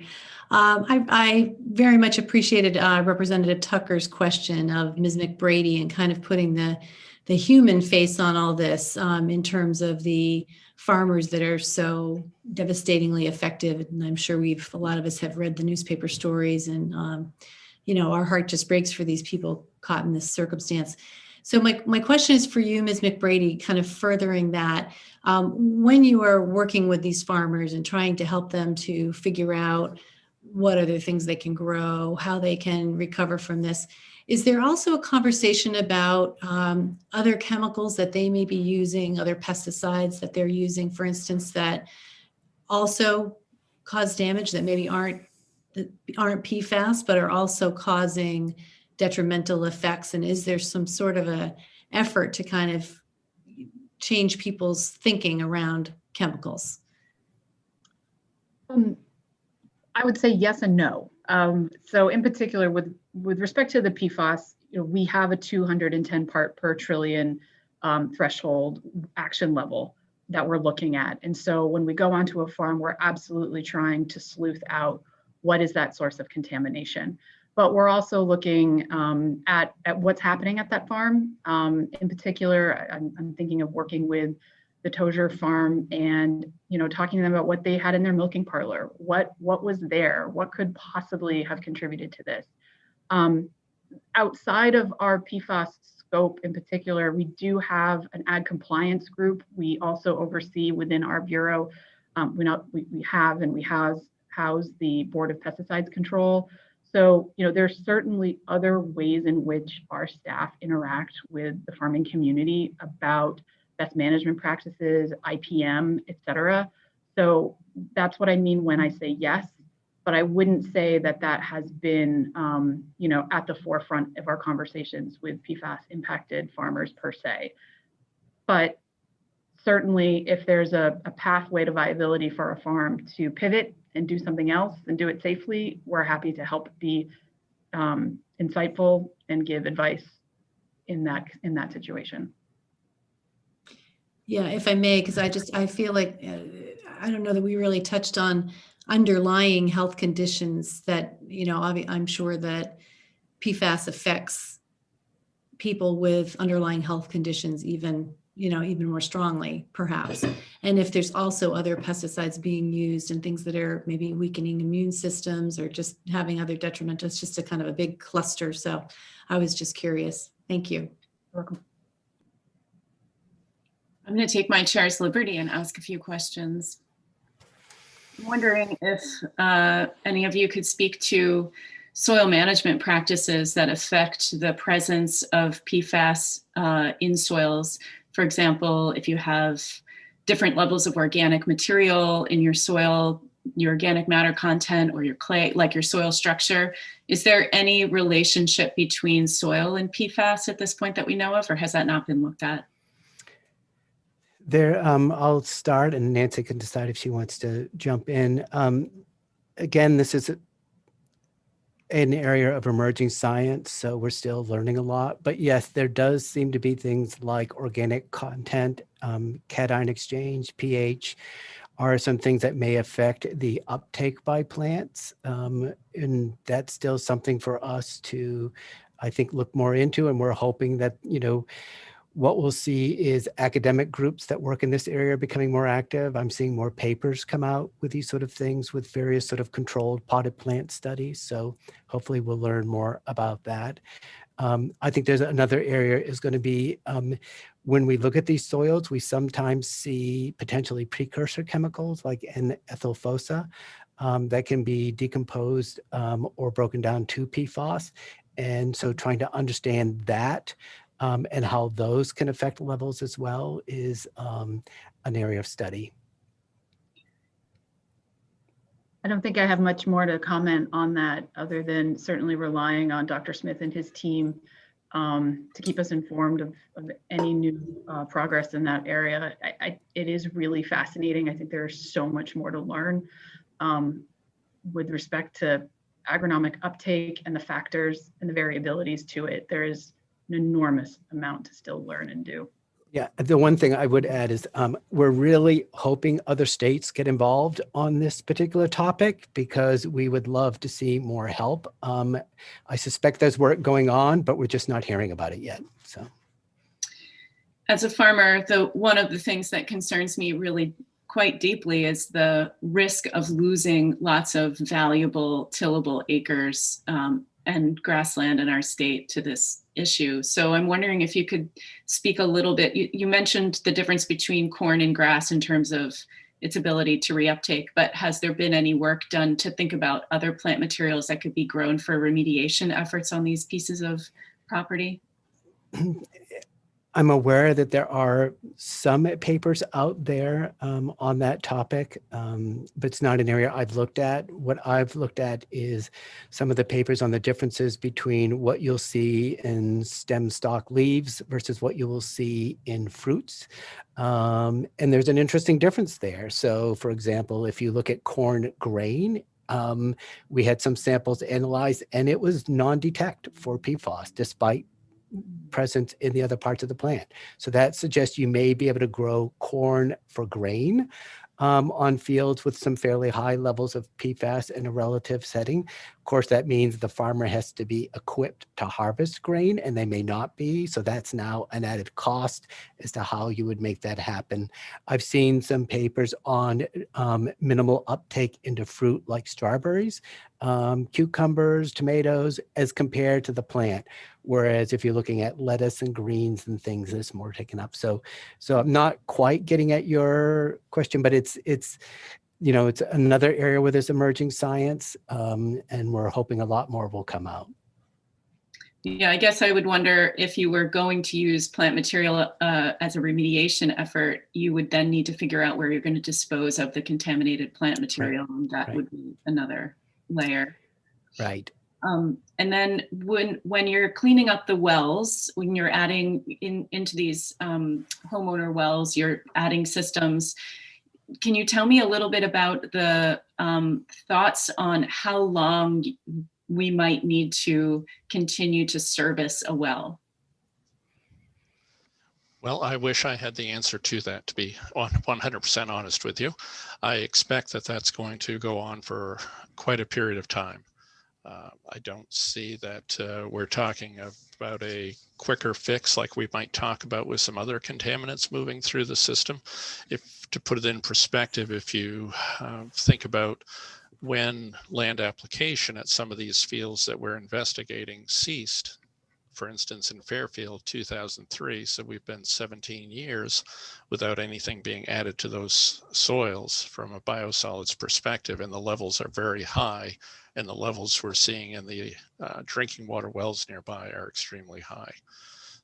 Speaker 5: I very much appreciated Representative Tucker's question of Ms. McBrady and kind of putting the human face on all this in terms of the farmers that are so devastatingly affected. And I'm sure a lot of us have read the newspaper stories and, our heart just breaks for these people caught in this circumstance. So my question is for you, Ms. McBrady, kind of furthering that. When you are working with these farmers and trying to help them to figure out what other things they can grow, how they can recover from this, is there also a conversation about other chemicals that they may be using, other pesticides that they're using, for instance, that also cause damage that maybe aren't PFAS, but are also causing detrimental effects? And is there some sort of a effort to kind of change people's thinking around chemicals?
Speaker 11: I would say yes and no. So in particular, with respect to the PFAS, we have a 210 part per trillion threshold action level that we're looking at. And so when we go onto a farm, we're absolutely trying to sleuth out what is that source of contamination. But we're also looking at what's happening at that farm. In particular, I'm thinking of working with the Tozier farm and talking to them about what they had in their milking parlor, what was there, what could possibly have contributed to this. Outside of our PFAS scope in particular, we do have an ag compliance group. We also oversee within our bureau. We house the Board of Pesticides Control. So, there's certainly other ways in which our staff interact with the farming community about best management practices, IPM, et cetera. So that's what I mean when I say yes, but I wouldn't say that has been, at the forefront of our conversations with PFAS impacted farmers per se. But certainly if there's a pathway to viability for a farm to pivot and do something else and do it safely, we're happy to help be insightful and give advice in that situation.
Speaker 5: Yeah, if I may, because I feel like, I don't know that we really touched on underlying health conditions that, I'm sure that PFAS affects people with underlying health conditions even more strongly, perhaps. And if there's also other pesticides being used and things that are maybe weakening immune systems or just having other detrimental, it's just a kind of a big cluster. So I was just curious. Thank you.
Speaker 11: You're welcome.
Speaker 1: I'm going to take my chair's liberty and ask a few questions. I'm wondering if any of you could speak to soil management practices that affect the presence of PFAS in soils. For example, if you have different levels of organic material in your soil, your organic matter content or your clay, like your soil structure, is there any relationship between soil and PFAS at this point that we know of, or has that not been looked at?
Speaker 13: I'll start and Nancy can decide if she wants to jump in. Again, this is an area of emerging science, so we're still learning a lot. But yes, there does seem to be things like organic content, cation exchange, pH, are some things that may affect the uptake by plants. And that's still something for us to, I think, look more into. And we're hoping that, what we'll see is academic groups that work in this area becoming more active. I'm seeing more papers come out with these sort of things with various sort of controlled potted plant studies. So hopefully we'll learn more about that. I think there's another area is going to be when we look at these soils, we sometimes see potentially precursor chemicals like N-ethyl fossa that can be decomposed or broken down to PFAS. And so trying to understand that and how those can affect levels as well is an area of study.
Speaker 11: I don't think I have much more to comment on that other than certainly relying on Dr. Smith and his team to keep us informed of any new progress in that area. It is really fascinating. I think there's so much more to learn with respect to agronomic uptake and the factors and the variabilities to it. There is an enormous amount to still learn and do.
Speaker 13: Yeah, the one thing I would add is we're really hoping other states get involved on this particular topic because we would love to see more help. I suspect there's work going on, but we're just not hearing about it yet. So,
Speaker 1: as a farmer, one of the things that concerns me really quite deeply is the risk of losing lots of valuable tillable acres and grassland in our state to this issue. So I'm wondering if you could speak a little bit. You mentioned the difference between corn and grass in terms of its ability to reuptake, but has there been any work done to think about other plant materials that could be grown for remediation efforts on these pieces of property?
Speaker 13: I'm aware that there are some papers out there on that topic, but it's not an area I've looked at. What I've looked at is some of the papers on the differences between what you'll see in stem stalk leaves versus what you will see in fruits. And there's an interesting difference there. So for example, if you look at corn grain, we had some samples analyzed and it was non-detect for PFAS despite present in the other parts of the plant. So that suggests you may be able to grow corn for grain on fields with some fairly high levels of PFAS in a relative setting. Of course, that means the farmer has to be equipped to harvest grain and they may not be. So that's now an added cost as to how you would make that happen. I've seen some papers on minimal uptake into fruit like strawberries, cucumbers, tomatoes, as compared to the plant. Whereas if you're looking at lettuce and greens and things, it's more taken up. So I'm not quite getting at your question, but it's you know, it's another area where there's emerging science, and we're hoping a lot more will come out.
Speaker 1: Yeah, I guess I would wonder if you were going to use plant material as a remediation effort, you would then need to figure out where you're going to dispose of the contaminated plant material, and that would be another layer.
Speaker 13: Right.
Speaker 1: And then when you're cleaning up the wells, when you're adding into these homeowner wells, you're adding systems. Can you tell me a little bit about the thoughts on how long we might need to continue to service a well?
Speaker 21: Well, I wish I had the answer to that, to be 100% honest with you. I expect that that's going to go on for quite a period of time. I don't see that we're talking about a quicker fix like we might talk about with some other contaminants moving through the system. If, to put it in perspective, if you think about when land application at some of these fields that we're investigating ceased, for instance, in Fairfield, 2003. So we've been 17 years without anything being added to those soils from a biosolids perspective, and the levels are very high, and the levels we're seeing in the drinking water wells nearby are extremely high.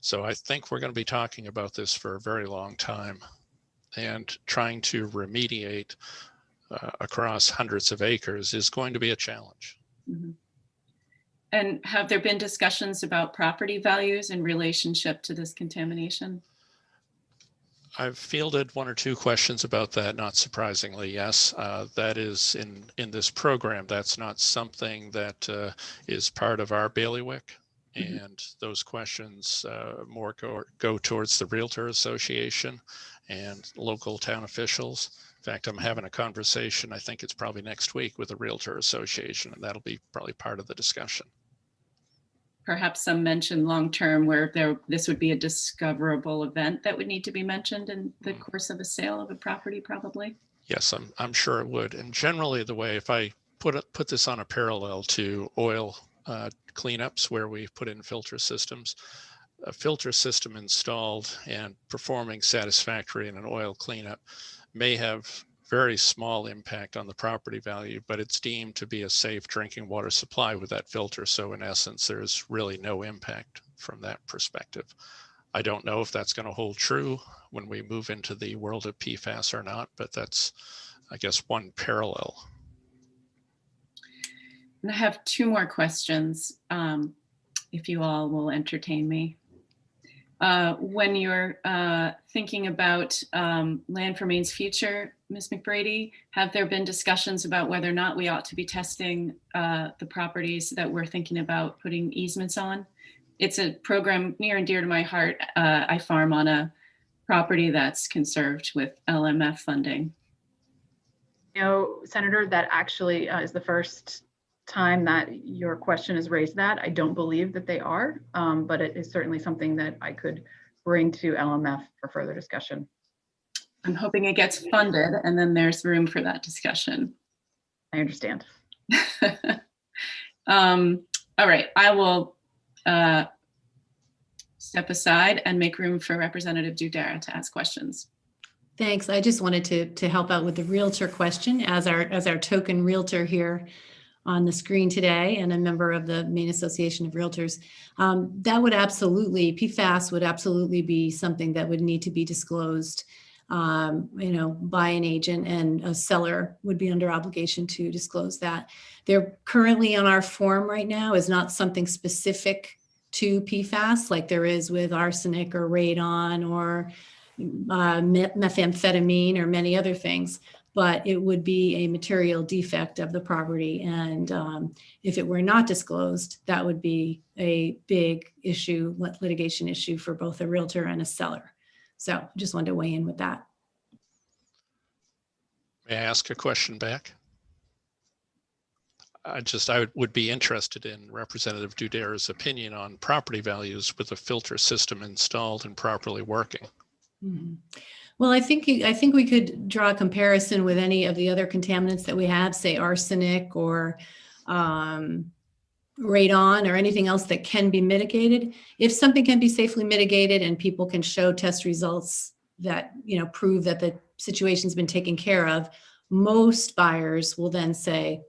Speaker 21: So I think we're going to be talking about this for a very long time, and trying to remediate across hundreds of acres is going to be a challenge.
Speaker 1: Mm-hmm. And have there been discussions about property values in relationship to this contamination?
Speaker 21: I've fielded one or two questions about that, not surprisingly, yes. That is in this program, that's not something that is part of our bailiwick. Mm-hmm. And those questions more go towards the Realtor Association and local town officials. In fact, I'm having a conversation, I think it's probably next week, with the Realtor Association, and that'll be probably part of the discussion.
Speaker 1: Perhaps some mention long-term where this would be a discoverable event that would need to be mentioned in the course of a sale of a property, probably.
Speaker 21: Yes, I'm sure it would. And generally the way, if I put this on a parallel to oil cleanups where we put in filter systems, a filter system installed and performing satisfactory in an oil cleanup may have very small impact on the property value, but it's deemed to be a safe drinking water supply with that filter. So in essence, there's really no impact from that perspective. I don't know if that's going to hold true when we move into the world of PFAS or not, but that's, I guess, one parallel.
Speaker 1: And I have two more questions, if you all will entertain me. When you're thinking about Land for Maine's future, Ms. McBrady, have there been discussions about whether or not we ought to be testing the properties that we're thinking about putting easements on? It's a program near and dear to my heart. I farm on a property that's conserved with LMF funding.
Speaker 11: You know, Senator, that actually is the first time that your question has raised that. I don't believe that they are, but it is certainly something that I could bring to LMF for further discussion.
Speaker 1: I'm hoping it gets funded and then there's room for that discussion.
Speaker 11: I understand.
Speaker 1: All right, I will step aside and make room for Representative Dudera to ask questions.
Speaker 5: Thanks. I just wanted to help out with the realtor question as our token realtor here on the screen today and a member of the Maine Association of Realtors. That would absolutely, PFAS would absolutely be something that would need to be disclosed, you know, by an agent, and a seller would be under obligation to disclose that. They're currently on our form right now is not something specific to PFAS like there is with arsenic or radon or methamphetamine or many other things, but it would be a material defect of the property. And if it were not disclosed, that would be a big issue, litigation issue for both a realtor and a seller. So I just wanted to weigh in with that.
Speaker 21: May I ask a question back? I would be interested in Representative Dudera's opinion on property values with a filter system installed and properly working.
Speaker 5: Mm-hmm. Well, I think we could draw a comparison with any of the other contaminants that we have, say arsenic or radon or anything else that can be mitigated. If something can be safely mitigated and people can show test results that, you know, prove that the situation's been taken care of, most buyers will then say,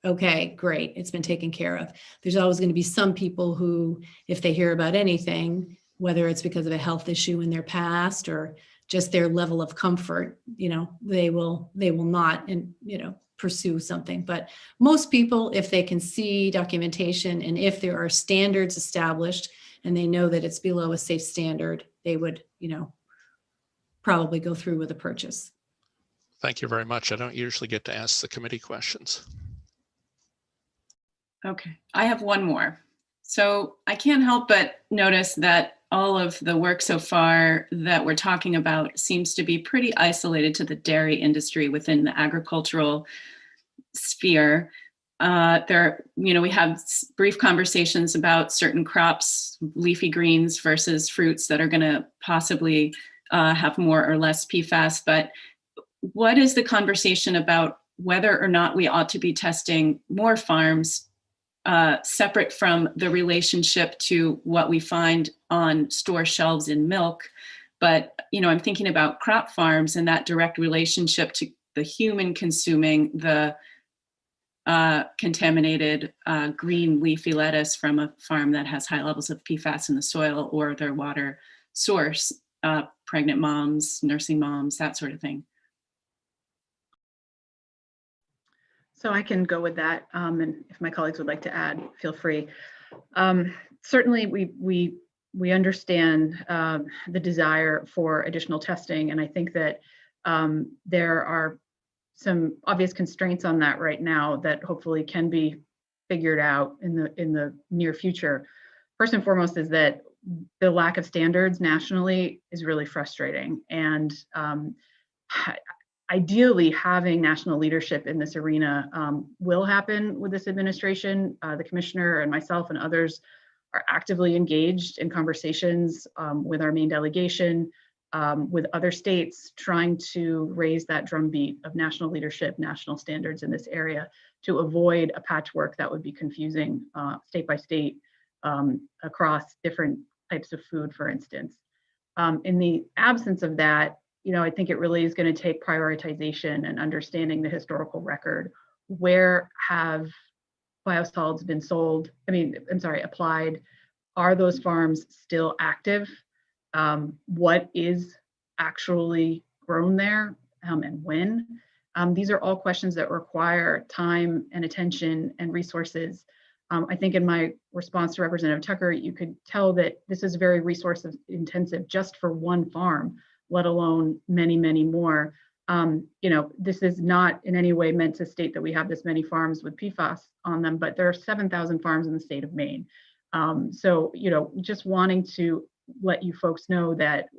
Speaker 5: okay, great, it's been taken care of. There's always going to be some people who, if they hear about anything, whether it's because of a health issue in their past or just their level of comfort, you know, they will not, and you know, pursue something. But most people, if they can see documentation and if there are standards established and they know that it's below a safe standard, they would, you know, probably go through with a purchase.
Speaker 21: Thank you very much. I don't usually get to ask the committee questions.
Speaker 1: Okay, I have one more. So I can't help but notice that all of the work so far that we're talking about seems to be pretty isolated to the dairy industry within the agricultural sphere. We have brief conversations about certain crops, leafy greens versus fruits that are going to possibly have more or less PFAS. But what is the conversation about whether or not we ought to be testing more farms separate from the relationship to what we find on store shelves in milk? But, you know, I'm thinking about crop farms and that direct relationship to the human consuming the contaminated green leafy lettuce from a farm that has high levels of PFAS in the soil or their water source, pregnant moms, nursing moms, that sort of thing.
Speaker 11: So I can go with that, and if my colleagues would like to add, feel free. Certainly, we understand the desire for additional testing, and I think that there are some obvious constraints on that right now that hopefully can be figured out in the near future. First and foremost is that the lack of standards nationally is really frustrating, and ideally, having national leadership in this arena will happen with this administration. The commissioner and myself and others are actively engaged in conversations with our Maine delegation, with other states, trying to raise that drumbeat of national leadership, national standards in this area to avoid a patchwork that would be confusing state by state across different types of food, for instance. In the absence of that, I think it really is going to take prioritization and understanding the historical record. Where have biosolids been sold? Applied? Are those farms still active? What is actually grown there, and when? These are all questions that require time and attention and resources. I think in my response to Representative Tucker, you could tell that this is very resource intensive just for one farm, let alone many, many more. This is not in any way meant to state that we have this many farms with PFAS on them, but there are 7,000 farms in the state of Maine. So, just wanting to let you folks know that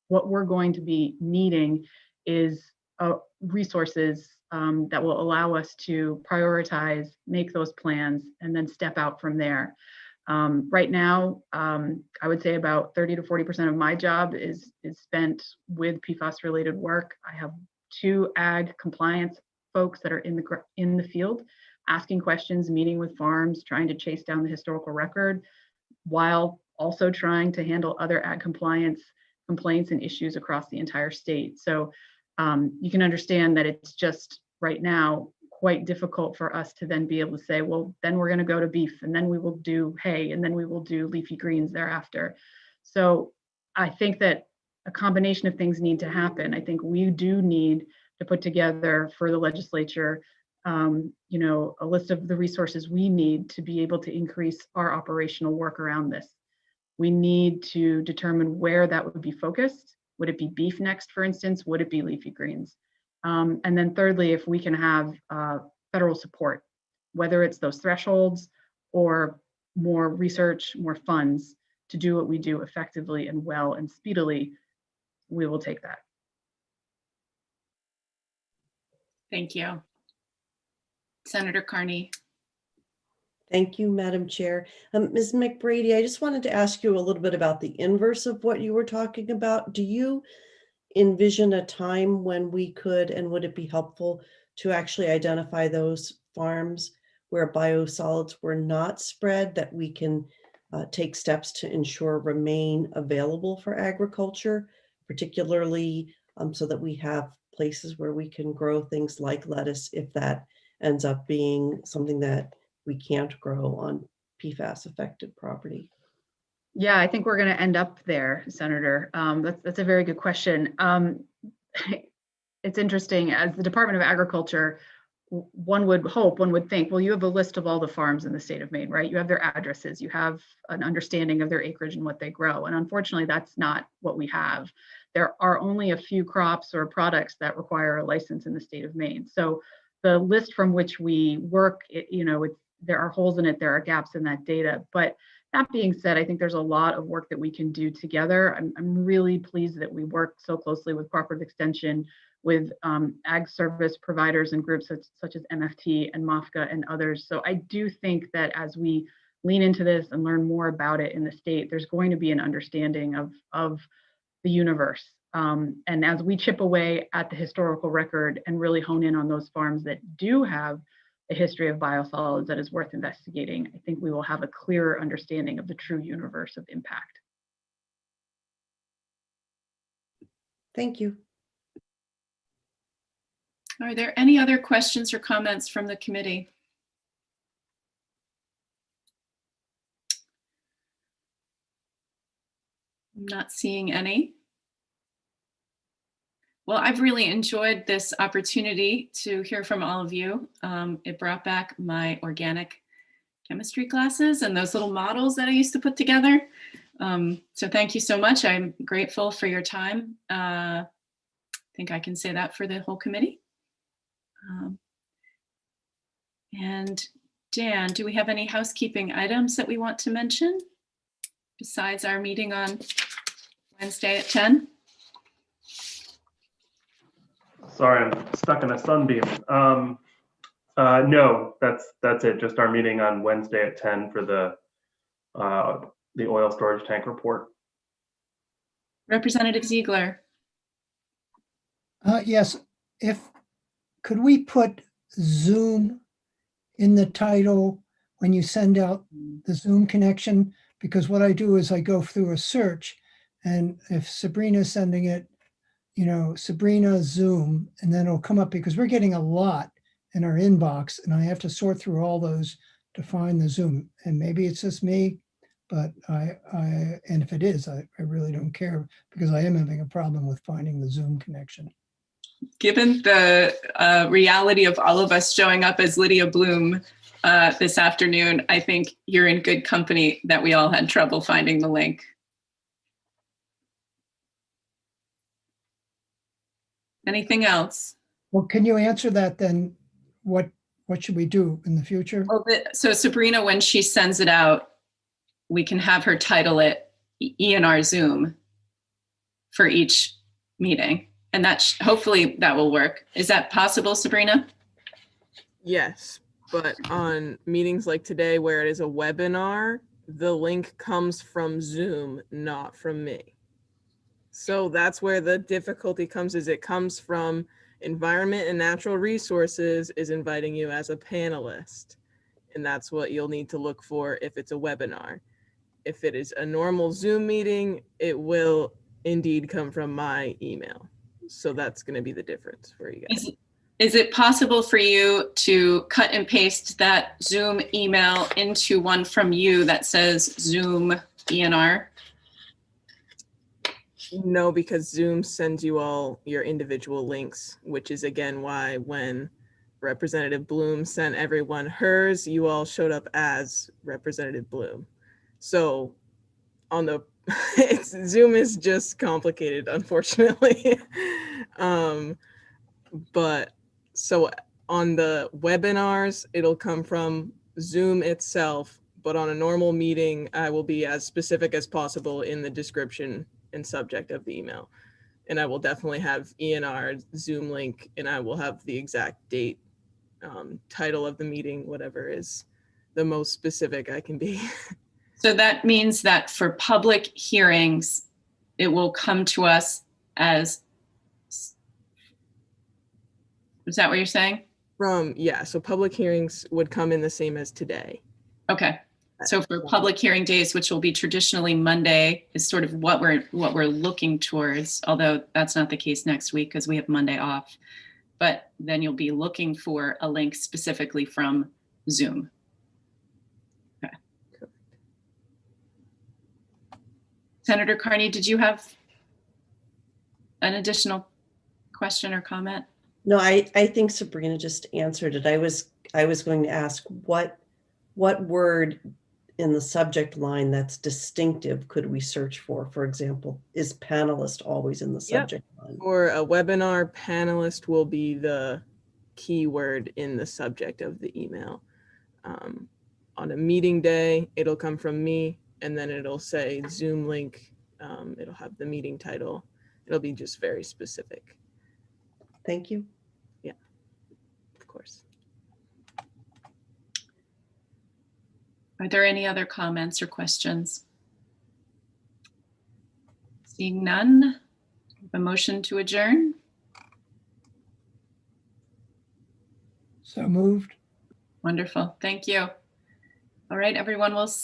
Speaker 11: what we're going to be needing is resources that will allow us to prioritize, make those plans, and then step out from there. Right now, I would say about 30 to 40% of my job is spent with PFAS related work. I have 2 ag compliance folks that are in the field asking questions, meeting with farms, trying to chase down the historical record, while also trying to handle other ag compliance complaints and issues across the entire state. So you can understand that it's just right now quite difficult for us to then be able to say, well, then we're going to go to beef, and then we will do hay, and then we will do leafy greens thereafter. So I think that a combination of things need to happen. I think we do need to put together for the legislature, a list of the resources we need to be able to increase our operational work around this. We need to determine where that would be focused. Would it be beef next, for instance? Would it be leafy greens? And then thirdly, if we can have federal support, whether it's those thresholds or more research, more funds to do what we do effectively and well and speedily, we will take that.
Speaker 1: Thank you. Senator Carney.
Speaker 8: Thank you, Madam Chair. Ms. McBrady, I just wanted to ask you a little bit about the inverse of what you were talking about. Do you envision a time when we could, and would it be helpful to actually identify those farms where biosolids were not spread, that we can take steps to ensure remain available for agriculture, particularly so that we have places where we can grow things like lettuce if that ends up being something that we can't grow on PFAS affected property?
Speaker 11: Yeah, I think we're going to end up there, Senator. That's a very good question. It's interesting, as the Department of Agriculture, one would think, well, you have a list of all the farms in the state of Maine, right? You have their addresses, you have an understanding of their acreage and what they grow. And unfortunately, that's not what we have. There are only a few crops or products that require a license in the state of Maine. So the list from which we work, there are holes in it, there are gaps in that data. But that being said, I think there's a lot of work that we can do together. I'm really pleased that we work so closely with Cooperative Extension, with ag service providers and groups such as MFT and MOFGA and others. So I do think that as we lean into this and learn more about it in the state, there's going to be an understanding of the universe. And as we chip away at the historical record and really hone in on those farms that do have a history of biosolids that is worth investigating, I think we will have a clearer understanding of the true universe of impact.
Speaker 8: Thank you.
Speaker 1: Are there any other questions or comments from the committee? I'm not seeing any. Well, I've really enjoyed this opportunity to hear from all of you. It brought back my organic chemistry classes and those little models that I used to put together. So thank you so much. I'm grateful for your time. I think I can say that for the whole committee. And Dan, do we have any housekeeping items that we want to mention besides our meeting on Wednesday at 10?
Speaker 14: Sorry, I'm stuck in a sunbeam. No, that's it. Just our meeting on Wednesday at 10 for the oil storage tank report.
Speaker 1: Representative Ziegler.
Speaker 2: Yes, could we put Zoom in the title when you send out the Zoom connection? Because what I do is I go through a search, and if Sabrina's sending it, Sabrina Zoom, and then it'll come up because we're getting a lot in our inbox and I have to sort through all those to find the Zoom. And maybe it's just me, but and if it is, I really don't care because I am having a problem with finding the Zoom connection.
Speaker 1: Given the reality of all of us showing up as Lydia Bloom this afternoon, I think you're in good company that we all had trouble finding the link. Anything else?
Speaker 2: Well, can you answer that then? What should we do in the future?
Speaker 1: Well, so Sabrina, when she sends it out, we can have her title it ENR Zoom for each meeting. And that hopefully that will work. Is that possible, Sabrina?
Speaker 20: Yes, but on meetings like today where it is a webinar, the link comes from Zoom, not from me. So that's where the difficulty comes, is it comes from Environment and Natural Resources is inviting you as a panelist. And that's what you'll need to look for if it's a webinar. If it is a normal Zoom meeting, it will indeed come from my email. So that's going to be the difference for you guys.
Speaker 1: Is it possible for you to cut and paste that Zoom email into one from you that says Zoom ENR?
Speaker 20: No, because Zoom sends you all your individual links, which is again why when Representative Bloom sent everyone hers, you all showed up as Representative Bloom. So on the Zoom is just complicated, unfortunately. But so on the webinars, it'll come from Zoom itself, but on a normal meeting, I will be as specific as possible in the description and subject of the email. And I will definitely have ENR Zoom link, and I will have the exact date, title of the meeting, whatever is the most specific I can be.
Speaker 1: So that means that for public hearings, it will come to us as, is that what you're saying?
Speaker 20: Yeah, so public hearings would come in the same as today.
Speaker 1: Okay. So for public hearing days, which will be traditionally Monday, is sort of what we're looking towards, although that's not the case next week because we have Monday off. But then you'll be looking for a link specifically from Zoom. Okay. Senator Carney, did you have an additional question or comment?
Speaker 8: No, I think Sabrina just answered it. I was going to ask what word in the subject line that's distinctive could we search for? For example, is panelist always in the subject line?
Speaker 20: For a webinar, panelist will be the keyword in the subject of the email. On a meeting day, it'll come from me, and then it'll say Zoom link. It'll have the meeting title. It'll be just very specific.
Speaker 8: Thank you.
Speaker 20: Yeah, of course.
Speaker 1: Are there any other comments or questions? Seeing none, a motion to adjourn.
Speaker 2: So moved.
Speaker 1: Wonderful. Thank you. All right, everyone. We'll